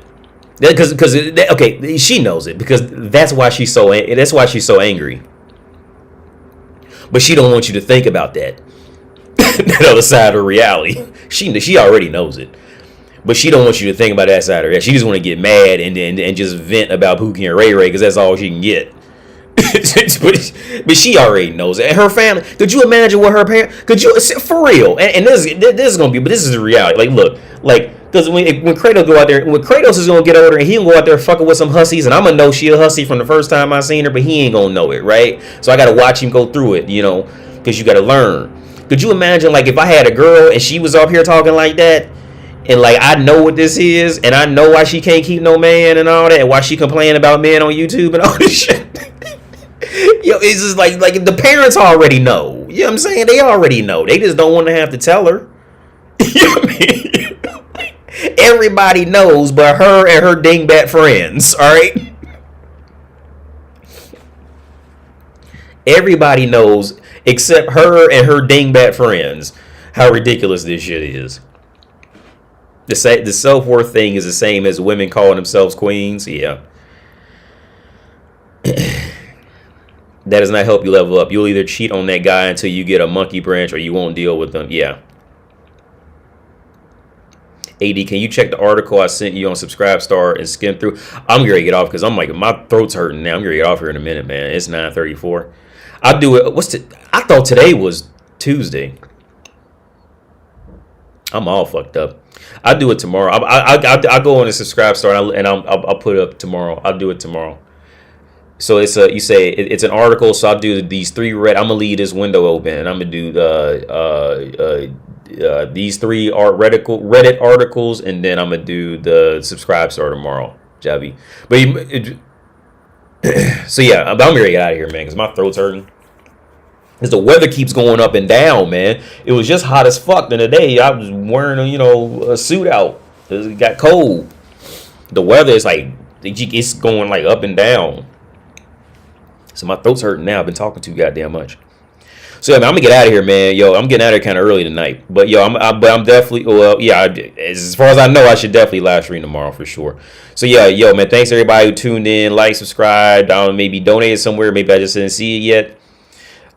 Okay, she knows it because that's why she's so angry. But she don't want you to think about that. That other side of reality. She already knows it. But she don't want you to think about that side of it. She just want to get mad and just vent about Pookie and Ray Ray because that's all she can get. but she already knows it. And her family. Could you imagine what her parents? Could you, for real? And this is gonna be. But this is the reality. Like, look, like, because when Kratos go out there, when Kratos is gonna get older and he gonna go out there fucking with some hussies, and I'm gonna know she a hussy from the first time I seen her, but he ain't gonna know it, right? So I gotta watch him go through it, you know, because you gotta learn. Could you imagine, like, if I had a girl and she was up here talking like that? And like I know what this is, and I know why she can't keep no man and all that, and why she complaining about men on YouTube and all this shit. Yo, it's just like the parents already know. You know what I'm saying? They already know. They just don't want to have to tell her. You know what I mean? Everybody knows, but her and her dingbat friends. All right. Everybody knows except her and her dingbat friends how ridiculous this shit is. The self-worth thing is the same as women calling themselves queens. Yeah. That does not help you level up. You'll either cheat on that guy until you get a monkey branch or you won't deal with them. Yeah. AD, can you check the article I sent you on Subscribestar and skim through? I'm going to get off because I'm like, my throat's hurting now. I'm going to get off here in a minute, man. It's 9:34. I'll do it. I thought today was Tuesday. I'm all fucked up. I'll do it tomorrow. I go on the subscribe star and I'll put it up tomorrow. I'll do it tomorrow. So it's you say it's an article. So I'll do these three red. I'm gonna leave this window open and I'm gonna do these three Reddit articles, and then I'm gonna do the subscribe star tomorrow, Javi. But so yeah, I'm ready to get out of here, man, because my throat's hurting. Because the weather keeps going up and down, man. It was just hot as fuck the other day. I was wearing a suit out. It got cold. The weather is like it's going like up and down. So my throat's hurting now. I've been talking too goddamn much. So yeah, man, I'm gonna get out of here, man. Yo, I'm getting out of here kind of early tonight. But yo, I'm definitely as far as I know, I should definitely live stream tomorrow for sure. So yeah, yo, man, thanks to everybody who tuned in, like, subscribed, maybe donated somewhere. Maybe I just didn't see it yet.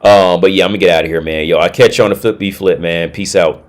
But yeah, I'm gonna get out of here, man. Yo, I'll catch you on the flippy flip, man. Peace out.